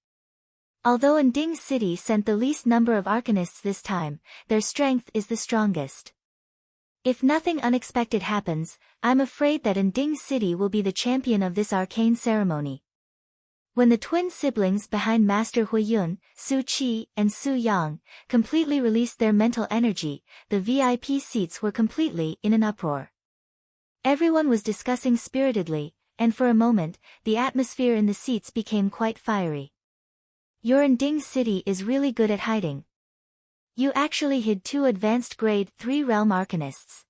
Although Ending City sent the least number of arcanists this time, their strength is the strongest. If nothing unexpected happens, I'm afraid that Ending City will be the champion of this arcane ceremony. When the twin siblings behind Master Huiyun, Su Qi and Su Yang, completely released their mental energy, the VIP seats were completely in an uproar. Everyone was discussing spiritedly, and for a moment, the atmosphere in the seats became quite fiery. Your Ending City is really good at hiding. You actually hid 2 advanced grade 3 realm arcanists.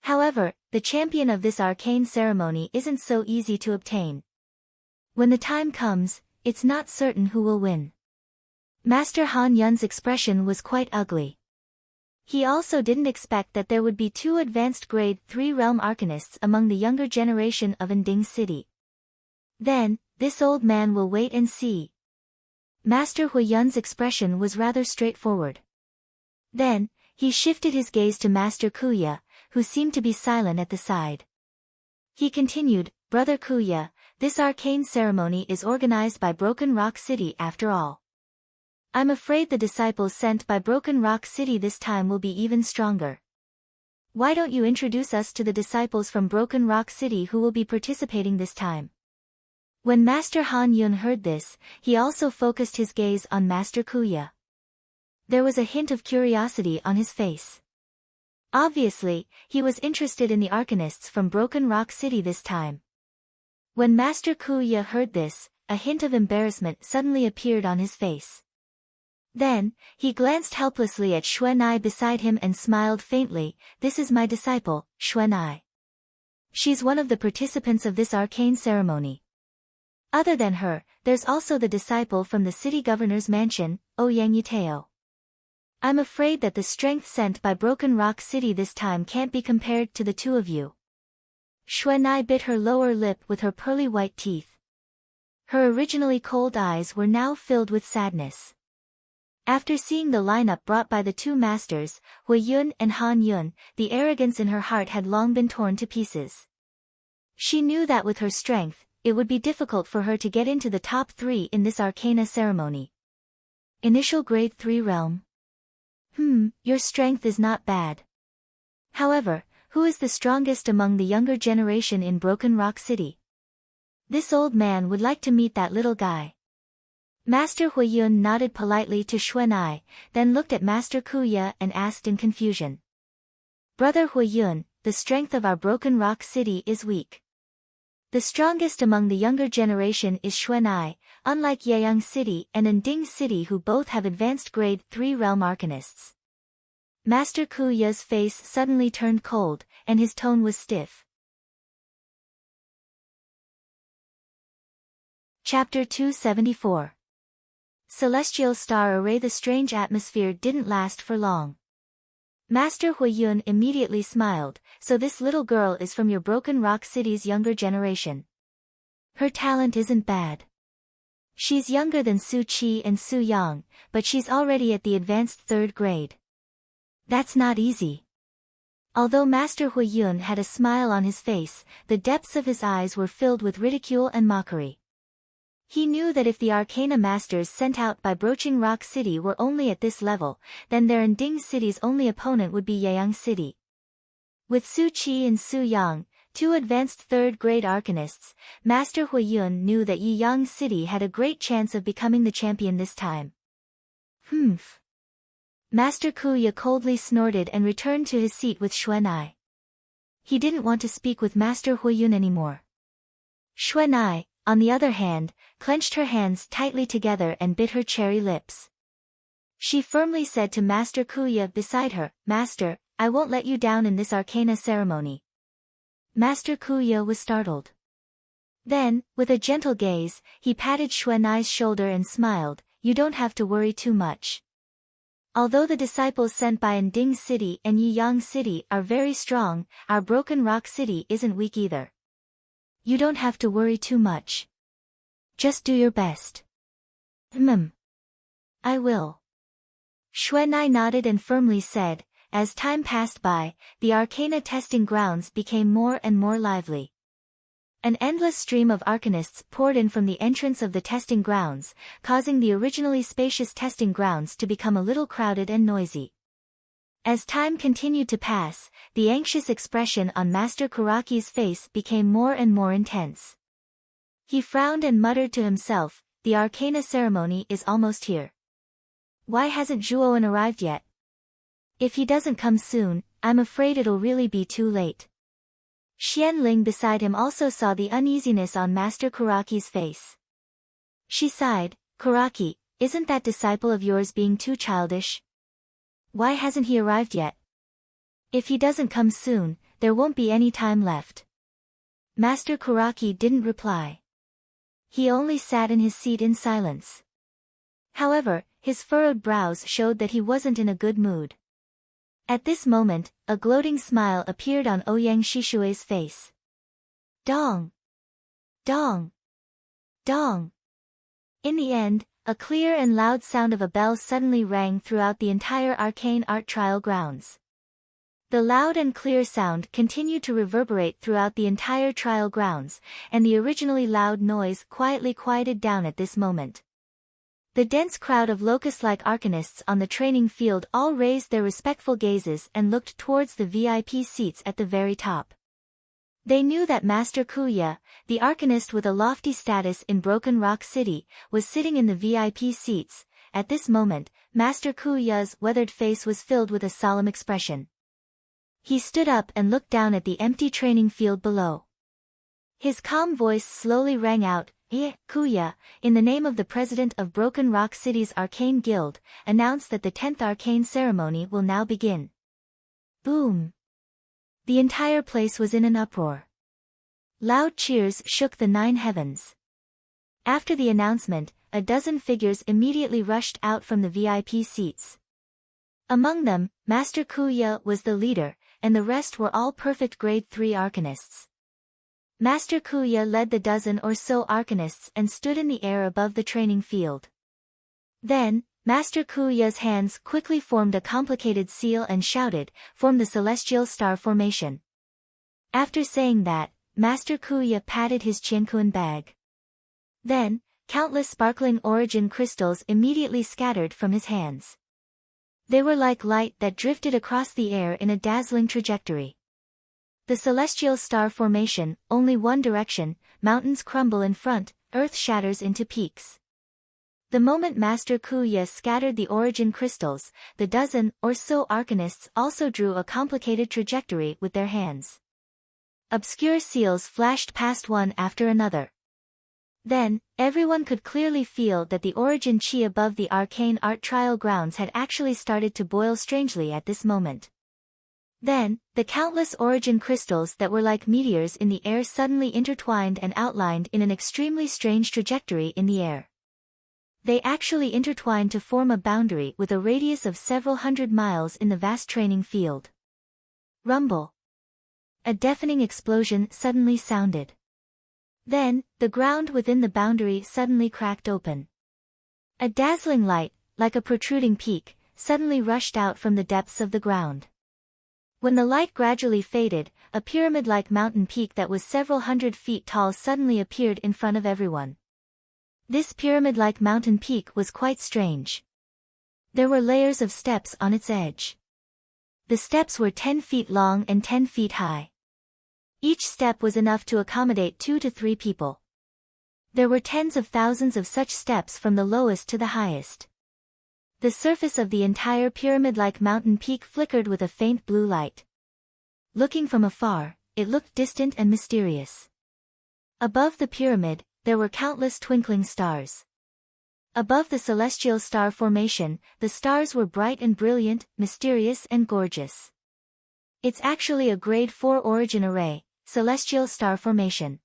However, the champion of this arcane ceremony isn't so easy to obtain. When the time comes, it's not certain who will win. Master Han Yun's expression was quite ugly. He also didn't expect that there would be 2 advanced grade 3 realm arcanists among the younger generation of Ending City. Then, this old man will wait and see. Master Huiyun's expression was rather straightforward. Then, he shifted his gaze to Master Kuya, who seemed to be silent at the side. He continued, "Brother Kuya, this arcane ceremony is organized by Broken Rock City after all. I'm afraid the disciples sent by Broken Rock City this time will be even stronger. Why don't you introduce us to the disciples from Broken Rock City who will be participating this time?" When Master Han Yun heard this, he also focused his gaze on Master Kuya. There was a hint of curiosity on his face. Obviously, he was interested in the arcanists from Broken Rock City this time. When Master Kuya heard this, a hint of embarrassment suddenly appeared on his face. Then, he glanced helplessly at Xuanai beside him and smiled faintly. "This is my disciple, Xuanai. She's one of the participants of this arcane ceremony. Other than her, there's also the disciple from the city governor's mansion, Ouyang Yuteo. I'm afraid that the strength sent by Broken Rock City this time can't be compared to the 2 of you." Xuanai bit her lower lip with her pearly white teeth. Her originally cold eyes were now filled with sadness. After seeing the lineup brought by the 2 masters, Huiyun and Han Yun, the arrogance in her heart had long been torn to pieces. She knew that with her strength, it would be difficult for her to get into the top 3 in this arcana ceremony. Initial grade 3 realm. Your strength is not bad. However, who is the strongest among the younger generation in Broken Rock City? This old man would like to meet that little guy. Master Huiyun nodded politely to Xuanai, then looked at Master Kuya and asked in confusion. "Brother Huiyun, the strength of our Broken Rock City is weak. The strongest among the younger generation is Xuan'ai, unlike Yeyang City and Ending City, who both have advanced grade 3 realm arcanists. Master Kuya's face suddenly turned cold, and his tone was stiff. Chapter 274. Celestial Star Array. The strange atmosphere didn't last for long. Master Huiyun immediately smiled. So this little girl is from your Broken Rock City's younger generation. Her talent isn't bad. She's younger than Su Qi and Su Yang, but she's already at the advanced 3rd grade. That's not easy. Although Master Huiyun had a smile on his face, the depths of his eyes were filled with ridicule and mockery. He knew that if the Arcana Masters sent out by Broken Rock City were only at this level, then their Ending City's only opponent would be Yeyang City. With Su Qi and Su Yang, 2 advanced 3rd grade arcanists, Master Huiyun knew that Yeyang City had a great chance of becoming the champion this time. Humph. Master Kuya coldly snorted and returned to his seat with Xuan'ai. He didn't want to speak with Master Huiyun anymore. Xuan'ai, on the other hand, clenched her hands tightly together and bit her cherry lips. She firmly said to Master Kuya beside her, "Master, I won't let you down in this Arcana ceremony." Master Kuya was startled. Then, with a gentle gaze, he patted Xuan'ai's shoulder and smiled, "You don't have to worry too much. Although the disciples sent by Ending City and Yeyang City are very strong, our Broken Rock City isn't weak either. You don't have to worry too much. Just do your best." I will. Xuan'ai nodded and firmly said. As time passed by, the Arcana testing grounds became more and more lively. An endless stream of arcanists poured in from the entrance of the testing grounds, causing the originally spacious testing grounds to become a little crowded and noisy. As time continued to pass, the anxious expression on Master Karaki's face became more and more intense. He frowned and muttered to himself, "The Arcana ceremony is almost here. Why hasn't Zhuowen arrived yet? If he doesn't come soon, I'm afraid it'll really be too late." Xianling beside him also saw the uneasiness on Master Karaki's face. She sighed, "Karaki, isn't that disciple of yours being too childish? Why hasn't he arrived yet? If he doesn't come soon, there won't be any time left." Master Karaki didn't reply. He only sat in his seat in silence. However, his furrowed brows showed that he wasn't in a good mood. At this moment, a gloating smile appeared on Ouyang Shishue's face. Dong! Dong! Dong! In the end, a clear and loud sound of a bell suddenly rang throughout the entire arcane art trial grounds. The loud and clear sound continued to reverberate throughout the entire trial grounds, and the originally loud noise quietly quieted down at this moment. The dense crowd of locust-like arcanists on the training field all raised their respectful gazes and looked towards the VIP seats at the very top. They knew that Master Kuya, the arcanist with a lofty status in Broken Rock City, was sitting in the VIP seats. At this moment, Master Kuya's weathered face was filled with a solemn expression. He stood up and looked down at the empty training field below. His calm voice slowly rang out, Kuya, in the name of the president of Broken Rock City's Arcane Guild, announced that the 10th Arcane Ceremony will now begin. Boom! The entire place was in an uproar. Loud cheers shook the 9 heavens. After the announcement, a dozen figures immediately rushed out from the VIP seats. Among them, Master Kuya was the leader, and the rest were all perfect grade 3 arcanists. Master Kuya led the dozen or so arcanists and stood in the air above the training field. Then, Master Kuya's hands quickly formed a complicated seal and shouted, "Form the celestial star formation." After saying that, Master Kuya patted his Qiankuan bag. Then, countless sparkling origin crystals immediately scattered from his hands. They were like light that drifted across the air in a dazzling trajectory. The celestial star formation, only one direction, mountains crumble in front, earth shatters into peaks. The moment Master Kuya scattered the origin crystals, the dozen or so arcanists also drew a complicated trajectory with their hands. Obscure seals flashed past one after another. Then, everyone could clearly feel that the origin chi above the arcane art trial grounds had actually started to boil strangely at this moment. Then, the countless origin crystals that were like meteors in the air suddenly intertwined and outlined in an extremely strange trajectory in the air. They actually intertwined to form a boundary with a radius of several hundred miles in the vast training field. Rumble. A deafening explosion suddenly sounded. Then, the ground within the boundary suddenly cracked open. A dazzling light, like a protruding peak, suddenly rushed out from the depths of the ground. When the light gradually faded, a pyramid-like mountain peak that was several hundred feet tall suddenly appeared in front of everyone. This pyramid-like mountain peak was quite strange. There were layers of steps on its edge. The steps were 10 feet long and 10 feet high. Each step was enough to accommodate 2 to 3 people. There were tens of thousands of such steps from the lowest to the highest. The surface of the entire pyramid-like mountain peak flickered with a faint blue light. Looking from afar, it looked distant and mysterious. Above the pyramid, there were countless twinkling stars. Above the celestial star formation, the stars were bright and brilliant, mysterious and gorgeous. It's actually a grade 4 origin array, celestial star formation.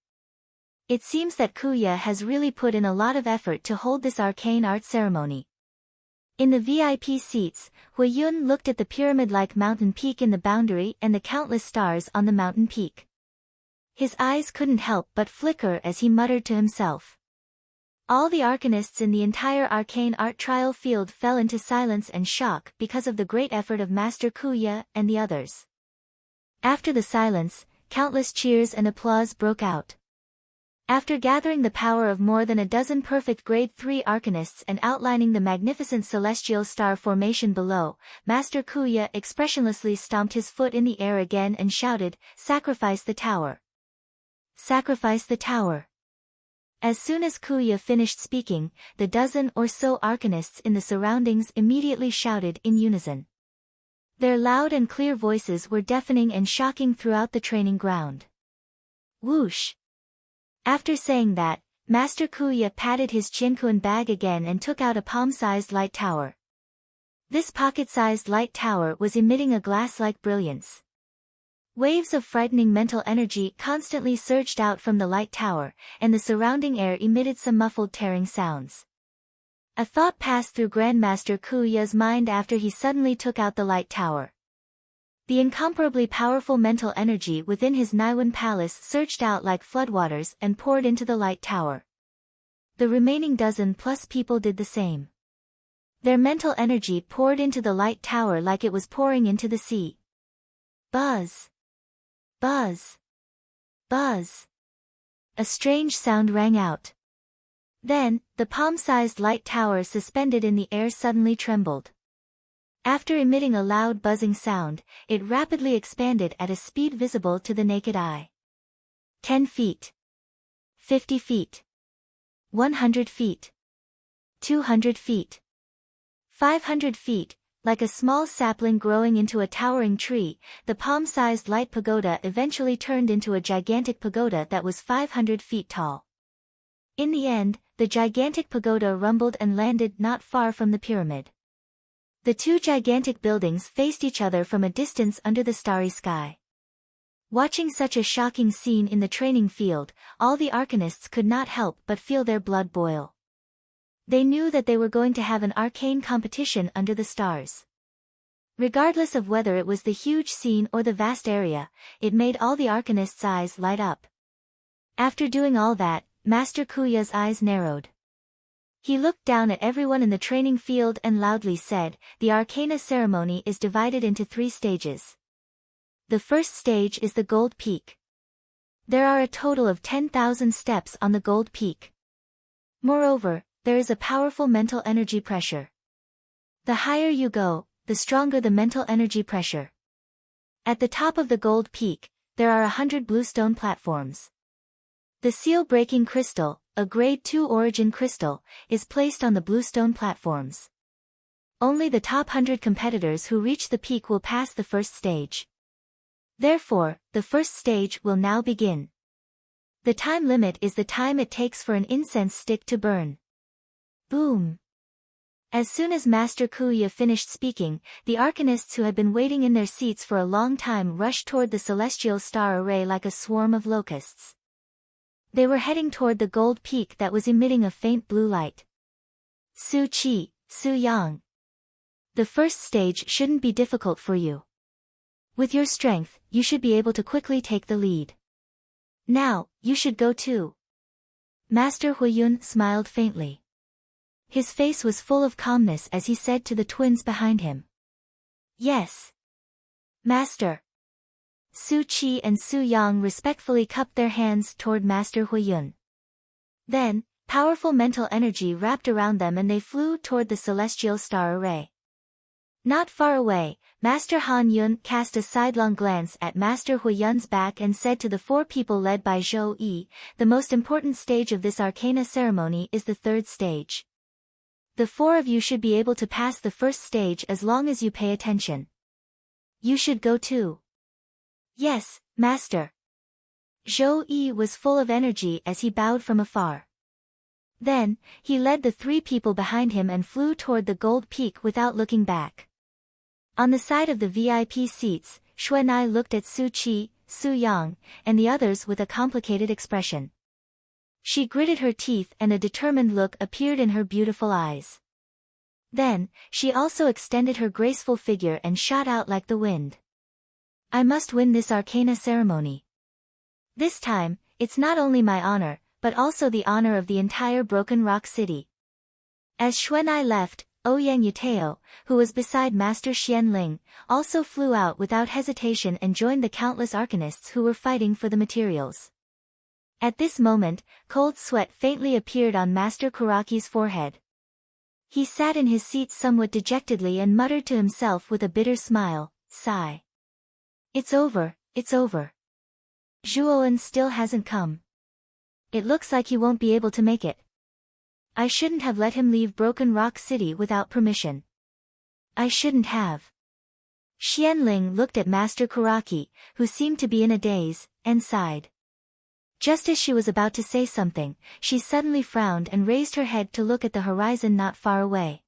It seems that Kuya has really put in a lot of effort to hold this arcane art ceremony. In the VIP seats, Hui Yun looked at the pyramid-like mountain peak in the boundary and the countless stars on the mountain peak. His eyes couldn't help but flicker as he muttered to himself. All the arcanists in the entire arcane art trial field fell into silence and shock because of the great effort of Master Kuya and the others. After the silence, countless cheers and applause broke out. After gathering the power of more than a dozen perfect grade 3 arcanists and outlining the magnificent celestial star formation below, Master Kuya expressionlessly stomped his foot in the air again and shouted, "Sacrifice the tower! Sacrifice the tower!" As soon as Kuya finished speaking, the dozen or so arcanists in the surroundings immediately shouted in unison. Their loud and clear voices were deafening and shocking throughout the training ground. Whoosh! After saying that, Master Kuya patted his Chinkuan bag again and took out a palm-sized light tower. This pocket-sized light tower was emitting a glass-like brilliance. Waves of frightening mental energy constantly surged out from the light tower, and the surrounding air emitted some muffled tearing sounds. A thought passed through Grandmaster Kuya's mind after he suddenly took out the light tower. The incomparably powerful mental energy within his Naiwan palace surged out like floodwaters and poured into the light tower. The remaining dozen plus people did the same. Their mental energy poured into the light tower like it was pouring into the sea. Buzz! Buzz! Buzz! A strange sound rang out. Then, the palm-sized light tower suspended in the air suddenly trembled. After emitting a loud buzzing sound, it rapidly expanded at a speed visible to the naked eye. 10 feet. 50 feet. 100 feet. 200 feet. 500 feet. Like a small sapling growing into a towering tree, the palm-sized light pagoda eventually turned into a gigantic pagoda that was 500 feet tall. In the end, the gigantic pagoda rumbled and landed not far from the pyramid. The two gigantic buildings faced each other from a distance under the starry sky. Watching such a shocking scene in the training field, all the arcanists could not help but feel their blood boil. They knew that they were going to have an arcane competition under the stars. Regardless of whether it was the huge scene or the vast area, it made all the arcanists' eyes light up. After doing all that, Master Kuya's eyes narrowed. He looked down at everyone in the training field and loudly said, "The Arcana ceremony is divided into 3 stages. The first stage is the Gold Peak. There are a total of 10,000 steps on the Gold Peak. Moreover, there is a powerful mental energy pressure. The higher you go, the stronger the mental energy pressure. At the top of the Gold Peak, there are 100 bluestone platforms. The seal-breaking crystal, a grade 2 origin crystal, is placed on the bluestone platforms. Only the top 100 competitors who reach the peak will pass the first stage. Therefore, the first stage will now begin. The time limit is the time it takes for an incense stick to burn. Boom. As soon as Master Kuya finished speaking, the arcanists who had been waiting in their seats for a long time rushed toward the celestial star array like a swarm of locusts. They were heading toward the gold peak that was emitting a faint blue light. Su Qi, Su Yang. The first stage shouldn't be difficult for you. With your strength, you should be able to quickly take the lead. Now, you should go too. Master Huiyun smiled faintly. His face was full of calmness as he said to the twins behind him. Yes. Master. Su Qi and Su Yang respectfully cupped their hands toward Master Huiyun. Then, powerful mental energy wrapped around them and they flew toward the celestial star array. Not far away, Master Han Yun cast a sidelong glance at Master Huiyun's back and said to the four people led by Zhou Yi, the most important stage of this arcana ceremony is the third stage. The four of you should be able to pass the first stage as long as you pay attention. You should go too. Yes, Master. Zhou Yi was full of energy as he bowed from afar. Then, he led the three people behind him and flew toward the gold peak without looking back. On the side of the VIP seats, Xuanai looked at Su Qi, Su Yang, and the others with a complicated expression. She gritted her teeth and a determined look appeared in her beautiful eyes. Then, she also extended her graceful figure and shot out like the wind. I must win this arcana ceremony. This time, it's not only my honor, but also the honor of the entire Broken Rock City. As Xuanai left, Ouyang Yuteo, who was beside Master Xianling, also flew out without hesitation and joined the countless arcanists who were fighting for the materials. At this moment, cold sweat faintly appeared on Master Kuraki's forehead. He sat in his seat somewhat dejectedly and muttered to himself with a bitter smile, sigh. It's over, it's over. Zhuoan still hasn't come. It looks like he won't be able to make it. I shouldn't have let him leave Broken Rock City without permission. I shouldn't have. Xianling looked at Master Kuraki, who seemed to be in a daze, and sighed. Just as she was about to say something, she suddenly frowned and raised her head to look at the horizon not far away.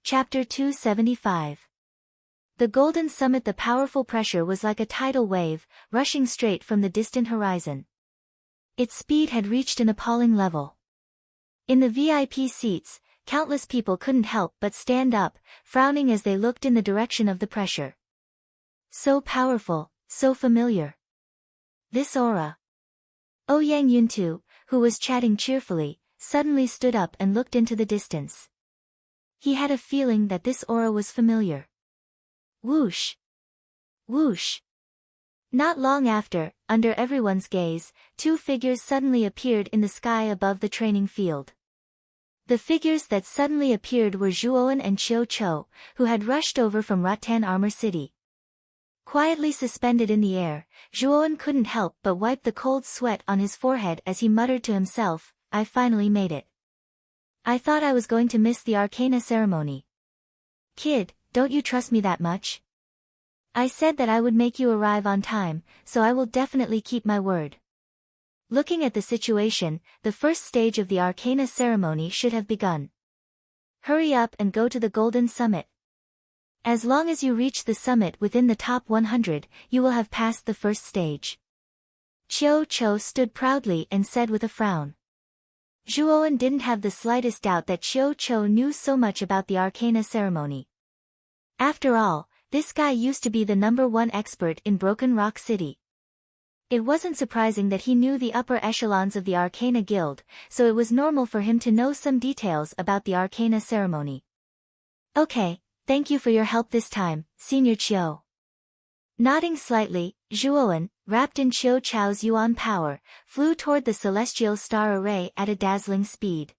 Chapter 275. The Golden Summit. The powerful pressure was like a tidal wave, rushing straight from the distant horizon. Its speed had reached an appalling level. In the VIP seats, countless people couldn't help but stand up, frowning as they looked in the direction of the pressure. So powerful, so familiar. This aura. Ouyang Yuntu, who was chatting cheerfully, suddenly stood up and looked into the distance. He had a feeling that this aura was familiar. Whoosh! Whoosh! Not long after, under everyone's gaze, two figures suddenly appeared in the sky above the training field. The figures that suddenly appeared were Zhuoan and Qiu Chou, who had rushed over from Rattan Armor City. Quietly suspended in the air, Zhuoan couldn't help but wipe the cold sweat on his forehead as he muttered to himself, I finally made it. I thought I was going to miss the arcana ceremony. Kid, don't you trust me that much? I said that I would make you arrive on time, so I will definitely keep my word. Looking at the situation, the first stage of the arcana ceremony should have begun. Hurry up and go to the Golden Summit. As long as you reach the summit within the top 100, you will have passed the first stage. Qiu Chou stood proudly and said with a frown. Zhuoan didn't have the slightest doubt that Qiu Chou knew so much about the arcana ceremony. After all, this guy used to be the #1 expert in Broken Rock City. It wasn't surprising that he knew the upper echelons of the Arcana Guild, so it was normal for him to know some details about the Arcana ceremony. Okay, thank you for your help this time, Senior Qiu. Nodding slightly, Zhuoan, wrapped in Qiu Chou's Yuan power, flew toward the celestial star array at a dazzling speed.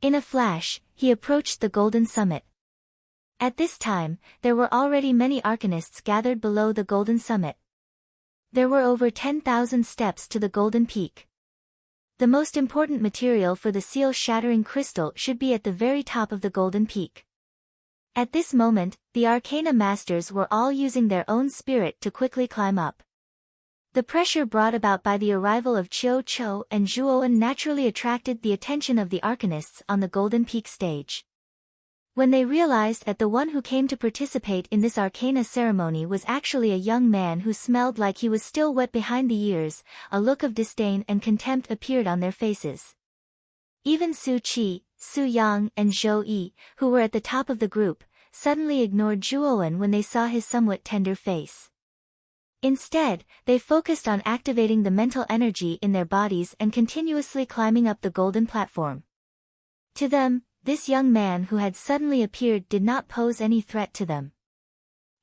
In a flash, he approached the Golden Summit. At this time, there were already many arcanists gathered below the Golden Summit. There were over 10,000 steps to the Golden Peak. The most important material for the seal-shattering crystal should be at the very top of the Golden Peak. At this moment, the Arcana Masters were all using their own spirit to quickly climb up. The pressure brought about by the arrival of Qiu Chou and Zhuowen naturally attracted the attention of the Arcanists on the Golden Peak stage. When they realized that the one who came to participate in this Arcana ceremony was actually a young man who smelled like he was still wet behind the ears, a look of disdain and contempt appeared on their faces. Even Su Qi, Su Yang and Zhou Yi, who were at the top of the group, suddenly ignored Zhuowen when they saw his somewhat tender face. Instead, they focused on activating the mental energy in their bodies and continuously climbing up the golden platform. To them, this young man who had suddenly appeared did not pose any threat to them.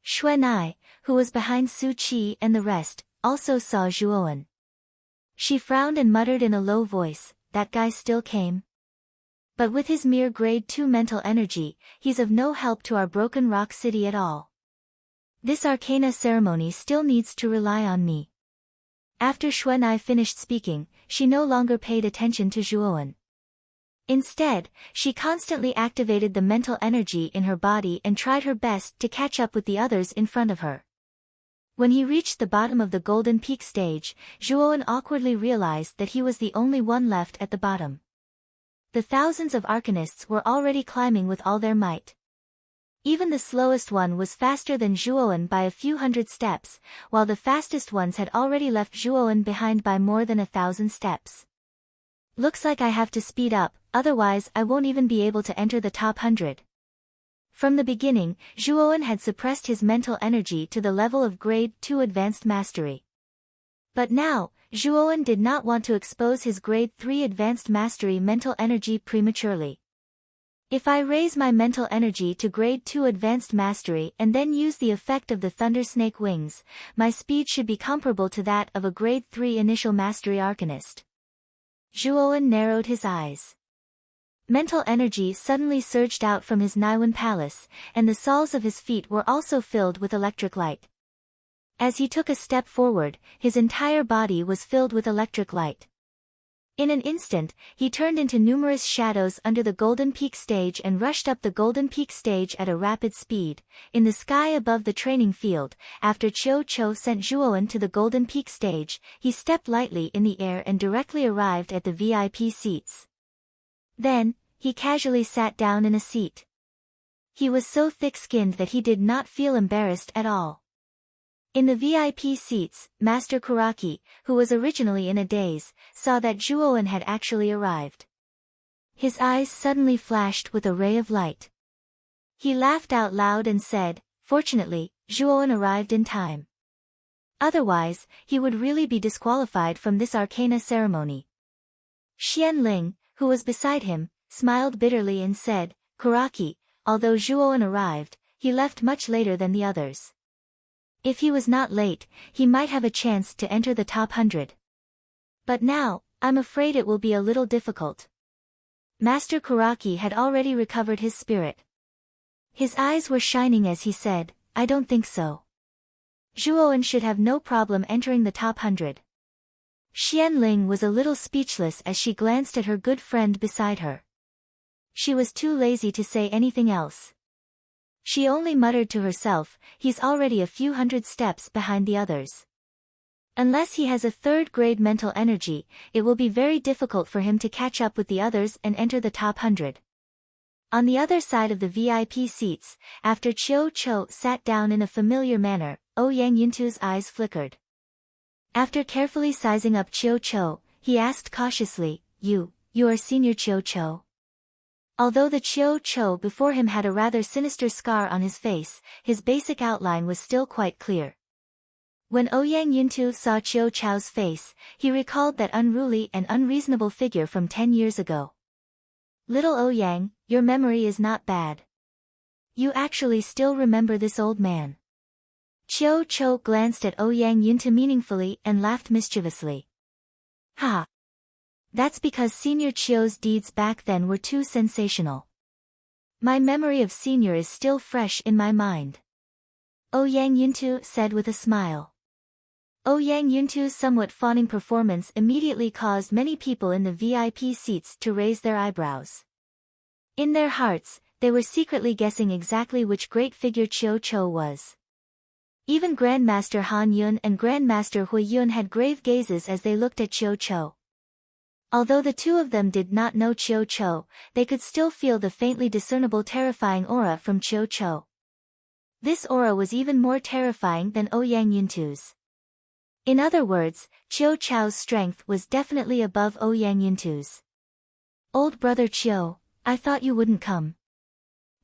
Xuanai, who was behind Su Qi and the rest, also saw Zhuowen. She frowned and muttered in a low voice, "That guy still came? But with his mere grade 2 mental energy, he's of no help to our Broken Rock City at all. This Arcana ceremony still needs to rely on me." After Xuanai finished speaking, she no longer paid attention to Zhuowen. Instead, she constantly activated the mental energy in her body and tried her best to catch up with the others in front of her. When he reached the bottom of the Golden Peak stage, Zhuowen awkwardly realized that he was the only one left at the bottom. The thousands of Arcanists were already climbing with all their might. Even the slowest one was faster than Zhuowen by a few hundred steps, while the fastest ones had already left Zhuowen behind by more than 1,000 steps. "Looks like I have to speed up, otherwise I won't even be able to enter the top 100. From the beginning, Zhuowen had suppressed his mental energy to the level of grade 2 advanced mastery. But now, Zhuowen did not want to expose his grade 3 advanced mastery mental energy prematurely. "If I raise my mental energy to grade 2 advanced mastery and then use the effect of the Thundersnake wings, my speed should be comparable to that of a grade 3 initial mastery arcanist." Zhuowen narrowed his eyes. Mental energy suddenly surged out from his Naiwen palace, and the soles of his feet were also filled with electric light. As he took a step forward, his entire body was filled with electric light. In an instant, he turned into numerous shadows under the Golden Peak stage and rushed up the Golden Peak stage at a rapid speed. In the sky above the training field, after Qiu Chou sent Zhuowen to the Golden Peak stage, he stepped lightly in the air and directly arrived at the VIP seats. Then, he casually sat down in a seat. He was so thick-skinned that he did not feel embarrassed at all. In the VIP seats, Master Kuraki, who was originally in a daze, saw that Zhuowen had actually arrived. His eyes suddenly flashed with a ray of light. He laughed out loud and said, "Fortunately, Zhuowen arrived in time. Otherwise, he would really be disqualified from this Arcana ceremony." Xian Ling, who was beside him, smiled bitterly and said, "Kuraki, although Zhuowen arrived, he left much later than the others. If he was not late, he might have a chance to enter the top 100. But now, I'm afraid it will be a little difficult." Master Kuraki had already recovered his spirit. His eyes were shining as he said, "I don't think so. Zhuowen should have no problem entering the top 100. Xian Ling was a little speechless as she glanced at her good friend beside her. She was too lazy to say anything else. She only muttered to herself, "He's already a few hundred steps behind the others. Unless he has a third-grade mental energy, it will be very difficult for him to catch up with the others and enter the top 100. On the other side of the VIP seats, after Qiu Chou sat down in a familiar manner, Ouyang Yintu's eyes flickered. After carefully sizing up Qiu Chou, he asked cautiously, You are Senior Qiu Chou?" Although the Qiu Chou before him had a rather sinister scar on his face, his basic outline was still quite clear. When Ouyang Yintu saw Qiu Chou's face, he recalled that unruly and unreasonable figure from 10 years ago. "Little Ouyang, your memory is not bad. You actually still remember this old man." Qiu Chou glanced at Ouyang Yintu meaningfully and laughed mischievously. "Ha! That's because Senior Qiu's deeds back then were too sensational. My memory of Senior is still fresh in my mind," Ouyang Yintu said with a smile. Ouyang Yintu's somewhat fawning performance immediately caused many people in the VIP seats to raise their eyebrows. In their hearts, they were secretly guessing exactly which great figure Chiu Chou was. Even Grandmaster Han Yun and Grandmaster Hui Yun had grave gazes as they looked at Chiu Chou. Although the two of them did not know Chiu Chou, they could still feel the faintly discernible terrifying aura from Chiu Chou. This aura was even more terrifying than Ouyang Yuntu's. In other words, Chiu Chou's strength was definitely above Ouyang Yuntu's. Old brother Chiu, I thought you wouldn't come.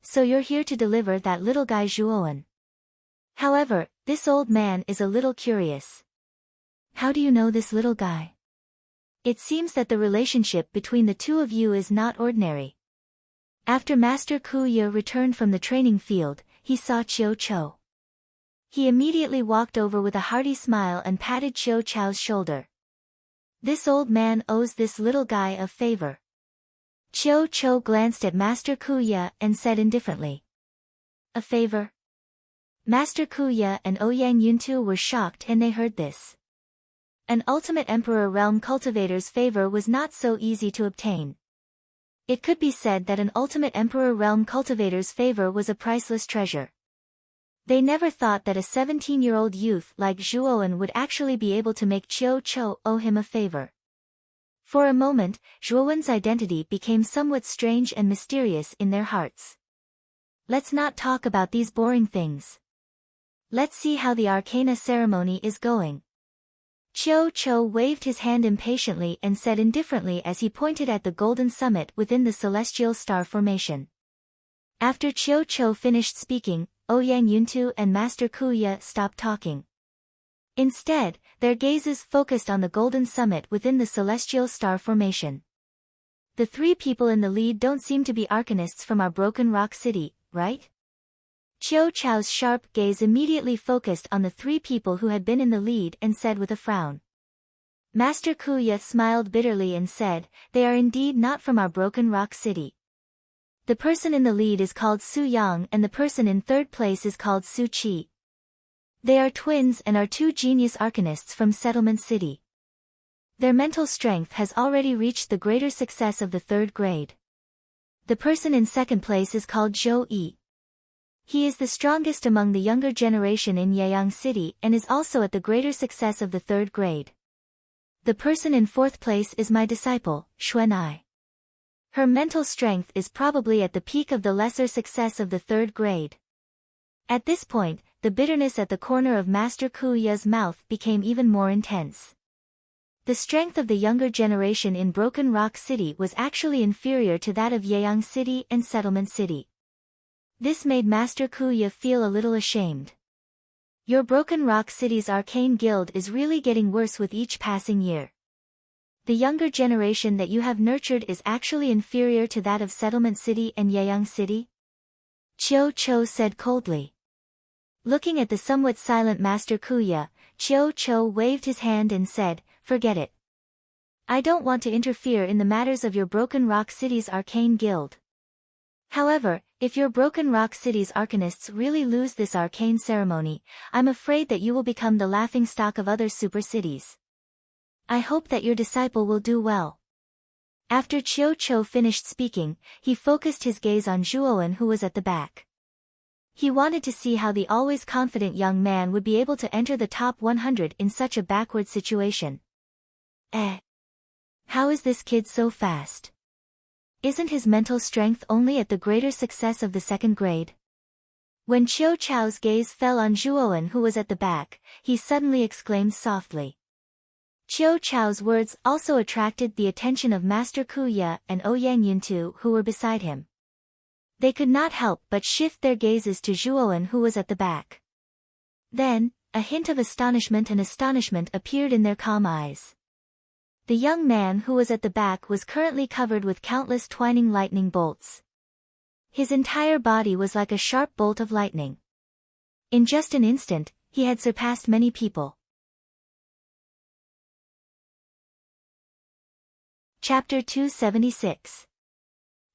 So you're here to deliver that little guy Zhuowen. However, this old man is a little curious. How do you know this little guy? It seems that the relationship between the two of you is not ordinary. After Master Ku Ye returned from the training field, he saw Chiu Chou. He immediately walked over with a hearty smile and patted Chiu Chou's shoulder. This old man owes this little guy a favor. Chiu Chou glanced at Master Ku Ye and said indifferently. A favor? Master Ku Ye and Ouyang Yuntu were shocked when they heard this. An ultimate emperor realm cultivator's favor was not so easy to obtain. It could be said that an ultimate emperor realm cultivator's favor was a priceless treasure. They never thought that a 17-year-old youth like Zhuowen would actually be able to make Chiu Chou owe him a favor. For a moment, Zhuowen's identity became somewhat strange and mysterious in their hearts. Let's not talk about these boring things. Let's see how the Arcana ceremony is going. Chiu Chou waved his hand impatiently and said indifferently as he pointed at the golden summit within the celestial star formation. After Chiu Chou finished speaking, Ouyang Yuntu and Master Ku Ye stopped talking. Instead, their gazes focused on the golden summit within the celestial star formation. The three people in the lead don't seem to be arcanists from our Broken Rock City, right? Chiu Chou's sharp gaze immediately focused on the three people who had been in the lead and said with a frown. Master Ku Ye smiled bitterly and said, they are indeed not from our Broken Rock City. The person in the lead is called Su Yang and the person in third place is called Su Qi. They are twins and are two genius arcanists from Settlement City. Their mental strength has already reached the greater success of the third grade. The person in second place is called Zhou Yi. He is the strongest among the younger generation in Yeyang City and is also at the greater success of the third grade. The person in fourth place is my disciple, Xuan Ai. Her mental strength is probably at the peak of the lesser success of the third grade. At this point, the bitterness at the corner of Master Ku Ye's mouth became even more intense. The strength of the younger generation in Broken Rock City was actually inferior to that of Yeyang City and Settlement City. This made Master Ku Ye feel a little ashamed. Your Broken Rock City's arcane guild is really getting worse with each passing year. The younger generation that you have nurtured is actually inferior to that of Settlement City and Yeyang City? Chiu Chou said coldly. Looking at the somewhat silent Master Ku Ye, Chiu Chou waved his hand and said, forget it. I don't want to interfere in the matters of your Broken Rock City's arcane guild. However, if your Broken Rock City's arcanists really lose this arcane ceremony, I'm afraid that you will become the laughingstock of other super cities. I hope that your disciple will do well. After Chiu Chou finished speaking, he focused his gaze on Zhuowen who was at the back. He wanted to see how the always confident young man would be able to enter the top 100 in such a backward situation. How is this kid so fast? Isn't his mental strength only at the greater success of the second grade? When Chiu Chou's gaze fell on Zhuowen who was at the back, he suddenly exclaimed softly. Chiu Chou's words also attracted the attention of Master Ku Ye and Ouyang Yuntu who were beside him. They could not help but shift their gazes to Zhuowen who was at the back. Then, a hint of astonishment appeared in their calm eyes. The young man who was at the back was currently covered with countless twining lightning bolts. His entire body was like a sharp bolt of lightning. In just an instant, he had surpassed many people. Chapter 276.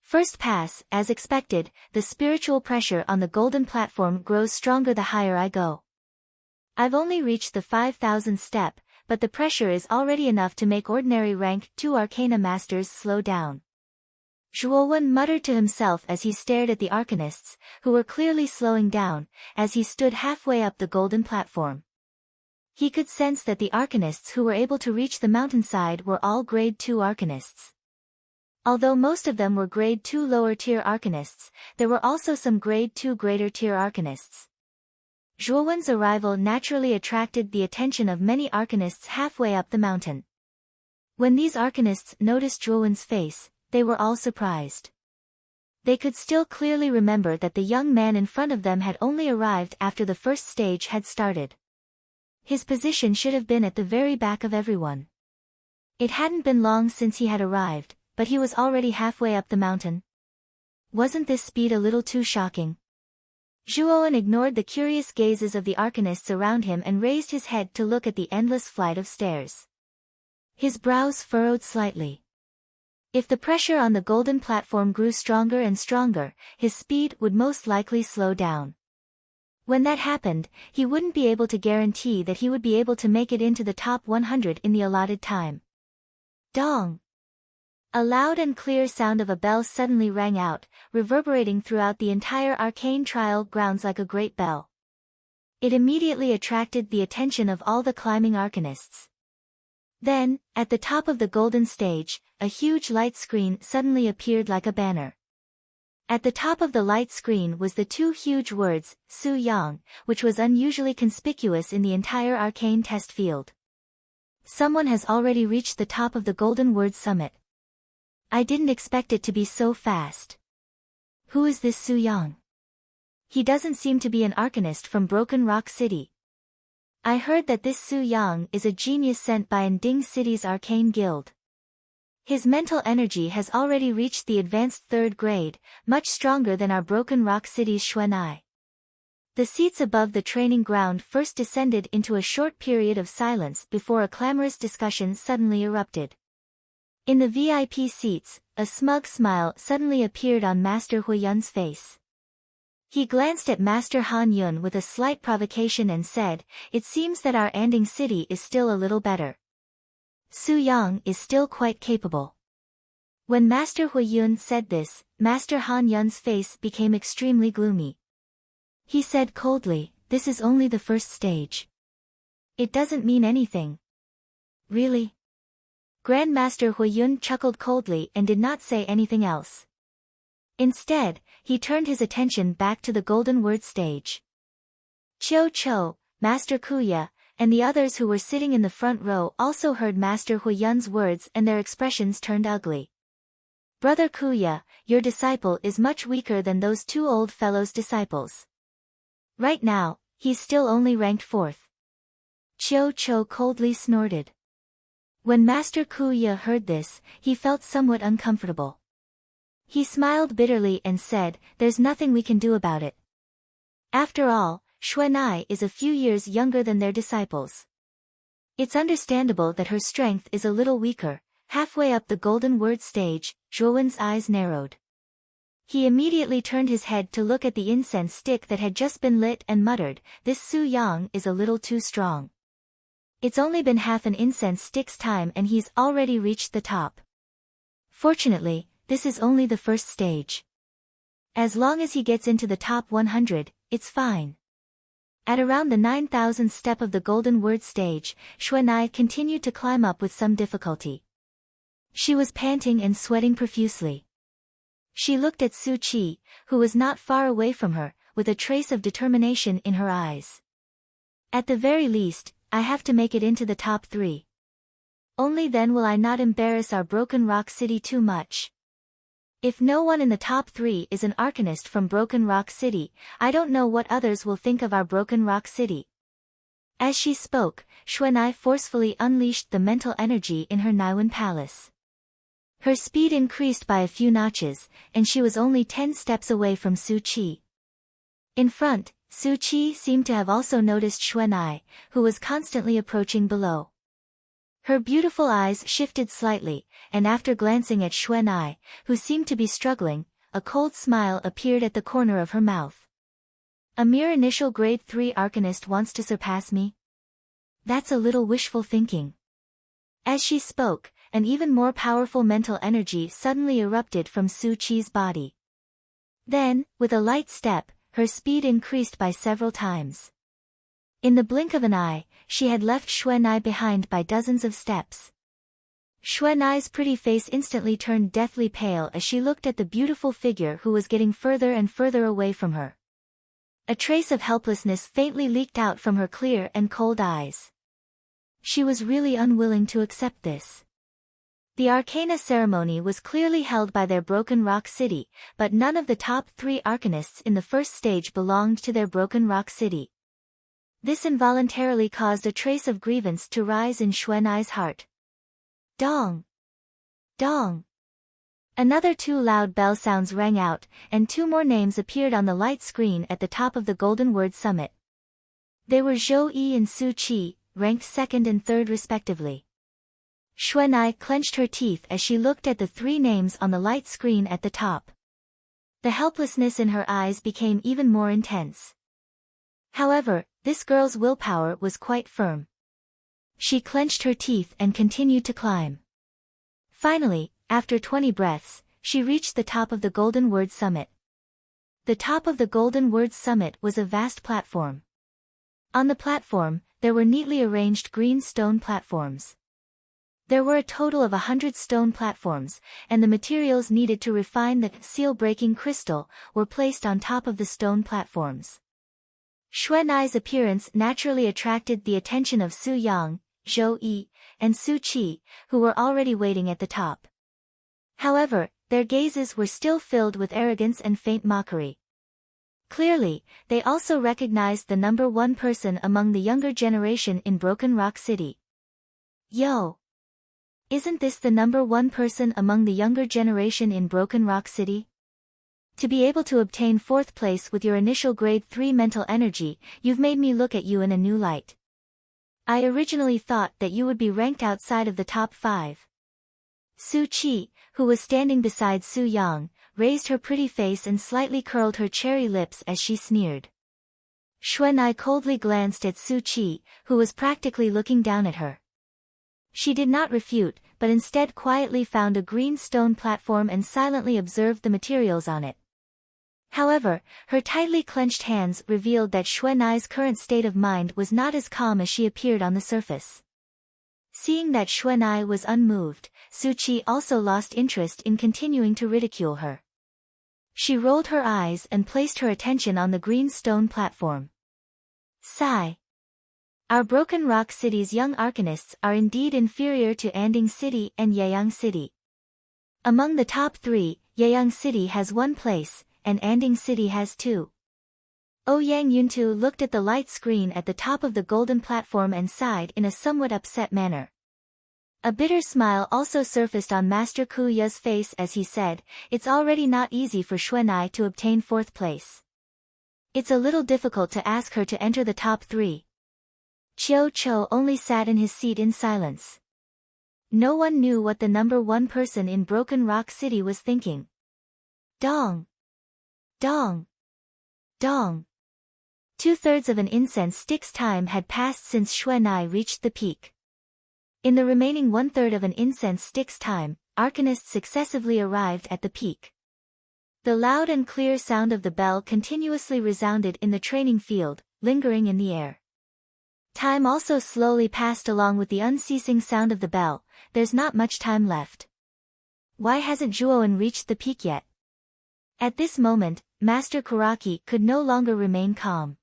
First pass. As expected, the spiritual pressure on the golden platform grows stronger the higher I go. I've only reached the 5,000th step, but the pressure is already enough to make ordinary rank 2 Arcana Masters slow down. Zhuowen muttered to himself as he stared at the arcanists, who were clearly slowing down, as he stood halfway up the golden platform. He could sense that the arcanists who were able to reach the mountainside were all Grade 2 arcanists. Although most of them were Grade 2 lower-tier arcanists, there were also some Grade 2 greater-tier arcanists. Zhuowen's arrival naturally attracted the attention of many arcanists halfway up the mountain. When these arcanists noticed Zhuowen's face, they were all surprised. They could still clearly remember that the young man in front of them had only arrived after the first stage had started. His position should have been at the very back of everyone. It hadn't been long since he had arrived, but he was already halfway up the mountain. Wasn't this speed a little too shocking? Zhuowen ignored the curious gazes of the arcanists around him and raised his head to look at the endless flight of stairs. His brows furrowed slightly. If the pressure on the golden platform grew stronger and stronger, his speed would most likely slow down. When that happened, he wouldn't be able to guarantee that he would be able to make it into the top 100 in the allotted time. Dong! A loud and clear sound of a bell suddenly rang out, reverberating throughout the entire arcane trial grounds like a great bell. It immediately attracted the attention of all the climbing arcanists. Then, at the top of the golden stage, a huge light screen suddenly appeared like a banner. At the top of the light screen was the two huge words, Su Yang, which was unusually conspicuous in the entire arcane test field. Someone has already reached the top of the Golden Word Summit. I didn't expect it to be so fast. Who is this Su Yang? He doesn't seem to be an arcanist from Broken Rock City. I heard that this Su Yang is a genius sent by Nding City's arcane guild. His mental energy has already reached the advanced 3rd grade, much stronger than our Broken Rock City's Xuanai. The seats above the training ground first descended into a short period of silence before a clamorous discussion suddenly erupted. In the VIP seats, a smug smile suddenly appeared on Master Huiyun's face. He glanced at Master Han Yun with a slight provocation and said, "It seems that our Anding City is still a little better. Su Yang is still quite capable." When Master Huiyun said this, Master Han Yun's face became extremely gloomy. He said coldly, "This is only the first stage. It doesn't mean anything." "Really?" Grandmaster Huiyun chuckled coldly and did not say anything else. Instead, he turned his attention back to the Golden Word stage. Qiu Chou, Master Kuya, and the others who were sitting in the front row also heard Master Huiyun's words and their expressions turned ugly. "Brother Kuya, your disciple is much weaker than those two old fellows' disciples. Right now, he's still only ranked 4th. Qiu Chou coldly snorted. When Master Kuya heard this, he felt somewhat uncomfortable. He smiled bitterly and said, "There's nothing we can do about it. After all, Xuanai is a few years younger than their disciples. It's understandable that her strength is a little weaker." Halfway up the Golden Word stage, Zhuowen's eyes narrowed. He immediately turned his head to look at the incense stick that had just been lit and muttered, "This Su Yang is a little too strong. It's only been half an incense stick's time and he's already reached the top. Fortunately, this is only the first stage. As long as he gets into the top 100, it's fine." At around the 9,000th step of the Golden Word stage, Xuanai continued to climb up with some difficulty. She was panting and sweating profusely. She looked at Su Qi, who was not far away from her, with a trace of determination in her eyes. "At the very least, I have to make it into the top 3. Only then will I not embarrass our Broken Rock City too much. If no one in the top 3 is an arcanist from Broken Rock City, I don't know what others will think of our Broken Rock City." As she spoke, Xuanai forcefully unleashed the mental energy in her Naiwen Palace. Her speed increased by a few notches, and she was only 10 steps away from Su Qi. In front, Su Qi seemed to have also noticed Xuanai, who was constantly approaching below. Her beautiful eyes shifted slightly, and after glancing at Xuanai, who seemed to be struggling, a cold smile appeared at the corner of her mouth. "A mere initial grade 3 arcanist wants to surpass me? That's a little wishful thinking." As she spoke, an even more powerful mental energy suddenly erupted from Su Qi's body. Then, with a light step, her speed increased by several times. In the blink of an eye, she had left Xuanai behind by dozens of steps. Xuanai's pretty face instantly turned deathly pale as she looked at the beautiful figure who was getting further and further away from her. A trace of helplessness faintly leaked out from her clear and cold eyes. She was really unwilling to accept this. The Arcana ceremony was clearly held by their Broken Rock City, but none of the top 3 Arcanists in the first stage belonged to their Broken Rock City. This involuntarily caused a trace of grievance to rise in Xuanai's heart. Dong! Dong! Another 2 loud bell sounds rang out, and 2 more names appeared on the light screen at the top of the Golden Word Summit. They were Zhou Yi and Su Qi, ranked 2nd and 3rd respectively. Xuanai clenched her teeth as she looked at the 3 names on the light screen at the top. The helplessness in her eyes became even more intense. However, this girl's willpower was quite firm. She clenched her teeth and continued to climb. Finally, after 20 breaths, she reached the top of the Golden Word Summit. The top of the Golden Word Summit was a vast platform. On the platform, there were neatly arranged green stone platforms. There were a total of 100 stone platforms, and the materials needed to refine the seal-breaking crystal were placed on top of the stone platforms. Xuanai's appearance naturally attracted the attention of Su Yang, Zhou Yi, and Su Qi, who were already waiting at the top. However, their gazes were still filled with arrogance and faint mockery. Clearly, they also recognized the number 1 person among the younger generation in Broken Rock City. Yo! Isn't this the number 1 person among the younger generation in Broken Rock City? To be able to obtain 4th place with your initial grade 3 mental energy, you've made me look at you in a new light. I originally thought that you would be ranked outside of the top 5. Su Qi, who was standing beside Su Yang, raised her pretty face and slightly curled her cherry lips as she sneered. Xuanai coldly glanced at Su Qi, who was practically looking down at her. She did not refute, but instead quietly found a green stone platform and silently observed the materials on it. However, her tightly clenched hands revealed that Xuanai's current state of mind was not as calm as she appeared on the surface. Seeing that Xuanai was unmoved, Su Qi also lost interest in continuing to ridicule her. She rolled her eyes and placed her attention on the green stone platform. Sigh. Our Broken Rock City's young Arcanists are indeed inferior to Anding City and Yeyang City. Among the top 3, Yeyang City has 1 place, and Anding City has 2. Ouyang Yuntu looked at the light screen at the top of the golden platform and sighed in a somewhat upset manner. A bitter smile also surfaced on Master Ku Ya's face as he said, "It's already not easy for Xuanai to obtain 4th place. It's a little difficult to ask her to enter the top 3. Qiu Chou only sat in his seat in silence. No one knew what the number 1 person in Broken Rock City was thinking. Dong! Dong! Dong! 2/3 of an incense stick's time had passed since Xuanai reached the peak. In the remaining 1/3 of an incense stick's time, Arcanists successively arrived at the peak. The loud and clear sound of the bell continuously resounded in the training field, lingering in the air. Time also slowly passed along with the unceasing sound of the bell. There's not much time left. Why hasn't Zhuowen reached the peak yet? At this moment, Master Kuraki could no longer remain calm.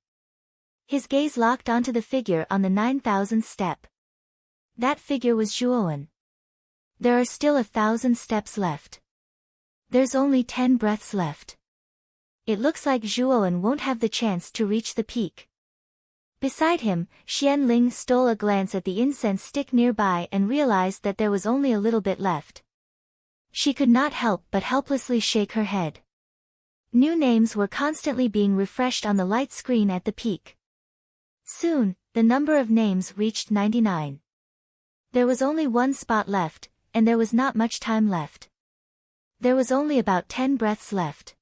His gaze locked onto the figure on the 9,000th step. That figure was Zhuowen. There are still 1,000 steps left. There's only 10 breaths left. It looks like Zhuowen won't have the chance to reach the peak. Beside him, Xian Ling stole a glance at the incense stick nearby and realized that there was only a little bit left. She could not help but helplessly shake her head. New names were constantly being refreshed on the light screen at the peak. Soon, the number of names reached 99. There was only 1 spot left, and there was not much time left. There was only about 10 breaths left.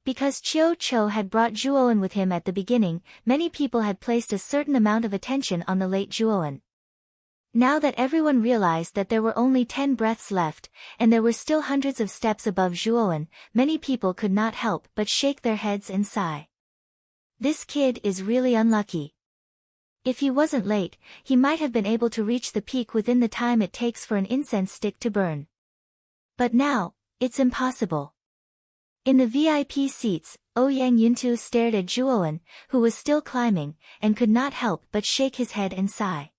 Because Qiu Chou had brought Zhuowen with him at the beginning, many people had placed a certain amount of attention on the late Zhuowen. Now that everyone realized that there were only 10 breaths left, and there were still hundreds of steps above Zhuowen, many people could not help but shake their heads and sigh. This kid is really unlucky. If he wasn't late, he might have been able to reach the peak within the time it takes for an incense stick to burn. But now, it's impossible. In the VIP seats, Ouyang Yuntu stared at Zhuowen, who was still climbing, and could not help but shake his head and sigh.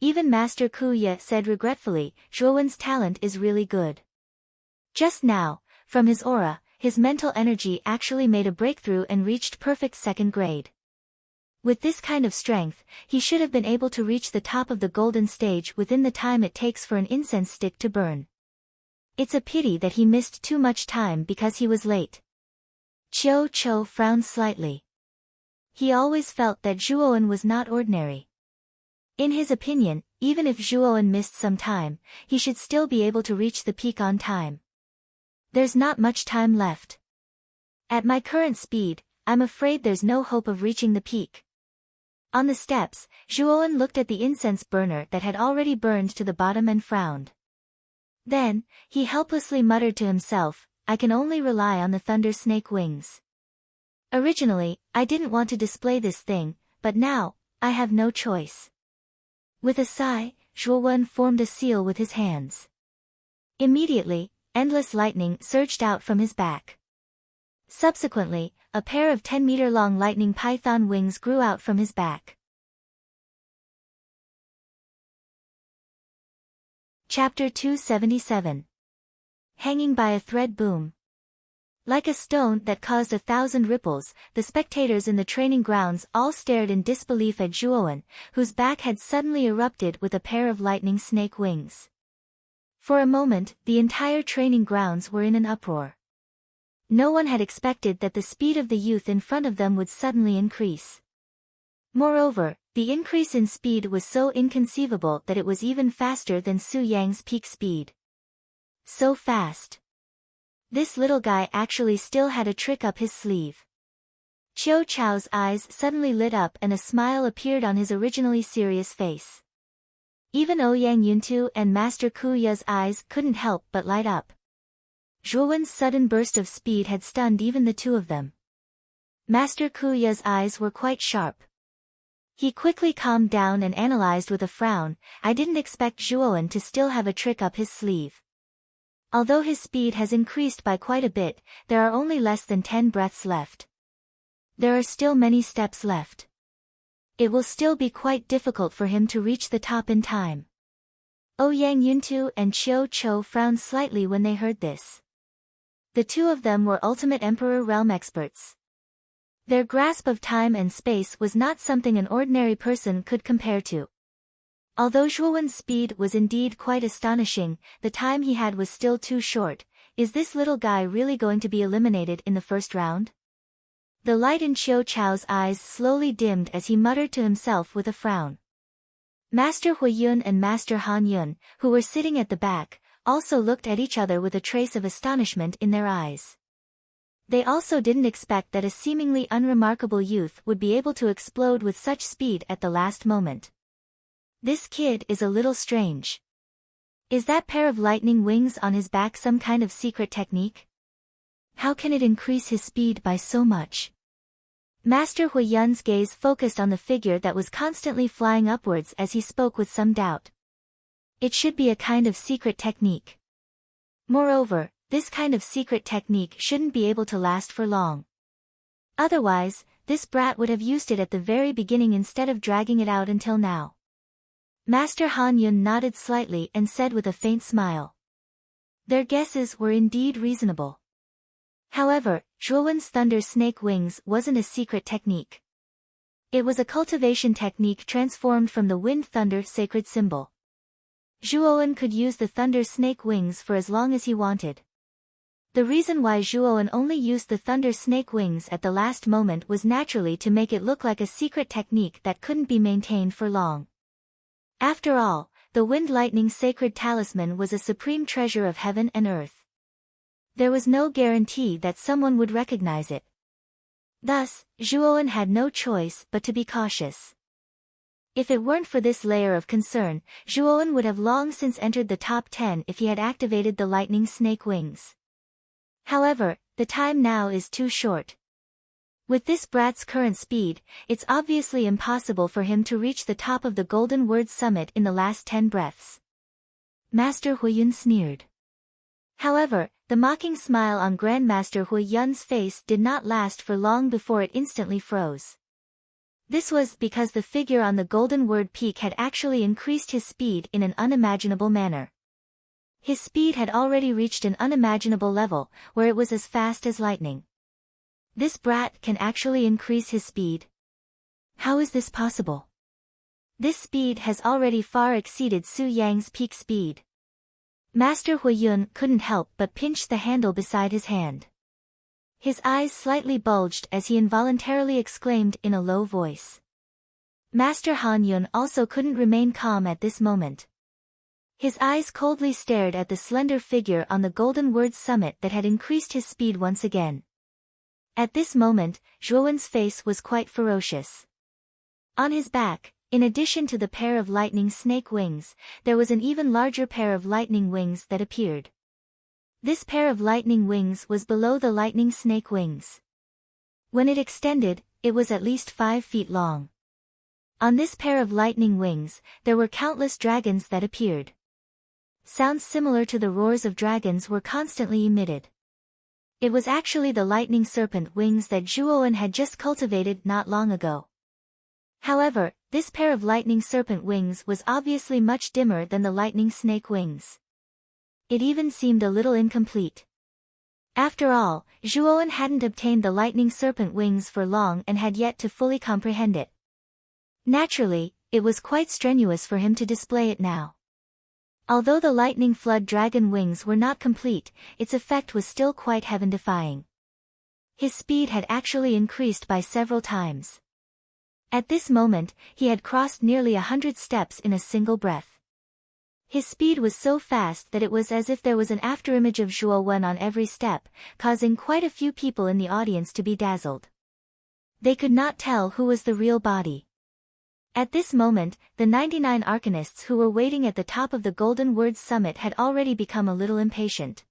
Even Master Kuya said regretfully, Zhuowen's talent is really good. Just now, from his aura, his mental energy actually made a breakthrough and reached perfect second grade. With this kind of strength, he should have been able to reach the top of the golden stage within the time it takes for an incense stick to burn. It's a pity that he missed too much time because he was late. Qiu Chou frowned slightly. He always felt that Zhuowen was not ordinary. In his opinion, even if Zhuowen missed some time, he should still be able to reach the peak on time. There's not much time left. At my current speed, I'm afraid there's no hope of reaching the peak. On the steps, Zhuowen looked at the incense burner that had already burned to the bottom and frowned. Then, he helplessly muttered to himself, I can only rely on the thunder snake wings. Originally, I didn't want to display this thing, but now, I have no choice. With a sigh, Zhuowen formed a seal with his hands. Immediately, endless lightning surged out from his back. Subsequently, a pair of 10-meter-long lightning python wings grew out from his back. Chapter 277. Hanging by a thread boom. Like a stone that caused 1,000 ripples, the spectators in the training grounds all stared in disbelief at Zhuowen, whose back had suddenly erupted with a pair of lightning snake wings. For a moment, the entire training grounds were in an uproar. No one had expected that the speed of the youth in front of them would suddenly increase. Moreover, the increase in speed was so inconceivable that it was even faster than Su Yang's peak speed. So fast. This little guy actually still had a trick up his sleeve. Qiu Chao's eyes suddenly lit up and a smile appeared on his originally serious face. Even Ouyang Yuntu and Master Kuya's eyes couldn't help but light up. Zhuowen's sudden burst of speed had stunned even the two of them. Master Kuya's eyes were quite sharp. He quickly calmed down and analyzed with a frown, I didn't expect Zhuowen to still have a trick up his sleeve. Although his speed has increased by quite a bit, there are only less than 10 breaths left. There are still many steps left. It will still be quite difficult for him to reach the top in time. Ouyang Yuntu and Qiu Chou frowned slightly when they heard this. The two of them were ultimate Emperor realm experts. Their grasp of time and space was not something an ordinary person could compare to. Although Zhuowen's speed was indeed quite astonishing, the time he had was still too short. Is this little guy really going to be eliminated in the first round? The light in Qiu Chao's eyes slowly dimmed as he muttered to himself with a frown. Master Huiyun and Master Han Yun, who were sitting at the back, also looked at each other with a trace of astonishment in their eyes. They also didn't expect that a seemingly unremarkable youth would be able to explode with such speed at the last moment. This kid is a little strange. Is that pair of lightning wings on his back some kind of secret technique? How can it increase his speed by so much? Master Huiyun's gaze focused on the figure that was constantly flying upwards as he spoke with some doubt. It should be a kind of secret technique. Moreover, this kind of secret technique shouldn't be able to last for long. Otherwise, this brat would have used it at the very beginning instead of dragging it out until now. Master Han Yun nodded slightly and said with a faint smile. Their guesses were indeed reasonable. However, Zhuowen's thunder snake wings wasn't a secret technique. It was a cultivation technique transformed from the wind thunder sacred symbol. Zhuowen could use the thunder snake wings for as long as he wanted. The reason why Zhuowen only used the thunder snake wings at the last moment was naturally to make it look like a secret technique that couldn't be maintained for long. After all, the wind lightning sacred talisman was a supreme treasure of heaven and earth. There was no guarantee that someone would recognize it. Thus, Zhuowen had no choice but to be cautious. If it weren't for this layer of concern, Zhuowen would have long since entered the top 10 if he had activated the lightning snake wings. However, the time now is too short. With this brat's current speed, it's obviously impossible for him to reach the top of the Golden Word Summit in the last 10 breaths. Master Huiyun sneered. However, the mocking smile on Grandmaster Huiyun's face did not last for long before it instantly froze. This was because the figure on the Golden Word Peak had actually increased his speed in an unimaginable manner. His speed had already reached an unimaginable level, where it was as fast as lightning. This brat can actually increase his speed. How is this possible? This speed has already far exceeded Su Yang's peak speed. Master Huiyun couldn't help but pinch the handle beside his hand. His eyes slightly bulged as he involuntarily exclaimed in a low voice. Master Han Yun also couldn't remain calm at this moment. His eyes coldly stared at the slender figure on the Golden Word Summit that had increased his speed once again. At this moment, Zhuowen's face was quite ferocious. On his back, in addition to the pair of lightning snake wings, there was an even larger pair of lightning wings that appeared. This pair of lightning wings was below the lightning snake wings. When it extended, it was at least 5 feet long. On this pair of lightning wings, there were countless dragons that appeared. Sounds similar to the roars of dragons were constantly emitted. It was actually the lightning serpent wings that Zhuowen had just cultivated not long ago. However, this pair of lightning serpent wings was obviously much dimmer than the lightning snake wings. It even seemed a little incomplete. After all, Zhuowen hadn't obtained the lightning serpent wings for long and had yet to fully comprehend it. Naturally, it was quite strenuous for him to display it now. Although the lightning flood dragon wings were not complete, its effect was still quite heaven-defying. His speed had actually increased by several times. At this moment, he had crossed nearly 100 steps in a single breath. His speed was so fast that it was as if there was an afterimage of Zhuowen on every step, causing quite a few people in the audience to be dazzled. They could not tell who was the real body. At this moment, the 99 arcanists who were waiting at the top of the Golden Word Summit had already become a little impatient.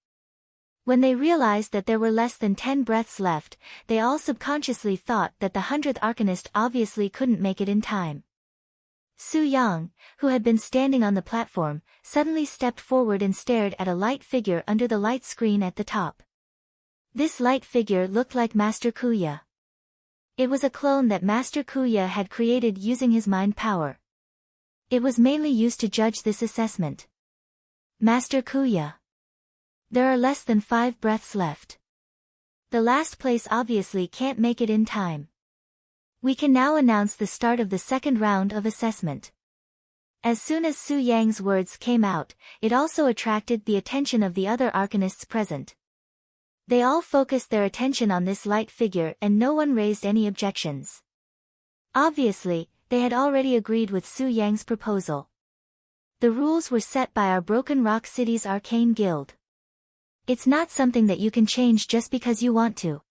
When they realized that there were less than 10 breaths left, they all subconsciously thought that the 100th arcanist obviously couldn't make it in time. Su Yang, who had been standing on the platform, suddenly stepped forward and stared at a light figure under the light screen at the top. This light figure looked like Master Kuya. It was a clone that Master Kuya had created using his mind power. It was mainly used to judge this assessment. Master Kuya. There are less than 5 breaths left. The last place obviously can't make it in time. We can now announce the start of the second round of assessment. As soon as Su Yang's words came out, it also attracted the attention of the other arcanists present. They all focused their attention on this light figure and no one raised any objections. Obviously, they had already agreed with Su Yang's proposal. The rules were set by our Broken Rock City's Arcane Guild. It's not something that you can change just because you want to.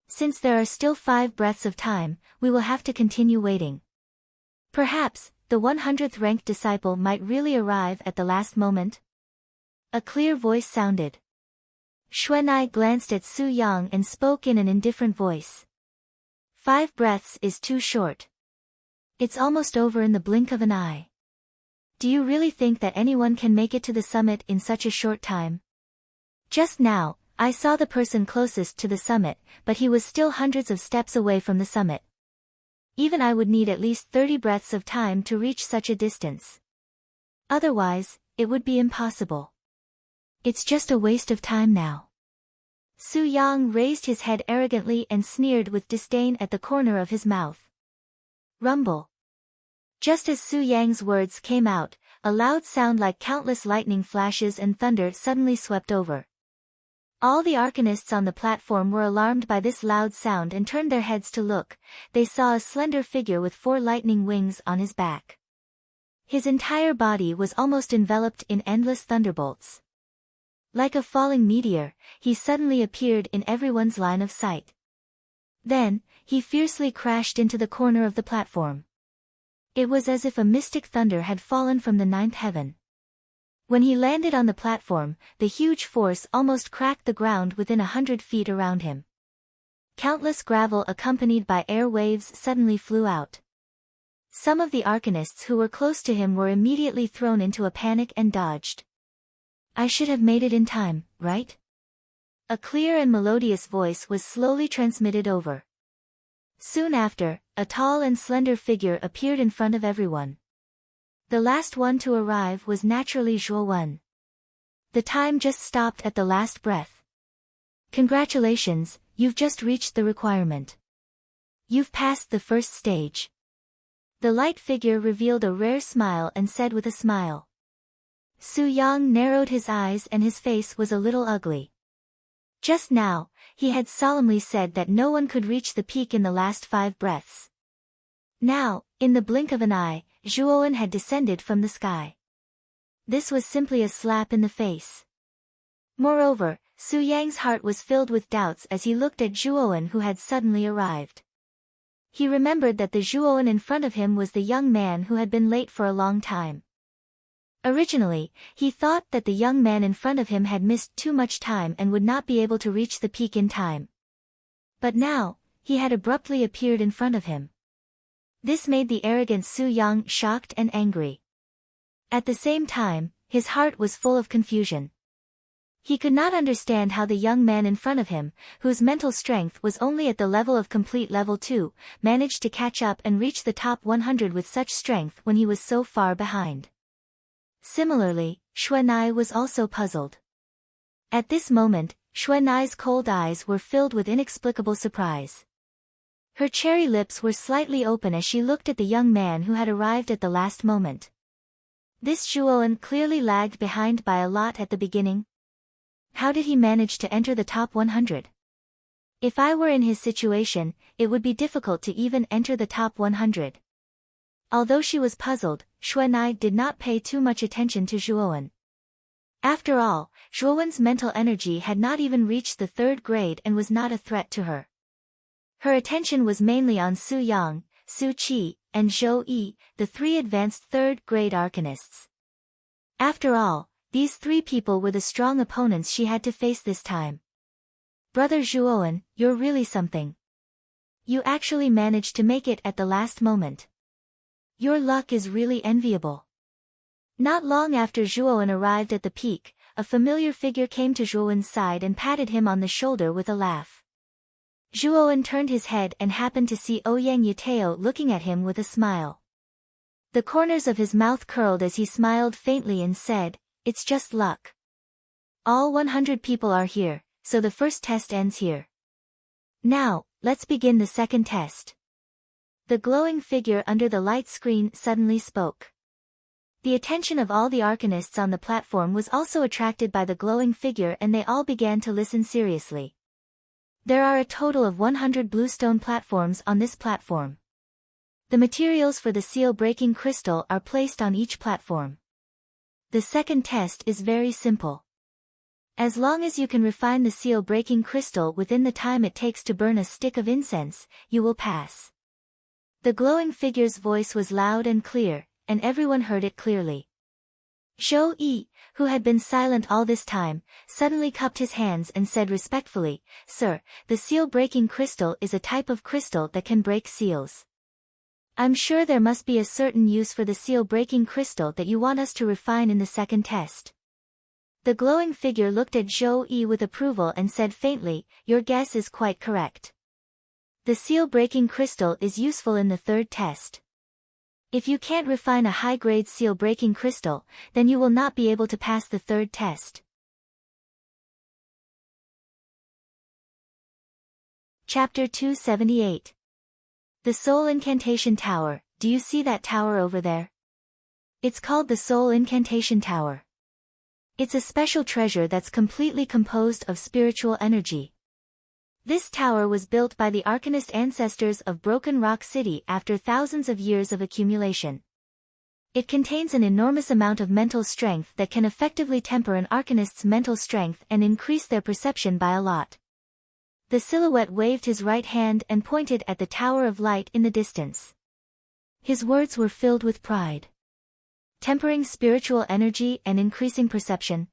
Since there are still 5 breaths of time, we will have to continue waiting. Perhaps, the 100th ranked disciple might really arrive at the last moment? A clear voice sounded. Xuanai glanced at Su Yang and spoke in an indifferent voice. 5 breaths is too short. It's almost over in the blink of an eye. Do you really think that anyone can make it to the summit in such a short time? Just now, I saw the person closest to the summit, but he was still hundreds of steps away from the summit. Even I would need at least 30 breaths of time to reach such a distance. Otherwise, it would be impossible. It's just a waste of time now. Su Yang raised his head arrogantly and sneered with disdain at the corner of his mouth. Rumble. Just as Su Yang's words came out, a loud sound like countless lightning flashes and thunder suddenly swept over. All the arcanists on the platform were alarmed by this loud sound and turned their heads to look. They saw a slender figure with 4 lightning wings on his back. His entire body was almost enveloped in endless thunderbolts. Like a falling meteor, he suddenly appeared in everyone's line of sight. Then, he fiercely crashed into the corner of the platform. It was as if a mystic thunder had fallen from the ninth heaven. When he landed on the platform, the huge force almost cracked the ground within 100 feet around him. Countless gravel accompanied by air waves suddenly flew out. Some of the arcanists who were close to him were immediately thrown into a panic and dodged. "I should have made it in time, right?" A clear and melodious voice was slowly transmitted over. Soon after, a tall and slender figure appeared in front of everyone. The last one to arrive was naturally Zhuo. The time just stopped at the last breath. "Congratulations, you've just reached the requirement. You've passed the first stage." The light figure revealed a rare smile and said with a smile. Su Yang narrowed his eyes and his face was a little ugly. Just now, he had solemnly said that no one could reach the peak in the last 5 breaths. Now, in the blink of an eye, Zhuo had descended from the sky. This was simply a slap in the face. Moreover, Su Yang's heart was filled with doubts as he looked at Zhuo who had suddenly arrived. He remembered that the Zhuo in front of him was the young man who had been late for a long time. Originally, he thought that the young man in front of him had missed too much time and would not be able to reach the peak in time. But now, he had abruptly appeared in front of him. This made the arrogant Su Yang shocked and angry. At the same time, his heart was full of confusion. He could not understand how the young man in front of him, whose mental strength was only at the level of complete level 2, managed to catch up and reach the top 100 with such strength when he was so far behind. Similarly, Xuanai was also puzzled. At this moment, Xuanai's cold eyes were filled with inexplicable surprise. Her cherry lips were slightly open as she looked at the young man who had arrived at the last moment. This Zhuo clearly lagged behind by a lot at the beginning. How did he manage to enter the top 100? If I were in his situation, it would be difficult to even enter the top 100. Although she was puzzled, Xuanai did not pay too much attention to Zhuo. After all, Zhuo's mental energy had not even reached the 3rd grade and was not a threat to her. Her attention was mainly on Su Yang, Su Qi, and Zhou Yi, the 3 advanced 3rd grade arcanists. After all, these 3 people were the strong opponents she had to face this time. "Brother Zhuo, you're really something. You actually managed to make it at the last moment. Your luck is really enviable." Not long after Zhuo arrived at the peak, a familiar figure came to Zhuo's side and patted him on the shoulder with a laugh. Zhuo turned his head and happened to see Ouyang Yateo looking at him with a smile. The corners of his mouth curled as he smiled faintly and said, "It's just luck. All 100 people are here, so the first test ends here. Now, let's begin the second test." The glowing figure under the light screen suddenly spoke. The attention of all the arcanists on the platform was also attracted by the glowing figure and they all began to listen seriously. There are a total of 100 bluestone platforms on this platform. The materials for the seal-breaking crystal are placed on each platform. The second test is very simple. As long as you can refine the seal-breaking crystal within the time it takes to burn a stick of incense, you will pass. The glowing figure's voice was loud and clear, and everyone heard it clearly. Zhou Yi, who had been silent all this time, suddenly cupped his hands and said respectfully, "Sir, the seal-breaking crystal is a type of crystal that can break seals. I'm sure there must be a certain use for the seal-breaking crystal that you want us to refine in the second test." The glowing figure looked at Zhou Yi with approval and said faintly, "Your guess is quite correct. The seal-breaking crystal is useful in the third test. If you can't refine a high-grade seal-breaking crystal, then you will not be able to pass the third test." Chapter 278. The Soul Incantation Tower. Do you see that tower over there? It's called the Soul Incantation Tower. It's a special treasure that's completely composed of spiritual energy. This tower was built by the Arcanist ancestors of Broken Rock City after thousands of years of accumulation. It contains an enormous amount of mental strength that can effectively temper an Arcanist's mental strength and increase their perception by a lot. The silhouette waved his right hand and pointed at the Tower of Light in the distance. His words were filled with pride. Tempering spiritual energy and increasing perception.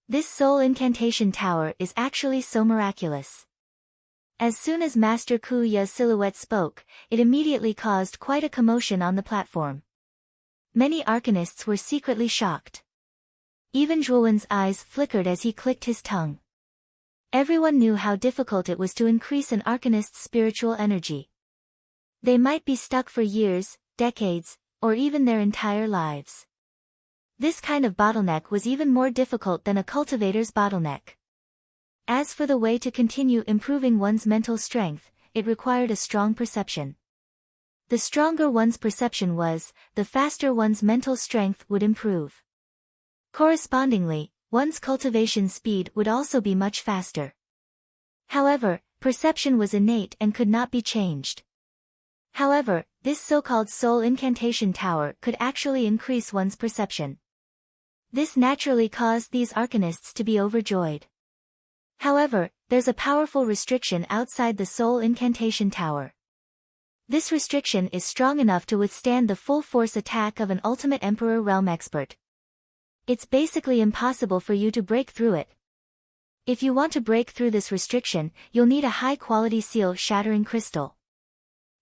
This soul incantation tower is actually so miraculous. As soon as Master Kuya's silhouette spoke, it immediately caused quite a commotion on the platform. Many arcanists were secretly shocked. Even Zhuowen's eyes flickered as he clicked his tongue. Everyone knew how difficult it was to increase an arcanist's spiritual energy. They might be stuck for years, decades, or even their entire lives. This kind of bottleneck was even more difficult than a cultivator's bottleneck. As for the way to continue improving one's mental strength, it required a strong perception. The stronger one's perception was, the faster one's mental strength would improve. Correspondingly, one's cultivation speed would also be much faster. However, perception was innate and could not be changed. However, this so-called soul incantation tower could actually increase one's perception. This naturally caused these arcanists to be overjoyed. However, there's a powerful restriction outside the soul incantation tower. This restriction is strong enough to withstand the full force attack of an ultimate Emperor realm expert. It's basically impossible for you to break through it. If you want to break through this restriction, you'll need a high-quality seal-shattering crystal.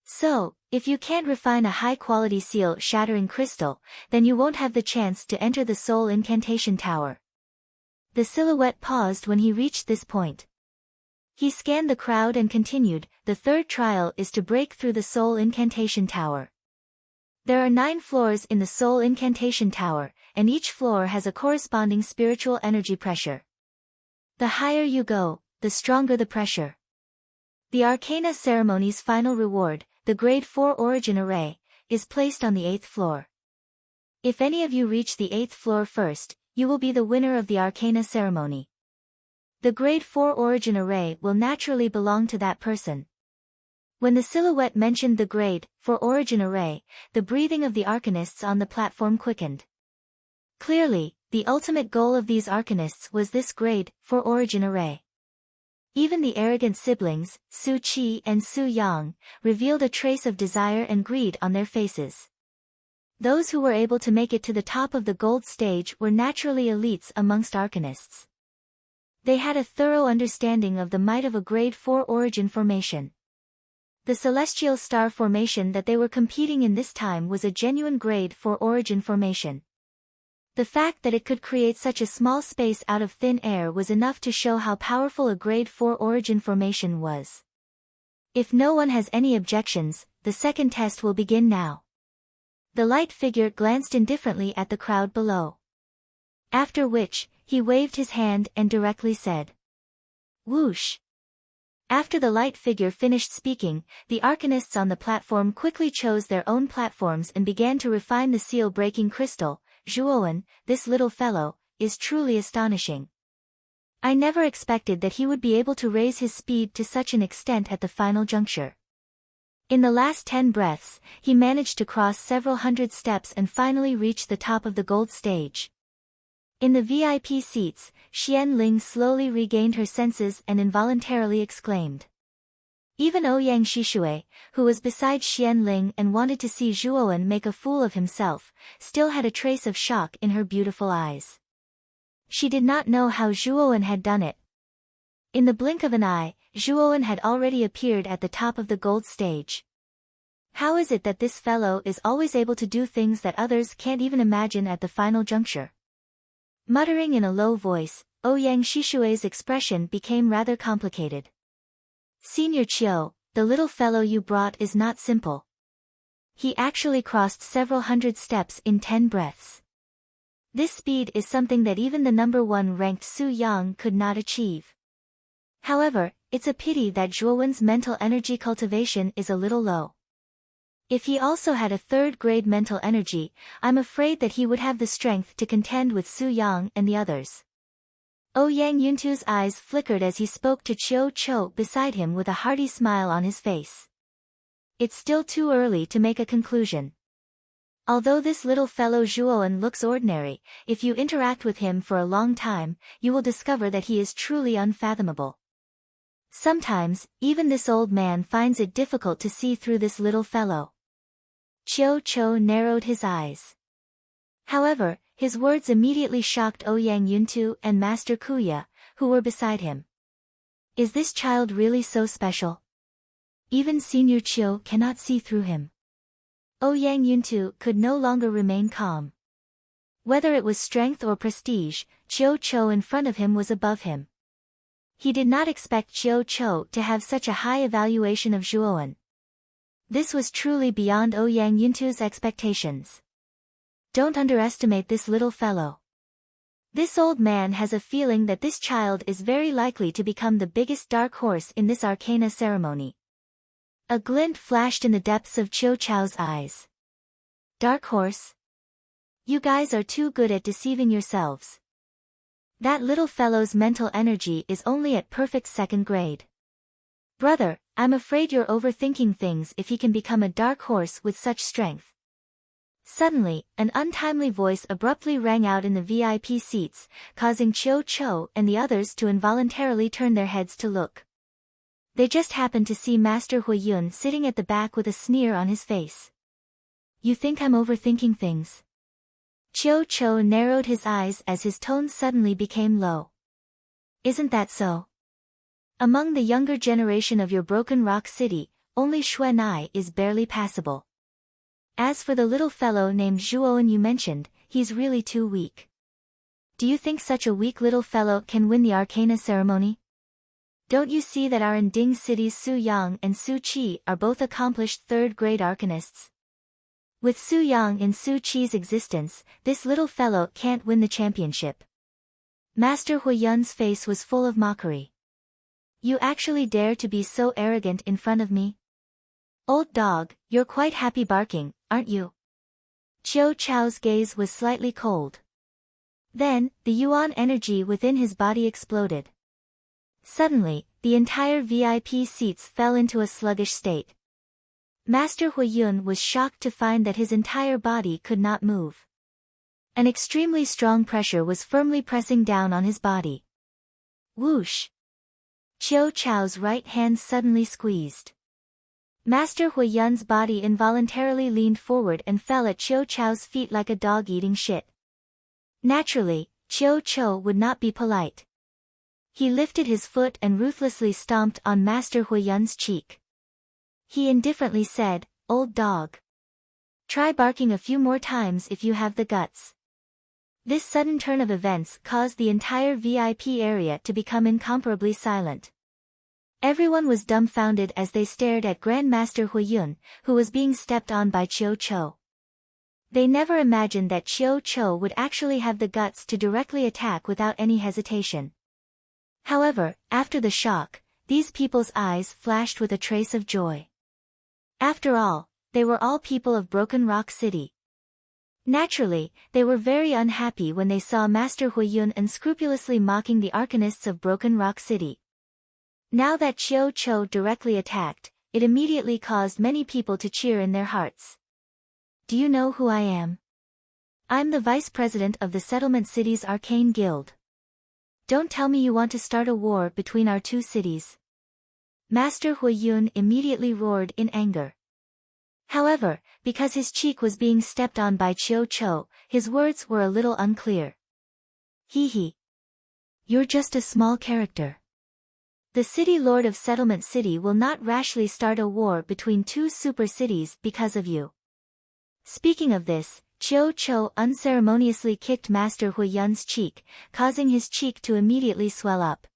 So, if you can't refine a high-quality seal-shattering crystal, then you won't have the chance to enter the soul incantation tower. The silhouette paused when he reached this point. He scanned the crowd and continued, the third trial is to break through the soul incantation tower. There are 9 floors in the soul incantation tower, and each floor has a corresponding spiritual energy pressure. The higher you go, the stronger the pressure. The Arcana Ceremony's final reward, the Grade 4 Origin Array, is placed on the 8th floor. If any of you reach the 8th floor first, you will be the winner of the Arcana Ceremony. The Grade 4 Origin Array will naturally belong to that person. When the silhouette mentioned the Grade 4 Origin Array, the breathing of the arcanists on the platform quickened. Clearly, the ultimate goal of these arcanists was this Grade 4 Origin Array. Even the arrogant siblings, Su Qi and Su Yang, revealed a trace of desire and greed on their faces. Those who were able to make it to the top of the gold stage were naturally elites amongst arcanists. They had a thorough understanding of the might of a Grade 4 origin formation. The celestial star formation that they were competing in this time was a genuine Grade 4 origin formation. The fact that it could create such a small space out of thin air was enough to show how powerful a Grade 4 origin formation was. If no one has any objections, the second test will begin now. The light figure glanced indifferently at the crowd below. After which, he waved his hand and directly said, "Whoosh." After the light figure finished speaking, the arcanists on the platform quickly chose their own platforms and began to refine the seal-breaking crystal. Zhuowen, this little fellow, is truly astonishing. I never expected that he would be able to raise his speed to such an extent at the final juncture. In the last 10 breaths, he managed to cross several hundred steps and finally reached the top of the gold stage. In the VIP seats, Xian Ling slowly regained her senses and involuntarily exclaimed. Even Ouyang Shishue, who was beside Xian Ling and wanted to see Zhuowen make a fool of himself, still had a trace of shock in her beautiful eyes. She did not know how Zhuowen had done it. In the blink of an eye, Zhuowen had already appeared at the top of the gold stage. How is it that this fellow is always able to do things that others can't even imagine at the final juncture? Muttering in a low voice, Ouyang Shishue's expression became rather complicated. Senior Chiu, the little fellow you brought is not simple. He actually crossed several hundred steps in 10 breaths. This speed is something that even the number 1 ranked Su Yang could not achieve. However, it's a pity that Zhuowen's mental energy cultivation is a little low. If he also had a 3rd grade mental energy, I'm afraid that he would have the strength to contend with Su Yang and the others. Ouyang Yuntu's eyes flickered as he spoke to Chiu Cho beside him with a hearty smile on his face. It's still too early to make a conclusion. Although this little fellow Zhuowen looks ordinary, if you interact with him for a long time, you will discover that he is truly unfathomable. Sometimes, even this old man finds it difficult to see through this little fellow. Chiu Chou narrowed his eyes. However, his words immediately shocked Ouyang Yuntu and Master Kuya, who were beside him. Is this child really so special? Even Senior Chiu cannot see through him. Ouyang Yuntu could no longer remain calm. Whether it was strength or prestige, Chiu Chou in front of him was above him. He did not expect Chiu Chou to have such a high evaluation of Zhuoan. This was truly beyond Ouyang Yuntu's expectations. Don't underestimate this little fellow. This old man has a feeling that this child is very likely to become the biggest dark horse in this arcana ceremony. A glint flashed in the depths of Chiu Chou's eyes. Dark horse? You guys are too good at deceiving yourselves. That little fellow's mental energy is only at perfect second grade. Brother, I'm afraid you're overthinking things if he can become a dark horse with such strength. Suddenly, an untimely voice abruptly rang out in the VIP seats, causing Chiu Chou and the others to involuntarily turn their heads to look. They just happened to see Master Huiyun sitting at the back with a sneer on his face. You think I'm overthinking things? Chiu Chou narrowed his eyes as his tone suddenly became low. Isn't that so? Among the younger generation of your Broken Rock City, only Xuanai is barely passable. As for the little fellow named Zhuoan you mentioned, he's really too weak. Do you think such a weak little fellow can win the Arcana ceremony? Don't you see that our Ding City's Su Yang and Su Qi are both accomplished third-grade arcanists? With Su Yang and Su Qi's existence, this little fellow can't win the championship. Master Huiyun's face was full of mockery. You actually dare to be so arrogant in front of me? Old dog, you're quite happy barking, aren't you? Chiu Chou's gaze was slightly cold. Then, the yuan energy within his body exploded. Suddenly, the entire VIP seats fell into a sluggish state. Master Huiyun was shocked to find that his entire body could not move. An extremely strong pressure was firmly pressing down on his body. Whoosh! Chiu Chou's right hand suddenly squeezed. Master Huiyun's body involuntarily leaned forward and fell at Chiu Chou's feet like a dog eating shit. Naturally, Chiu Chou would not be polite. He lifted his foot and ruthlessly stomped on Master Huiyun's cheek. He indifferently said, "Old dog. Try barking a few more times if you have the guts." This sudden turn of events caused the entire VIP area to become incomparably silent. Everyone was dumbfounded as they stared at Grandmaster Huiyun, who was being stepped on by Chiu Chou. They never imagined that Chiu Chou would actually have the guts to directly attack without any hesitation. However, after the shock, these people's eyes flashed with a trace of joy. After all, they were all people of Broken Rock City. Naturally, they were very unhappy when they saw Master Huiyun unscrupulously mocking the arcanists of Broken Rock City. Now that Chiu Chou directly attacked, it immediately caused many people to cheer in their hearts. Do you know who I am? I'm the vice president of the Settlement City's Arcane Guild. Don't tell me you want to start a war between our two cities. Master Huiyun immediately roared in anger. However, because his cheek was being stepped on by Chiu Chou, his words were a little unclear. Hee. You're just a small character. The city lord of Settlement City will not rashly start a war between two super cities because of you. Speaking of this, Chiu Chou unceremoniously kicked Master Huiyun's cheek, causing his cheek to immediately swell up.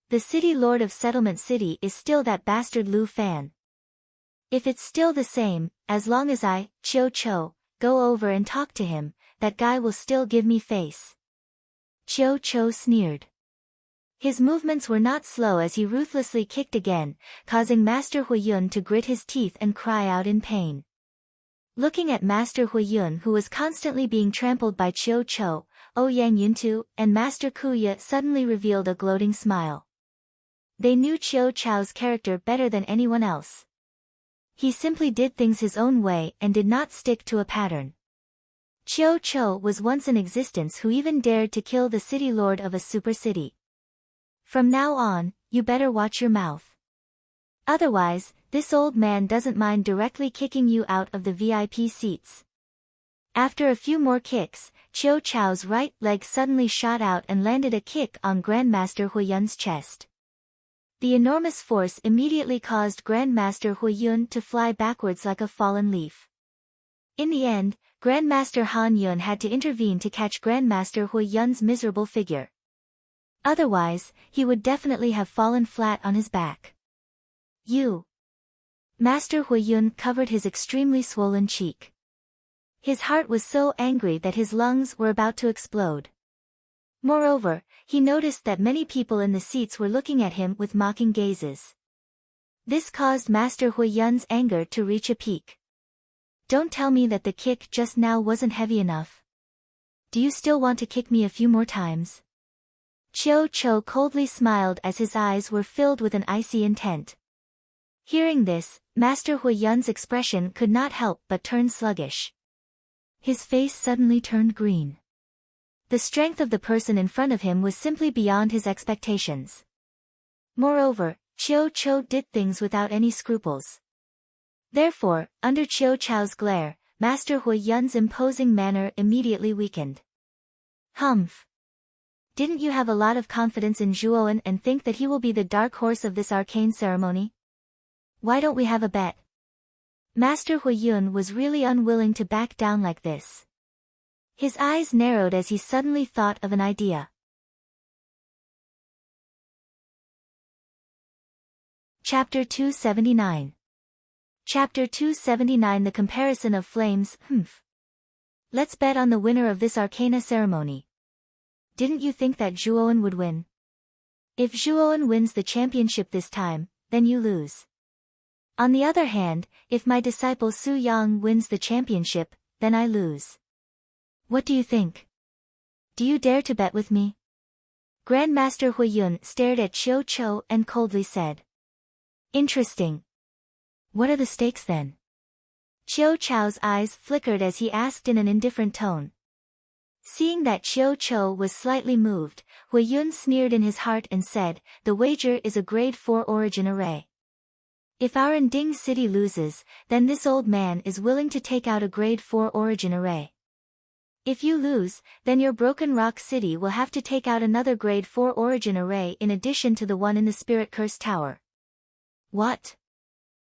The city lord of Settlement City is still that bastard Lu Fan. If it's still the same, as long as I, Chiu Chou, go over and talk to him, that guy will still give me face. Chiu Chou sneered. His movements were not slow as he ruthlessly kicked again, causing Master Huiyun to grit his teeth and cry out in pain. Looking at Master Huiyun, who was constantly being trampled by Chiu Chou, Ouyang Yuntu and Master Kuya suddenly revealed a gloating smile. They knew Chiu Chou's character better than anyone else. He simply did things his own way and did not stick to a pattern. Chiu Chou was once in existence who even dared to kill the city lord of a super city. From now on, you better watch your mouth. Otherwise, this old man doesn't mind directly kicking you out of the VIP seats. After a few more kicks, Chiu Chao's right leg suddenly shot out and landed a kick on Grandmaster Huiyun's chest. The enormous force immediately caused Grandmaster Huiyun to fly backwards like a fallen leaf. In the end, Grandmaster Han Yun had to intervene to catch Grandmaster Huiyun's miserable figure. Otherwise, he would definitely have fallen flat on his back. You! Master Huiyun covered his extremely swollen cheek. His heart was so angry that his lungs were about to explode. Moreover, he noticed that many people in the seats were looking at him with mocking gazes. This caused Master Huiyun's anger to reach a peak. Don't tell me that the kick just now wasn't heavy enough. Do you still want to kick me a few more times? Chiu Chou coldly smiled as his eyes were filled with an icy intent. Hearing this, Master Huiyun's expression could not help but turn sluggish. His face suddenly turned green. The strength of the person in front of him was simply beyond his expectations. Moreover, Chiu Chou did things without any scruples. Therefore, under Chiu Chou's glare, Master Huiyun's imposing manner immediately weakened. Humph! Didn't you have a lot of confidence in Zhuowen and think that he will be the dark horse of this arcane ceremony? Why don't we have a bet? Master Huiyun was really unwilling to back down like this. His eyes narrowed as he suddenly thought of an idea. Chapter 279. Chapter 279 The Comparison of Flames. Let's bet on the winner of this arcana ceremony. Didn't you think that Zhuowen would win? If Zhuowen wins the championship this time, then you lose. On the other hand, if my disciple Su Yang wins the championship, then I lose. What do you think? Do you dare to bet with me? Grandmaster Huiyun stared at Chiu Chou and coldly said. Interesting. What are the stakes then? Chiu Chou's eyes flickered as he asked in an indifferent tone. Seeing that Chiu Chou was slightly moved, Huiyun sneered in his heart and said, the wager is a grade 4 origin array. If our Nding city loses, then this old man is willing to take out a grade 4 origin array. If you lose, then your Broken Rock City will have to take out another grade 4 origin array in addition to the one in the Spirit Curse Tower. What?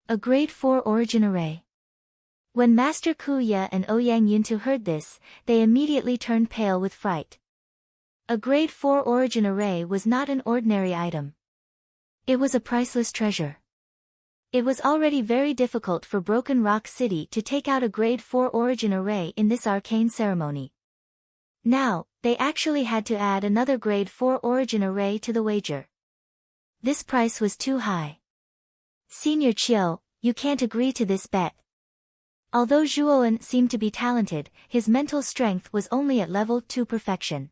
A grade 4 origin array? When Master Kuya and Ouyang Yuntu heard this, they immediately turned pale with fright. A grade 4 origin array was not an ordinary item. It was a priceless treasure. It was already very difficult for Broken Rock City to take out a grade 4 origin array in this arcane ceremony. Now, they actually had to add another grade 4 origin array to the wager. This price was too high. Senior Chiu, you can't agree to this bet. Although Zhuowen seemed to be talented, his mental strength was only at level 2 perfection.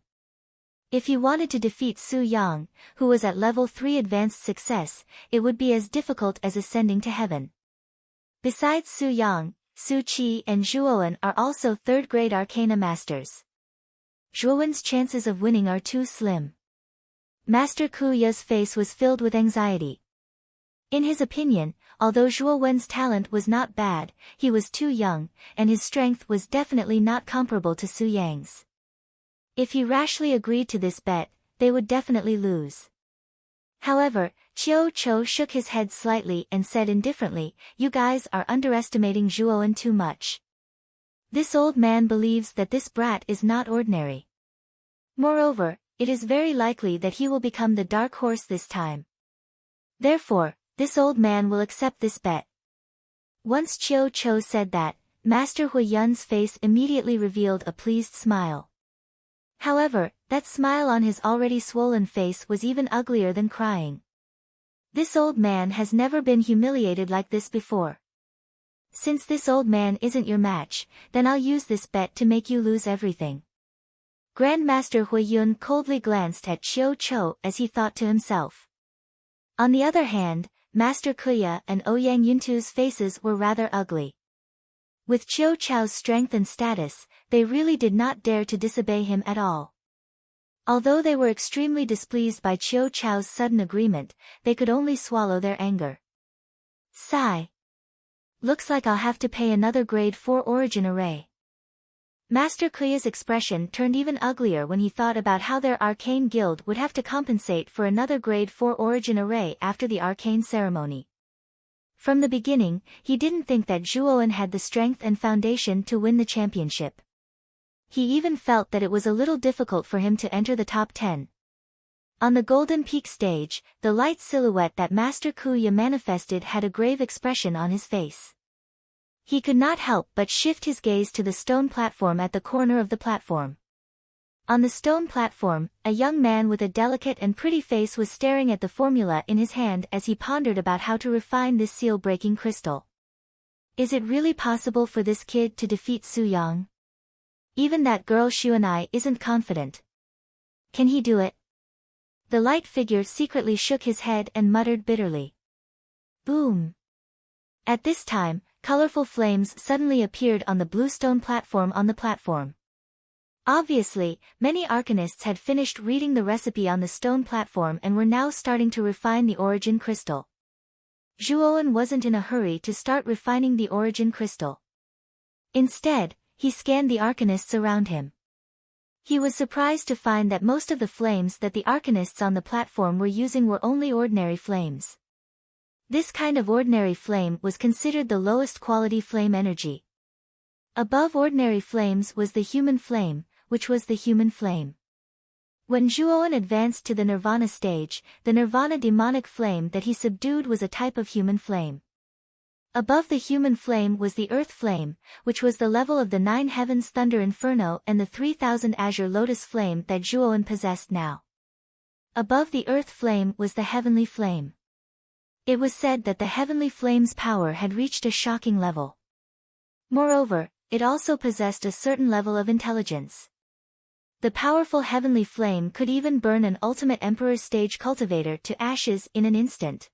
If he wanted to defeat Su Yang, who was at level 3 advanced success, it would be as difficult as ascending to heaven. Besides Su Yang, Su Qi and Zhuowen are also third-grade arcana masters. Zhuowen's chances of winning are too slim. Master Kuya's face was filled with anxiety. In his opinion, although Zhuowen's talent was not bad, he was too young, and his strength was definitely not comparable to Su Yang's. If he rashly agreed to this bet, they would definitely lose. However, Chiu Chou shook his head slightly and said indifferently, you guys are underestimating Zhuowen too much. This old man believes that this brat is not ordinary. Moreover, it is very likely that he will become the dark horse this time. Therefore, this old man will accept this bet. Once Chiu Chou said that, Master Huiyun's face immediately revealed a pleased smile. However, that smile on his already swollen face was even uglier than crying. This old man has never been humiliated like this before. Since this old man isn't your match, then I'll use this bet to make you lose everything. Grandmaster Huiyun coldly glanced at Chiu Chou as he thought to himself. On the other hand, Master Kuya and Ouyang Yuntu's faces were rather ugly. With Chiu Chou's strength and status, they really did not dare to disobey him at all. Although they were extremely displeased by Chiu Chou's sudden agreement, they could only swallow their anger. Sigh. Looks like I'll have to pay another grade 4 origin array. Master Kuya's expression turned even uglier when he thought about how their arcane guild would have to compensate for another grade 4 origin array after the arcane ceremony. From the beginning, he didn't think that Zhuowen had the strength and foundation to win the championship. He even felt that it was a little difficult for him to enter the top 10. On the Golden Peak stage, the light silhouette that Master Kuya manifested had a grave expression on his face. He could not help but shift his gaze to the stone platform at the corner of the platform. On the stone platform, a young man with a delicate and pretty face was staring at the formula in his hand as he pondered about how to refine this seal-breaking crystal. Is it really possible for this kid to defeat Su Yang? Even that girl Xuanai isn't confident. Can he do it? The light figure secretly shook his head and muttered bitterly. Boom! At this time, colorful flames suddenly appeared on the blue stone platform on the platform. Obviously, many arcanists had finished reading the recipe on the stone platform and were now starting to refine the origin crystal. Zhuowen wasn't in a hurry to start refining the origin crystal. Instead, he scanned the arcanists around him. He was surprised to find that most of the flames that the arcanists on the platform were using were only ordinary flames. This kind of ordinary flame was considered the lowest quality flame energy. Above ordinary flames was the human flame, which was the human flame. When Zhuowen advanced to the Nirvana stage, the Nirvana demonic flame that he subdued was a type of human flame. Above the human flame was the earth flame, which was the level of the 9 heavens thunder inferno and the 3000 azure lotus flame that Zhuowen possessed now. Above the earth flame was the heavenly flame. It was said that the heavenly flame's power had reached a shocking level. Moreover, it also possessed a certain level of intelligence. The powerful heavenly flame could even burn an ultimate emperor stage cultivator to ashes in an instant.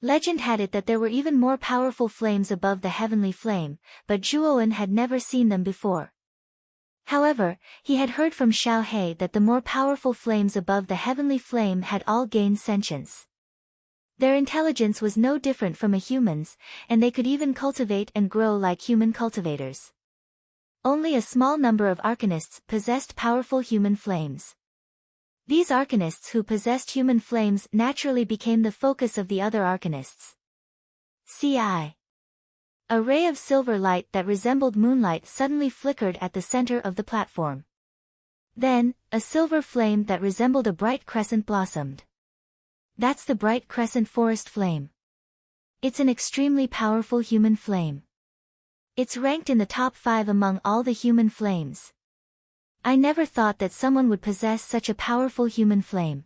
Legend had it that there were even more powerful flames above the heavenly flame, but Zhuowen had never seen them before. However, he had heard from Xiao He that the more powerful flames above the heavenly flame had all gained sentience. Their intelligence was no different from a human's, and they could even cultivate and grow like human cultivators. Only a small number of arcanists possessed powerful human flames. These arcanists who possessed human flames naturally became the focus of the other arcanists. CI. A ray of silver light that resembled moonlight suddenly flickered at the center of the platform. Then, a silver flame that resembled a bright crescent blossomed. That's the bright crescent forest flame. It's an extremely powerful human flame. It's ranked in the top 5 among all the human flames. I never thought that someone would possess such a powerful human flame.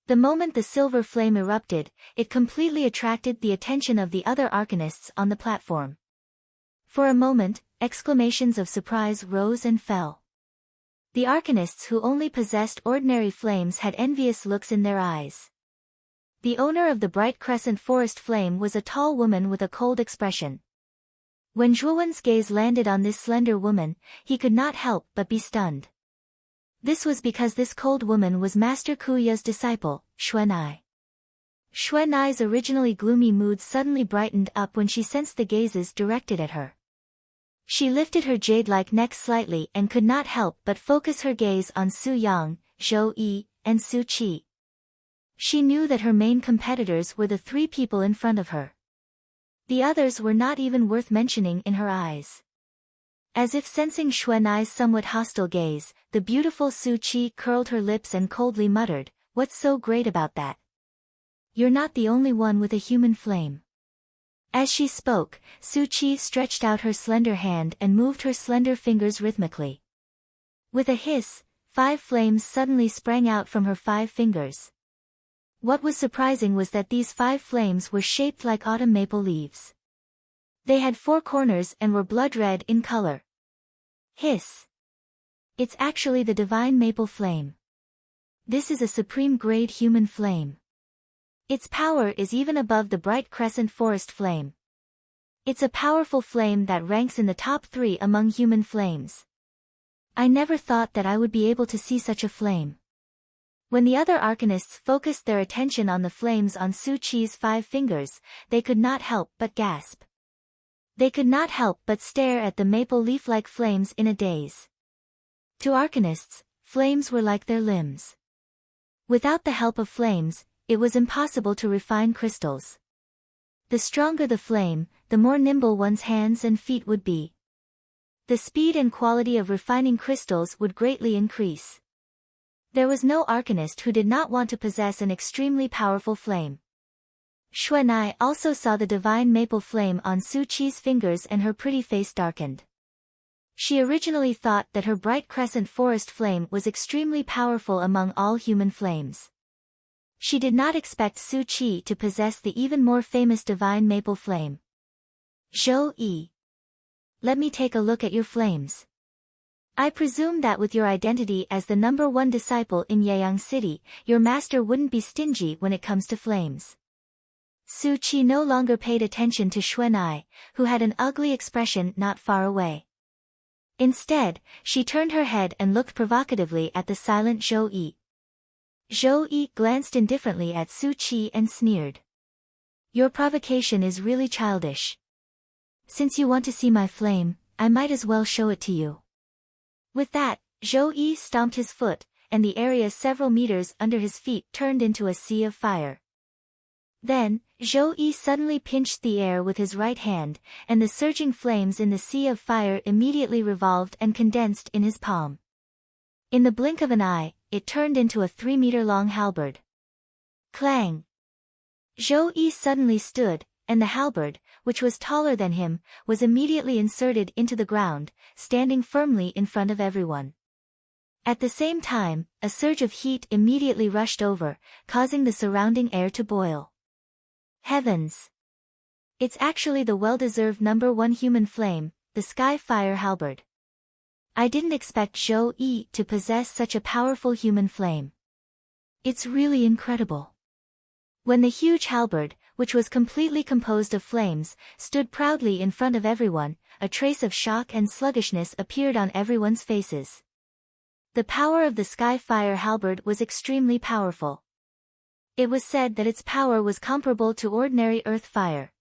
The moment the silver flame erupted, it completely attracted the attention of the other arcanists on the platform. For a moment, exclamations of surprise rose and fell. The arcanists who only possessed ordinary flames had envious looks in their eyes. The owner of the bright crescent forest flame was a tall woman with a cold expression. When Zhuowen's gaze landed on this slender woman, he could not help but be stunned. This was because this cold woman was Master Kuya's disciple, Xuanai. Xuanai's originally gloomy mood suddenly brightened up when she sensed the gazes directed at her. She lifted her jade-like neck slightly and could not help but focus her gaze on Su Yang, Zhou Yi, and Su Qi. She knew that her main competitors were the 3 people in front of her. The others were not even worth mentioning in her eyes. As if sensing Xuanai's somewhat hostile gaze, the beautiful Su Qi curled her lips and coldly muttered, "What's so great about that? You're not the only one with a human flame." As she spoke, Su Qi stretched out her slender hand and moved her slender fingers rhythmically. With a hiss, 5 flames suddenly sprang out from her 5 fingers. What was surprising was that these 5 flames were shaped like autumn maple leaves. They had 4 corners and were blood red in color. Hiss! It's actually the divine maple flame. This is a supreme grade human flame. Its power is even above the bright crescent forest flame. It's a powerful flame that ranks in the top 3 among human flames. I never thought that I would be able to see such a flame. When the other arcanists focused their attention on the flames on Su Chi's 5 fingers, they could not help but gasp. They could not help but stare at the maple leaf-like flames in a daze. To arcanists, flames were like their limbs. Without the help of flames, it was impossible to refine crystals. The stronger the flame, the more nimble one's hands and feet would be. The speed and quality of refining crystals would greatly increase. There was no arcanist who did not want to possess an extremely powerful flame. Xuanai also saw the divine maple flame on Su Chi's fingers and her pretty face darkened. She originally thought that her bright crescent forest flame was extremely powerful among all human flames. She did not expect Su Chi to possess the even more famous divine maple flame. Zhou Yi. Let me take a look at your flames. I presume that with your identity as the #1 disciple in Yeyang City, your master wouldn't be stingy when it comes to flames. Su Chi no longer paid attention to Xuanai, who had an ugly expression not far away. Instead, she turned her head and looked provocatively at the silent Zhou Yi. Zhou Yi glanced indifferently at Su Chi and sneered. Your provocation is really childish. Since you want to see my flame, I might as well show it to you. With that, Zhou Yi stomped his foot, and the area several meters under his feet turned into a sea of fire. Then, Zhou Yi suddenly pinched the air with his right hand, and the surging flames in the sea of fire immediately revolved and condensed in his palm. In the blink of an eye, it turned into a 3-meter-long halberd. Clang! Zhou Yi suddenly stood, and the halberd, which was taller than him, was immediately inserted into the ground, standing firmly in front of everyone. At the same time, a surge of heat immediately rushed over, causing the surrounding air to boil. Heavens! It's actually the well-deserved #1 human flame, the Sky Fire Halberd. I didn't expect Zhou Yi to possess such a powerful human flame. It's really incredible. When the huge halberd, which was completely composed of flames, stood proudly in front of everyone, a trace of shock and sluggishness appeared on everyone's faces. The power of the Sky Fire Halberd was extremely powerful. It was said that its power was comparable to ordinary earth fire.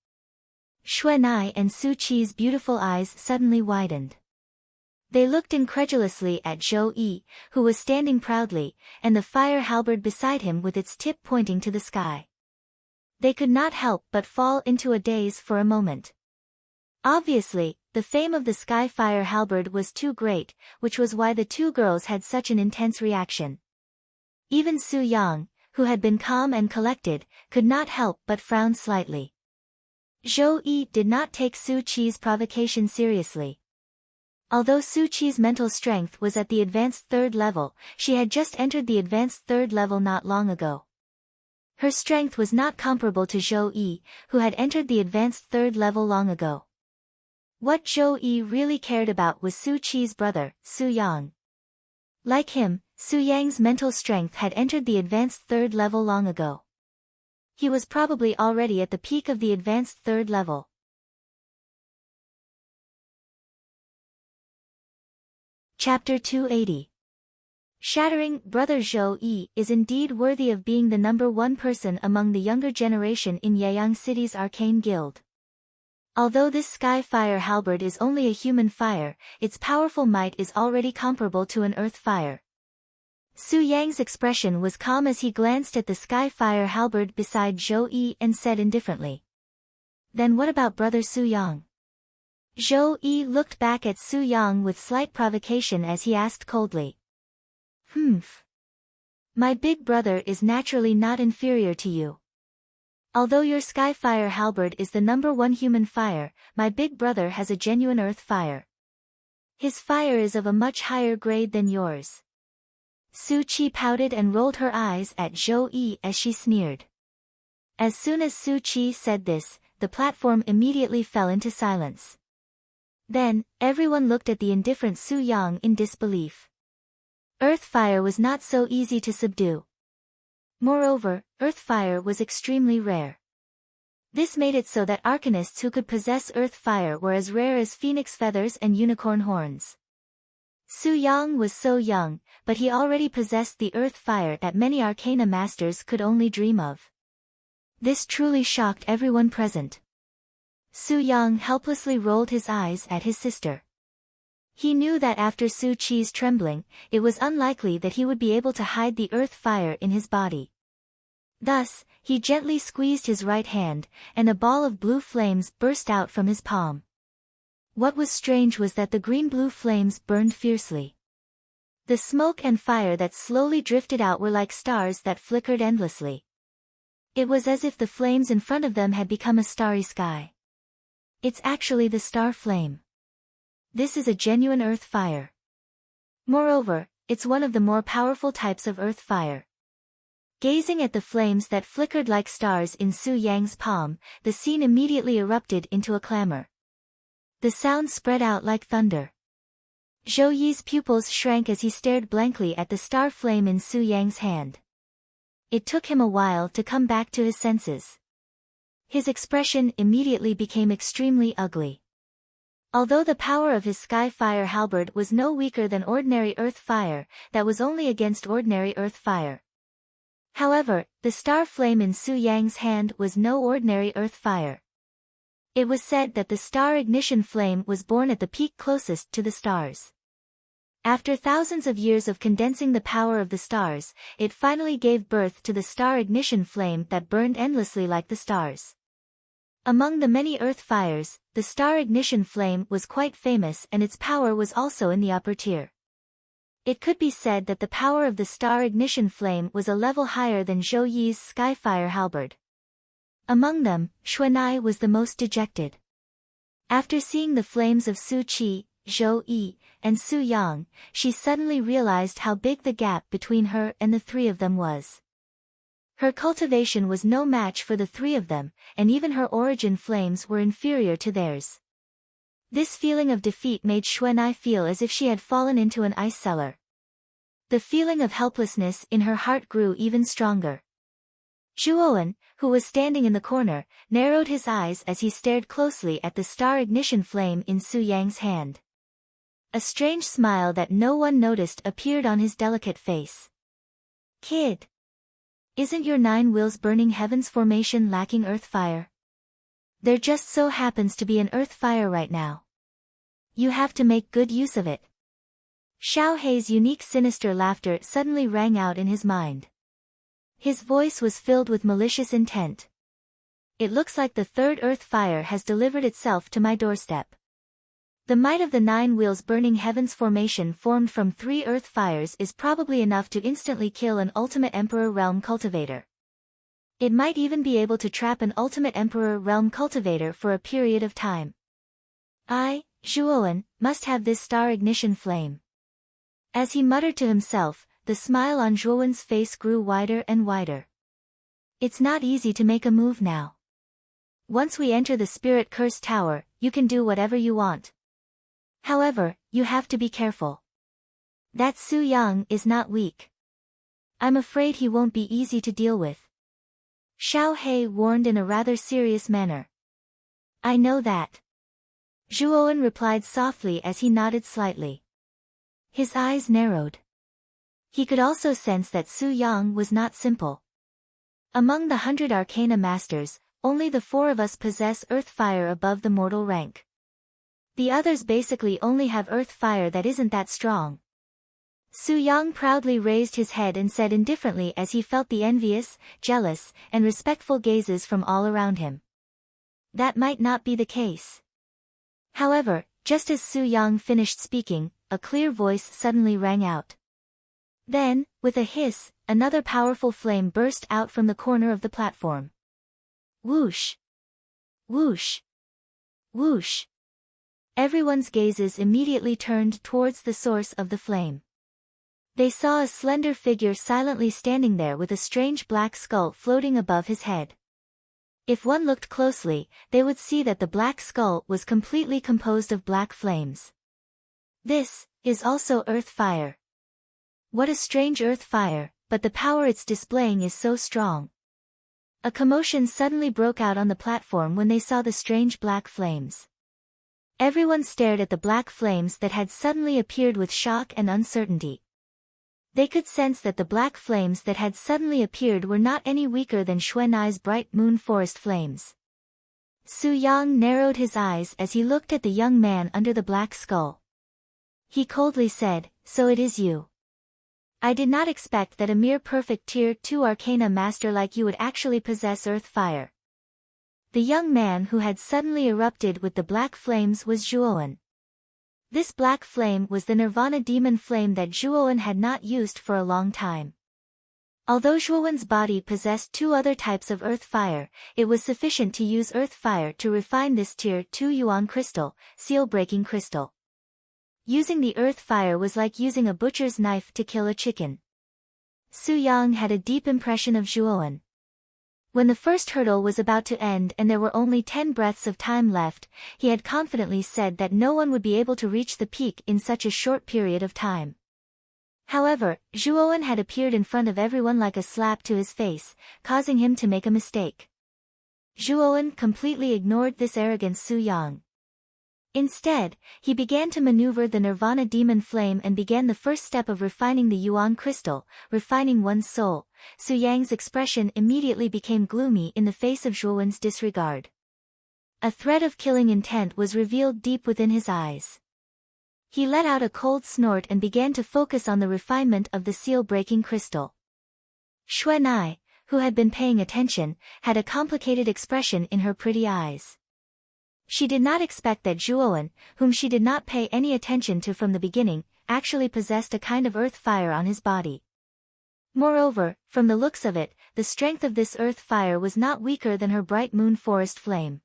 Xuanai and Su Chi's beautiful eyes suddenly widened. They looked incredulously at Zhou Yi, who was standing proudly, and the fire halberd beside him with its tip pointing to the sky. They could not help but fall into a daze for a moment. Obviously, the fame of the Sky Fire Halberd was too great, which was why the two girls had such an intense reaction. Even Su Yang, who had been calm and collected, could not help but frown slightly. Zhou Yi did not take Su Chi's provocation seriously. Although Su Chi's mental strength was at the advanced 3rd level, she had just entered the advanced 3rd level not long ago. Her strength was not comparable to Zhou Yi, who had entered the advanced 3rd level long ago. What Zhou Yi really cared about was Su Chi's brother, Su Yang. Like him, Su Yang's mental strength had entered the advanced 3rd level long ago. He was probably already at the peak of the advanced 3rd level. Chapter 280. Shattering. Brother Zhou Yi is indeed worthy of being the #1 person among the younger generation in Yeyang City's arcane guild. Although this Sky Fire Halberd is only a human fire, its powerful might is already comparable to an earth fire. Su Yang's expression was calm as he glanced at the Sky Fire Halberd beside Zhou Yi and said indifferently. Then what about brother Su Yang? Zhou Yi looked back at Su Yang with slight provocation as he asked coldly. My big brother is naturally not inferior to you. Although your Sky Fire Halberd is the #1 human fire, my big brother has a genuine earth fire. His fire is of a much higher grade than yours. Su Chi pouted and rolled her eyes at Zhou Yi as she sneered. As soon as Su Chi said this, the platform immediately fell into silence. Then, everyone looked at the indifferent Su Yang in disbelief. Earth fire was not so easy to subdue. Moreover, earth fire was extremely rare. This made it so that arcanists who could possess earth fire were as rare as phoenix feathers and unicorn horns. Su Yang was so young, but he already possessed the earth fire that many arcana masters could only dream of. This truly shocked everyone present. Su Yang helplessly rolled his eyes at his sister. He knew that after Su Qi's trembling, it was unlikely that he would be able to hide the earth fire in his body. Thus, he gently squeezed his right hand, and a ball of blue flames burst out from his palm. What was strange was that the green-blue flames burned fiercely. The smoke and fire that slowly drifted out were like stars that flickered endlessly. It was as if the flames in front of them had become a starry sky. It's actually the star flame. This is a genuine earth fire. Moreover, it's one of the more powerful types of earth fire. Gazing at the flames that flickered like stars in Su Yang's palm, the scene immediately erupted into a clamor. The sound spread out like thunder. Zhou Yi's pupils shrank as he stared blankly at the star flame in Su Yang's hand. It took him a while to come back to his senses. His expression immediately became extremely ugly. Although the power of his sky fire halberd was no weaker than ordinary earth fire, that was only against ordinary earth fire. However, the star flame in Su Yang's hand was no ordinary earth fire. It was said that the star ignition flame was born at the peak closest to the stars. After thousands of years of condensing the power of the stars, it finally gave birth to the star ignition flame that burned endlessly like the stars. Among the many earth fires, the star ignition flame was quite famous, and its power was also in the upper tier. It could be said that the power of the star ignition flame was a level higher than Zhou Yi's skyfire halberd. Among them, Xuan'ai was the most dejected. After seeing the flames of Su Qi, Zhou Yi, and Su Yang, she suddenly realized how big the gap between her and the three of them was. Her cultivation was no match for the three of them, and even her origin flames were inferior to theirs. This feeling of defeat made Xuan'ai feel as if she had fallen into an ice cellar. The feeling of helplessness in her heart grew even stronger. Zhuowen, who was standing in the corner, narrowed his eyes as he stared closely at the star ignition flame in Su Yang's hand. A strange smile that no one noticed appeared on his delicate face. "Kid, isn't your 9 wheels burning heavens formation lacking earth fire? There just so happens to be an earth fire right now. You have to make good use of it." Xiao Hei's unique sinister laughter suddenly rang out in his mind. His voice was filled with malicious intent. "It looks like the third earth fire has delivered itself to my doorstep. The might of the 9 wheels burning heavens formation formed from 3 earth fires is probably enough to instantly kill an ultimate emperor realm cultivator. It might even be able to trap an ultimate emperor realm cultivator for a period of time. I, Zhuowen, must have this star ignition flame." As he muttered to himself, the smile on Zhuowen's face grew wider and wider. "It's not easy to make a move now. Once we enter the Spirit Curse Tower, you can do whatever you want. However, you have to be careful. That Su Yang is not weak. I'm afraid he won't be easy to deal with." Xiao Hei warned in a rather serious manner. "I know that." Zhuowen replied softly as he nodded slightly. His eyes narrowed. He could also sense that Su Yang was not simple. Among the 100 arcana masters, only the 4 of us possess earth fire above the mortal rank. The others basically only have earth fire that isn't that strong. Su Yang proudly raised his head and said indifferently as he felt the envious, jealous, and respectful gazes from all around him. That might not be the case. However, just as Su Yang finished speaking, a clear voice suddenly rang out. Then, with a hiss, another powerful flame burst out from the corner of the platform. Whoosh! Whoosh! Whoosh! Everyone's gazes immediately turned towards the source of the flame. They saw a slender figure silently standing there with a strange black skull floating above his head. If one looked closely, they would see that the black skull was completely composed of black flames. This is also earth fire. What a strange earth fire, but the power it's displaying is so strong. A commotion suddenly broke out on the platform when they saw the strange black flames. Everyone stared at the black flames that had suddenly appeared with shock and uncertainty. They could sense that the black flames that had suddenly appeared were not any weaker than Xuanai's bright moon forest flames. Su Yang narrowed his eyes as he looked at the young man under the black skull. He coldly said, "So it is you. I did not expect that a mere perfect Tier 2 Arcana master like you would actually possess earth fire." The young man who had suddenly erupted with the black flames was Zhuowen. This black flame was the Nirvana demon flame that Zhuowen had not used for a long time. Although Zhuowen's body possessed two other types of earth fire, it was sufficient to use earth fire to refine this Tier 2 Yuan crystal, seal-breaking crystal. Using the earth fire was like using a butcher's knife to kill a chicken. Su Yang had a deep impression of Zhuowen. When the first hurdle was about to end and there were only 10 breaths of time left, he had confidently said that no one would be able to reach the peak in such a short period of time. However, Zhuowen had appeared in front of everyone like a slap to his face, causing him to make a mistake. Zhuowen completely ignored this arrogant Su Yang. Instead, he began to maneuver the Nirvana demon flame and began the first step of refining the Yuan crystal, refining one's soul. Su Yang's expression immediately became gloomy in the face of Zhuowen's disregard. A threat of killing intent was revealed deep within his eyes. He let out a cold snort and began to focus on the refinement of the seal-breaking crystal. Xuanai, who had been paying attention, had a complicated expression in her pretty eyes. She did not expect that Zhuowen, whom she did not pay any attention to from the beginning, actually possessed a kind of earth fire on his body. Moreover, from the looks of it, the strength of this earth fire was not weaker than her bright moon forest flame.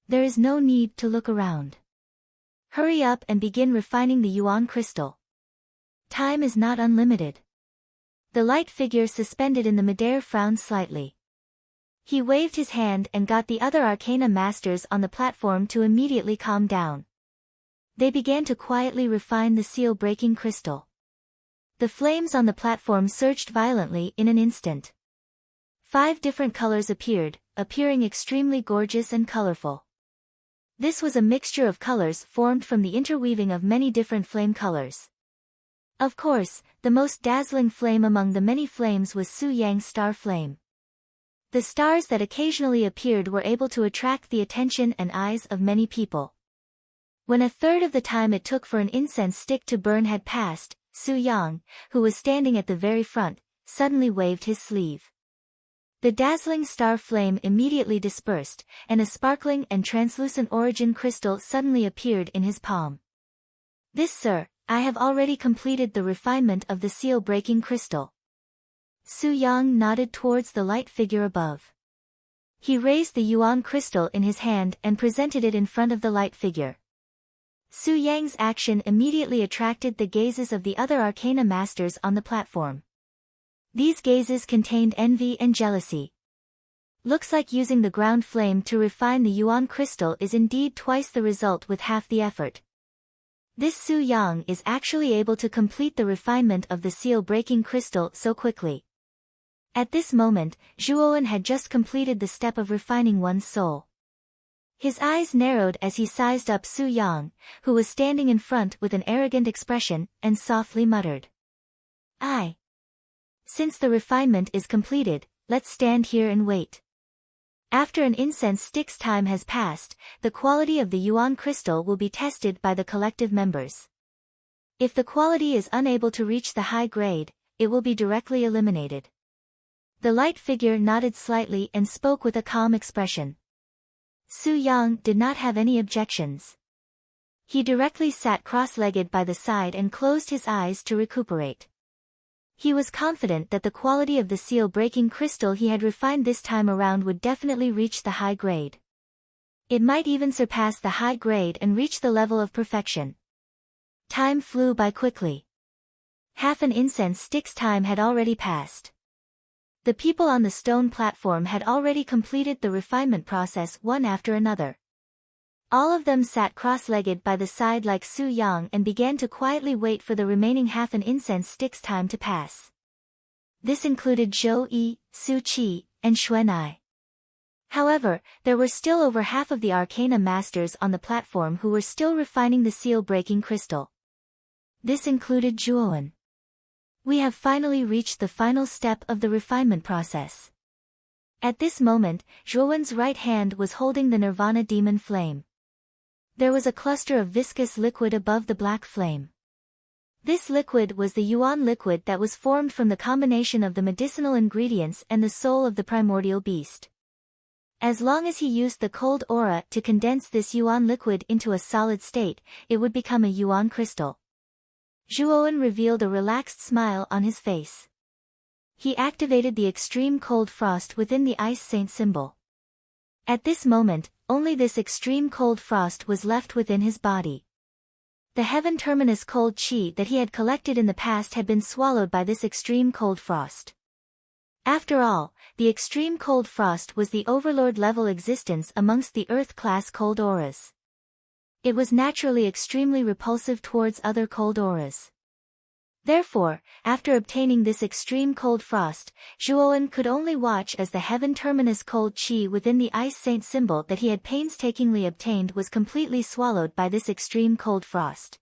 There is no need to look around. Hurry up and begin refining the Yuan crystal. Time is not unlimited. The light figure suspended in the midair frowned slightly. He waved his hand and got the other Arcana masters on the platform to immediately calm down. They began to quietly refine the seal-breaking crystal. The flames on the platform surged violently in an instant. 5 different colors appeared, appearing extremely gorgeous and colorful. This was a mixture of colors formed from the interweaving of many different flame colors. Of course, the most dazzling flame among the many flames was Su Yang's star flame. The stars that occasionally appeared were able to attract the attention and eyes of many people. When a third of the time it took for an incense stick to burn had passed, Su Yang, who was standing at the very front, suddenly waved his sleeve. The dazzling star flame immediately dispersed, and a sparkling and translucent origin crystal suddenly appeared in his palm. "This, sir, I have already completed the refinement of the seal-breaking crystal." Su Yang nodded towards the light figure above. He raised the Yuan crystal in his hand and presented it in front of the light figure. Su Yang's action immediately attracted the gazes of the other Arcana masters on the platform. These gazes contained envy and jealousy. Looks like using the ground flame to refine the Yuan crystal is indeed twice the result with half the effort. This Su Yang is actually able to complete the refinement of the seal-breaking crystal so quickly. At this moment, Zhuowen had just completed the step of refining one's soul. His eyes narrowed as he sized up Su Yang, who was standing in front with an arrogant expression, and softly muttered, "Since the refinement is completed, let's stand here and wait." After an incense stick's time has passed, the quality of the Yuan crystal will be tested by the collective members. If the quality is unable to reach the high grade, it will be directly eliminated. The light figure nodded slightly and spoke with a calm expression. Su Yang did not have any objections. He directly sat cross-legged by the side and closed his eyes to recuperate. He was confident that the quality of the seal-breaking crystal he had refined this time around would definitely reach the high grade. It might even surpass the high grade and reach the level of perfection. Time flew by quickly. Half an incense stick's time had already passed. The people on the stone platform had already completed the refinement process one after another. All of them sat cross-legged by the side like Su Yang and began to quietly wait for the remaining half an incense stick's time to pass. This included Zhou Yi, Su Qi, and Xuanai. However, there were still over half of the Arcana Masters on the platform who were still refining the seal-breaking crystal. This included Zhuowen. We have finally reached the final step of the refinement process. At this moment, Zhuowen's right hand was holding the Nirvana Demon Flame. There was a cluster of viscous liquid above the black flame. This liquid was the Yuan liquid that was formed from the combination of the medicinal ingredients and the soul of the primordial beast. As long as he used the cold aura to condense this Yuan liquid into a solid state, it would become a Yuan crystal. Zhuowen revealed a relaxed smile on his face. He activated the extreme cold frost within the Ice Saint symbol. At this moment, only this extreme cold frost was left within his body. The heaven terminus cold chi that he had collected in the past had been swallowed by this extreme cold frost. After all, the extreme cold frost was the overlord-level existence amongst the Earth-class cold auras. It was naturally extremely repulsive towards other cold auras. Therefore, after obtaining this extreme cold frost, Zhuowen could only watch as the heaven terminus cold chi within the Ice Saint symbol that he had painstakingly obtained was completely swallowed by this extreme cold frost.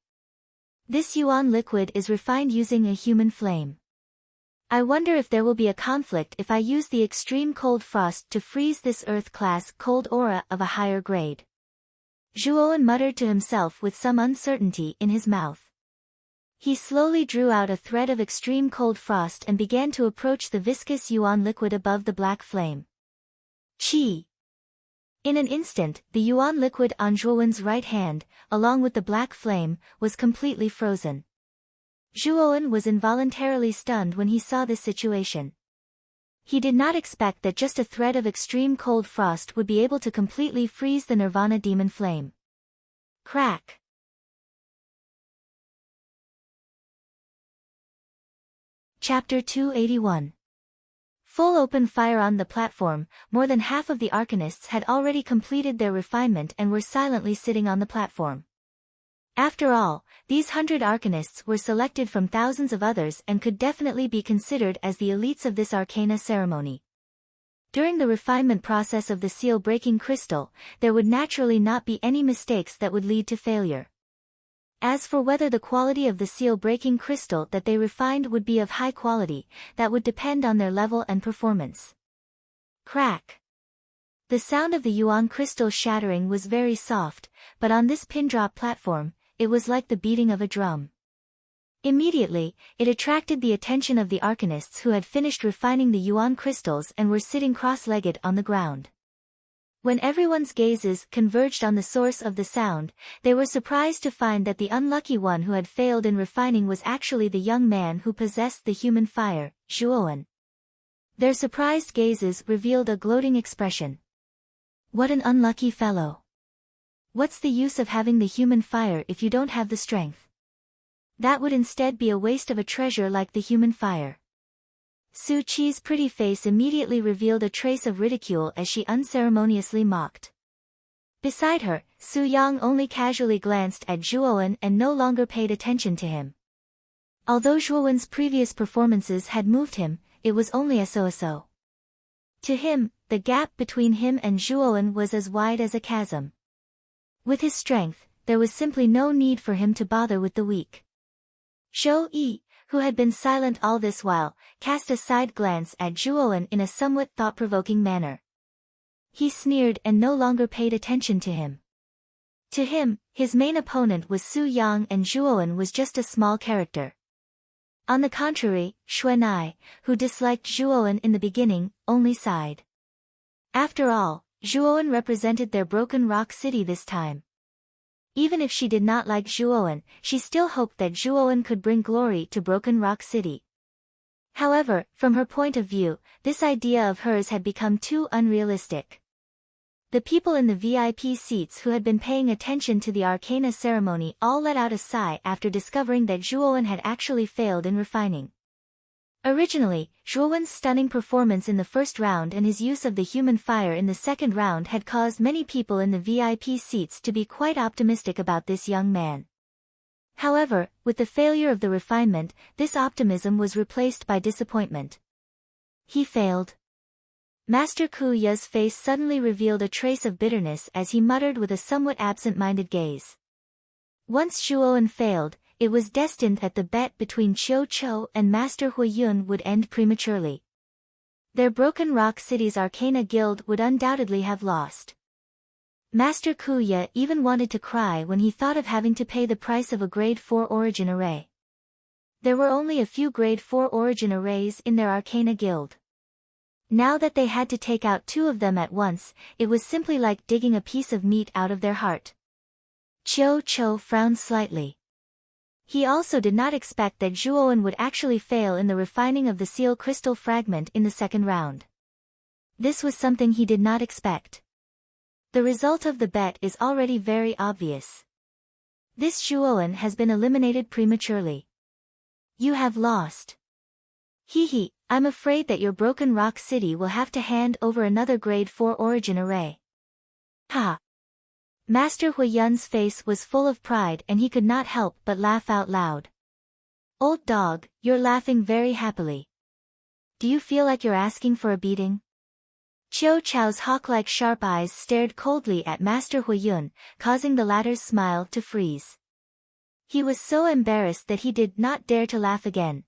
This Yuan liquid is refined using a human flame. I wonder if there will be a conflict if I use the extreme cold frost to freeze this Earth-class cold aura of a higher grade. Zhuowen muttered to himself with some uncertainty in his mouth. He slowly drew out a thread of extreme cold frost and began to approach the viscous Yuan liquid above the black flame. Qi! In an instant, the Yuan liquid on Zhuowen's right hand, along with the black flame, was completely frozen. Zhuowen was involuntarily stunned when he saw this situation. He did not expect that just a thread of extreme cold frost would be able to completely freeze the Nirvana Demon Flame. Crack! Chapter 281. Full open fire on the platform. More than half of the Arcanists had already completed their refinement and were silently sitting on the platform. After all, these 100 Arcanists were selected from thousands of others and could definitely be considered as the elites of this Arcana ceremony. During the refinement process of the seal-breaking crystal, there would naturally not be any mistakes that would lead to failure. As for whether the quality of the seal-breaking crystal that they refined would be of high quality, that would depend on their level and performance. Crack! The sound of the Yuan crystal shattering was very soft, but on this pin-drop platform, it was like the beating of a drum. Immediately, it attracted the attention of the Arcanists who had finished refining the Yuan crystals and were sitting cross-legged on the ground. When everyone's gazes converged on the source of the sound, they were surprised to find that the unlucky one who had failed in refining was actually the young man who possessed the human fire, Zhuowen. Their surprised gazes revealed a gloating expression. What an unlucky fellow! What's the use of having the human fire if you don't have the strength? That would instead be a waste of a treasure like the human fire. Su Qi's pretty face immediately revealed a trace of ridicule as she unceremoniously mocked. Beside her, Su Yang only casually glanced at Zhuowen and no longer paid attention to him. Although Zhuowen's previous performances had moved him, it was only a so-so. To him, the gap between him and Zhuowen was as wide as a chasm. With his strength, there was simply no need for him to bother with the weak. Zhou Yi, who had been silent all this while, cast a side glance at Zhuowen in a somewhat thought-provoking manner. He sneered and no longer paid attention to him. To him, his main opponent was Su Yang and Zhuowen was just a small character. On the contrary, Xuanai, who disliked Zhuowen in the beginning, only sighed. After all, Zhuowen represented their Broken Rock City this time. Even if she did not like Zhuowen, she still hoped that Zhuowen could bring glory to Broken Rock City. However, from her point of view, this idea of hers had become too unrealistic. The people in the VIP seats who had been paying attention to the Arcana ceremony all let out a sigh after discovering that Zhuowen had actually failed in refining. Originally, Zhuowen's stunning performance in the first round and his use of the human fire in the second round had caused many people in the VIP seats to be quite optimistic about this young man. However, with the failure of the refinement, this optimism was replaced by disappointment. He failed. Master Kuya's face suddenly revealed a trace of bitterness as he muttered with a somewhat absent-minded gaze. Once Zhuowen failed, it was destined that the bet between Qiu Chou and Master Huiyun would end prematurely. Their Broken Rock City's Arcana Guild would undoubtedly have lost. Master Kuya even wanted to cry when he thought of having to pay the price of a Grade 4 Origin Array. There were only a few Grade 4 Origin Arrays in their Arcana Guild. Now that they had to take out 2 of them at once, it was simply like digging a piece of meat out of their heart. Qiu Chou frowned slightly. He also did not expect that Zhuowen would actually fail in the refining of the seal crystal fragment in the second round. This was something he did not expect. The result of the bet is already very obvious. This Zhuowen has been eliminated prematurely. You have lost. Hehe, I'm afraid that your Broken Rock City will have to hand over another Grade 4 Origin Array. Ha! Master Huiyun's face was full of pride and he could not help but laugh out loud. Old dog, you're laughing very happily. Do you feel like you're asking for a beating? Qiu Chou's hawk-like sharp eyes stared coldly at Master Huiyun, causing the latter's smile to freeze. He was so embarrassed that he did not dare to laugh again.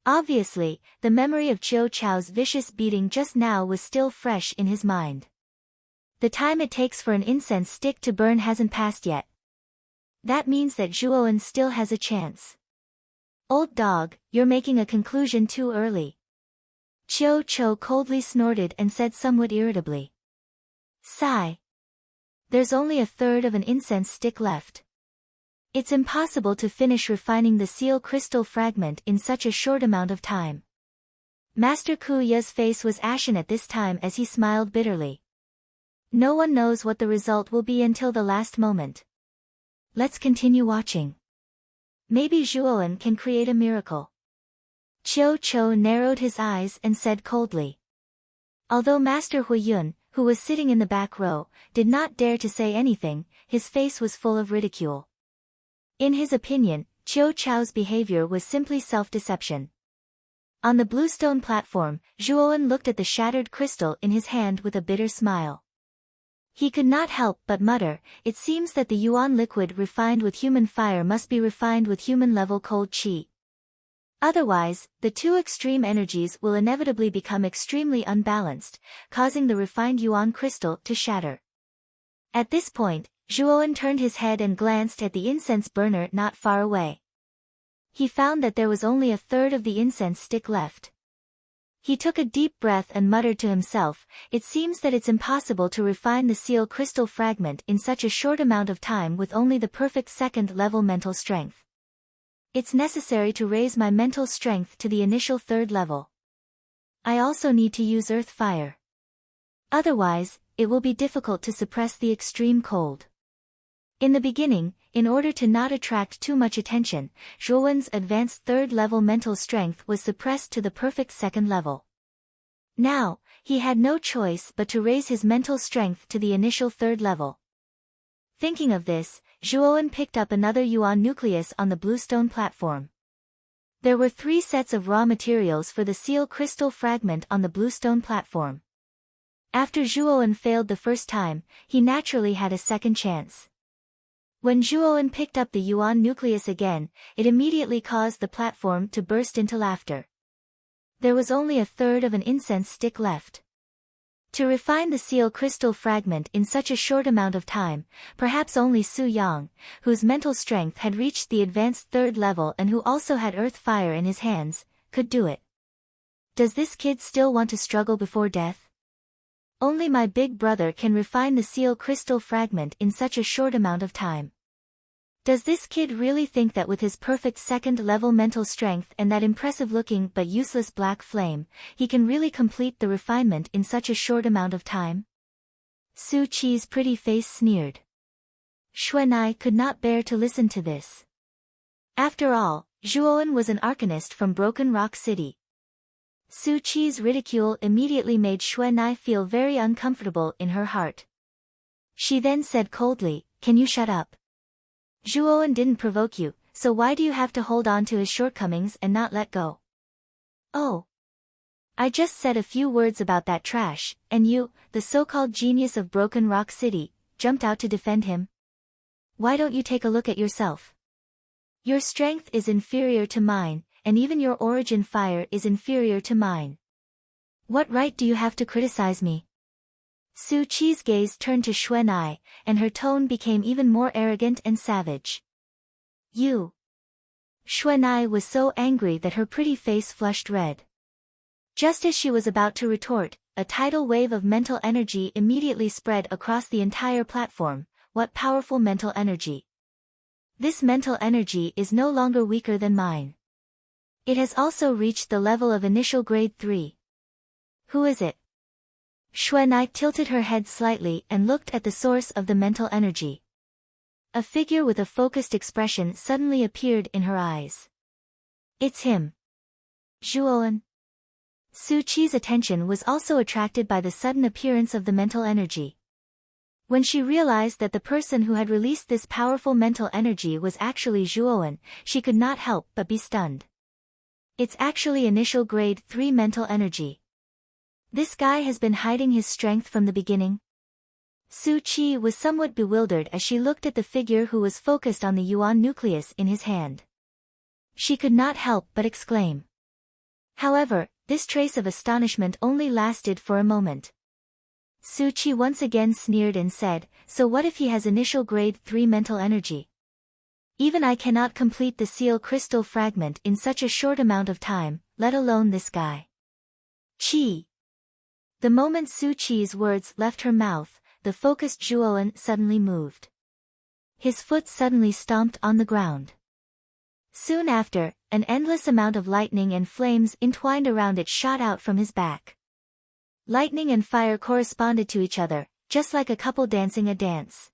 Obviously, the memory of Qiu Chou's vicious beating just now was still fresh in his mind. The time it takes for an incense stick to burn hasn't passed yet. That means that Zhuowen still has a chance. Old dog, you're making a conclusion too early. Qiu Chou coldly snorted and said somewhat irritably. Sigh. There's only a third of an incense stick left. It's impossible to finish refining the seal crystal fragment in such a short amount of time. Master Kuya's face was ashen at this time as he smiled bitterly. No one knows what the result will be until the last moment. Let's continue watching. Maybe Zhuowen can create a miracle. Qiu Chou narrowed his eyes and said coldly. Although Master Huiyun, who was sitting in the back row, did not dare to say anything, his face was full of ridicule. In his opinion, Qiu Chou's behavior was simply self-deception. On the bluestone platform, Zhuowen looked at the shattered crystal in his hand with a bitter smile. He could not help but mutter, it seems that the yuan liquid refined with human fire must be refined with human-level cold qi. Otherwise, the two extreme energies will inevitably become extremely unbalanced, causing the refined yuan crystal to shatter. At this point, Zhuowen turned his head and glanced at the incense burner not far away. He found that there was only a third of the incense stick left. He took a deep breath and muttered to himself, it seems that it's impossible to refine the seal crystal fragment in such a short amount of time with only the perfect second-level mental strength. It's necessary to raise my mental strength to the initial third level. I also need to use earth fire. Otherwise, it will be difficult to suppress the extreme cold. In the beginning, in order to not attract too much attention, Zhuowen's advanced third-level mental strength was suppressed to the perfect second level. Now, he had no choice but to raise his mental strength to the initial third level. Thinking of this, Zhuowen picked up another yuan nucleus on the bluestone platform. There were 3 sets of raw materials for the seal crystal fragment on the bluestone platform. After Zhuowen failed the first time, he naturally had a second chance. When Zhuowen picked up the yuan nucleus again, it immediately caused the platform to burst into laughter. There was only a third of an incense stick left. To refine the seal crystal fragment in such a short amount of time, perhaps only Su Yang, whose mental strength had reached the advanced third level and who also had earth fire in his hands, could do it. Does this kid still want to struggle before death? Only my big brother can refine the seal crystal fragment in such a short amount of time. Does this kid really think that with his perfect second-level mental strength and that impressive-looking but useless black flame, he can really complete the refinement in such a short amount of time? Su Qi's pretty face sneered. Xuanai could not bear to listen to this. After all, Zhuowen was an arcanist from Broken Rock City. Su Qi's ridicule immediately made Xuanai feel very uncomfortable in her heart. She then said coldly, "Can you shut up? Zhuowen didn't provoke you, so why do you have to hold on to his shortcomings and not let go?" "Oh. I just said a few words about that trash, and you, the so-called genius of Broken Rock City, jumped out to defend him? Why don't you take a look at yourself? Your strength is inferior to mine, and even your origin fire is inferior to mine. What right do you have to criticize me? Su Qi's gaze turned to Xuan'ai, and her tone became even more arrogant and savage. You. Xuan'ai was so angry that her pretty face flushed red. Just as she was about to retort, a tidal wave of mental energy immediately spread across the entire platform. What powerful mental energy! This mental energy is no longer weaker than mine. It has also reached the level of initial grade 3. Who is it? Xuan'ai tilted her head slightly and looked at the source of the mental energy. A figure with a focused expression suddenly appeared in her eyes. It's him. Zhuowen. Su Qi's attention was also attracted by the sudden appearance of the mental energy. When she realized that the person who had released this powerful mental energy was actually Zhuowen, she could not help but be stunned. It's actually initial grade 3 mental energy. This guy has been hiding his strength from the beginning. Su Qi was somewhat bewildered as she looked at the figure who was focused on the yuan nucleus in his hand. She could not help but exclaim. However, this trace of astonishment only lasted for a moment. Su Qi once again sneered and said, so what if he has initial grade 3 mental energy? Even I cannot complete the seal crystal fragment in such a short amount of time, let alone this guy. Qi. The moment Su Qi's words left her mouth, the focused Zhuowen suddenly moved. His foot suddenly stomped on the ground. Soon after, an endless amount of lightning and flames entwined around it shot out from his back. Lightning and fire corresponded to each other, just like a couple dancing a dance.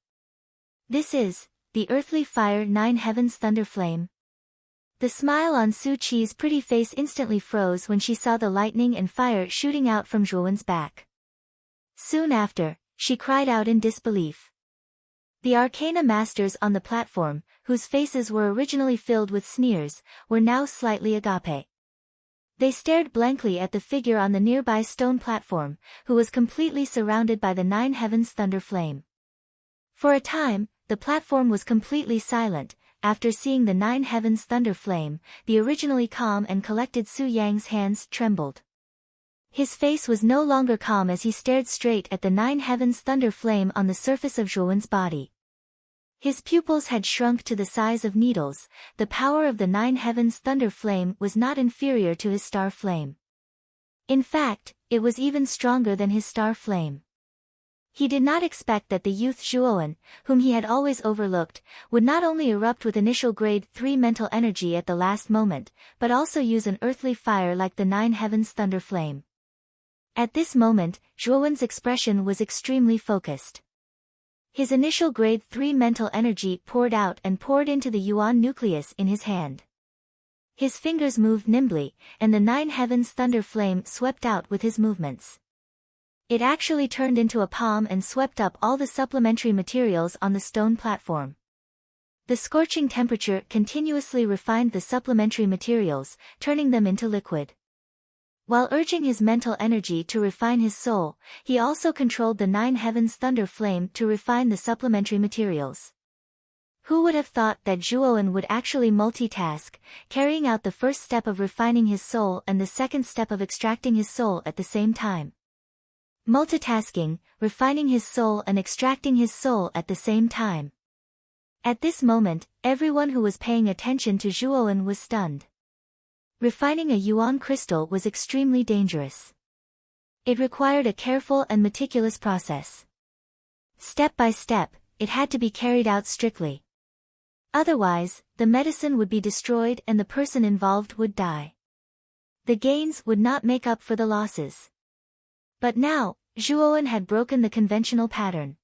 This is the earthly fire 9 heavens thunder flame. The smile on Su Qi's pretty face instantly froze when she saw the lightning and fire shooting out from Zhuowen's back. Soon after, she cried out in disbelief. The Arcana Masters on the platform, whose faces were originally filled with sneers, were now slightly agape. They stared blankly at the figure on the nearby stone platform, who was completely surrounded by the 9 heavens thunder flame. For a time, the platform was completely silent. After seeing the 9 heavens thunder flame, the originally calm and collected Su Yang's hands trembled. His face was no longer calm as he stared straight at the 9 heavens thunder flame on the surface of Zhuowen's body. His pupils had shrunk to the size of needles. The power of the 9 heavens thunder flame was not inferior to his star flame. In fact, it was even stronger than his star flame. He did not expect that the youth Zhuowen, whom he had always overlooked, would not only erupt with initial grade 3 mental energy at the last moment, but also use an earthly fire like the 9 heavens thunder flame. At this moment, Zhuowen's expression was extremely focused. His initial grade 3 mental energy poured out and poured into the yuan nucleus in his hand. His fingers moved nimbly, and the 9 heavens thunder flame swept out with his movements. It actually turned into a palm and swept up all the supplementary materials on the stone platform. The scorching temperature continuously refined the supplementary materials, turning them into liquid. While urging his mental energy to refine his soul, he also controlled the 9 heavens thunder flame to refine the supplementary materials. Who would have thought that Zhuowen would actually multitask, carrying out the first step of refining his soul and the second step of extracting his soul at the same time? Multitasking, refining his soul and extracting his soul at the same time. At this moment, everyone who was paying attention to Zhuowen was stunned. Refining a yuan crystal was extremely dangerous. It required a careful and meticulous process. Step by step, it had to be carried out strictly. Otherwise, the medicine would be destroyed and the person involved would die. The gains would not make up for the losses. But now, Zhuowen had broken the conventional pattern.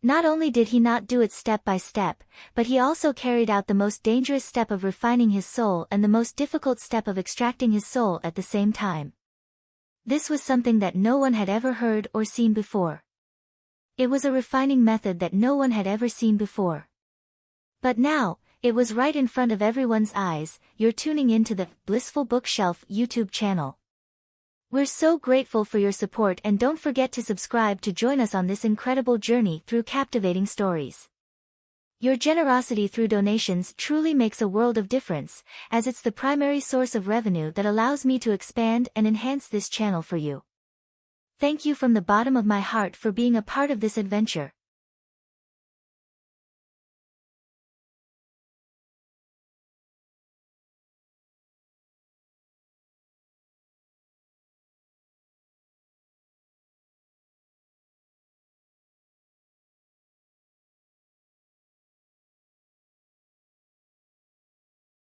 Not only did he not do it step by step, but he also carried out the most dangerous step of refining his soul and the most difficult step of extracting his soul at the same time. This was something that no one had ever heard or seen before. It was a refining method that no one had ever seen before. But now, it was right in front of everyone's eyes. You're tuning into the Blissful Bookshelf YouTube channel. We're so grateful for your support, and don't forget to subscribe to join us on this incredible journey through captivating stories. Your generosity through donations truly makes a world of difference, as it's the primary source of revenue that allows me to expand and enhance this channel for you. Thank you from the bottom of my heart for being a part of this adventure.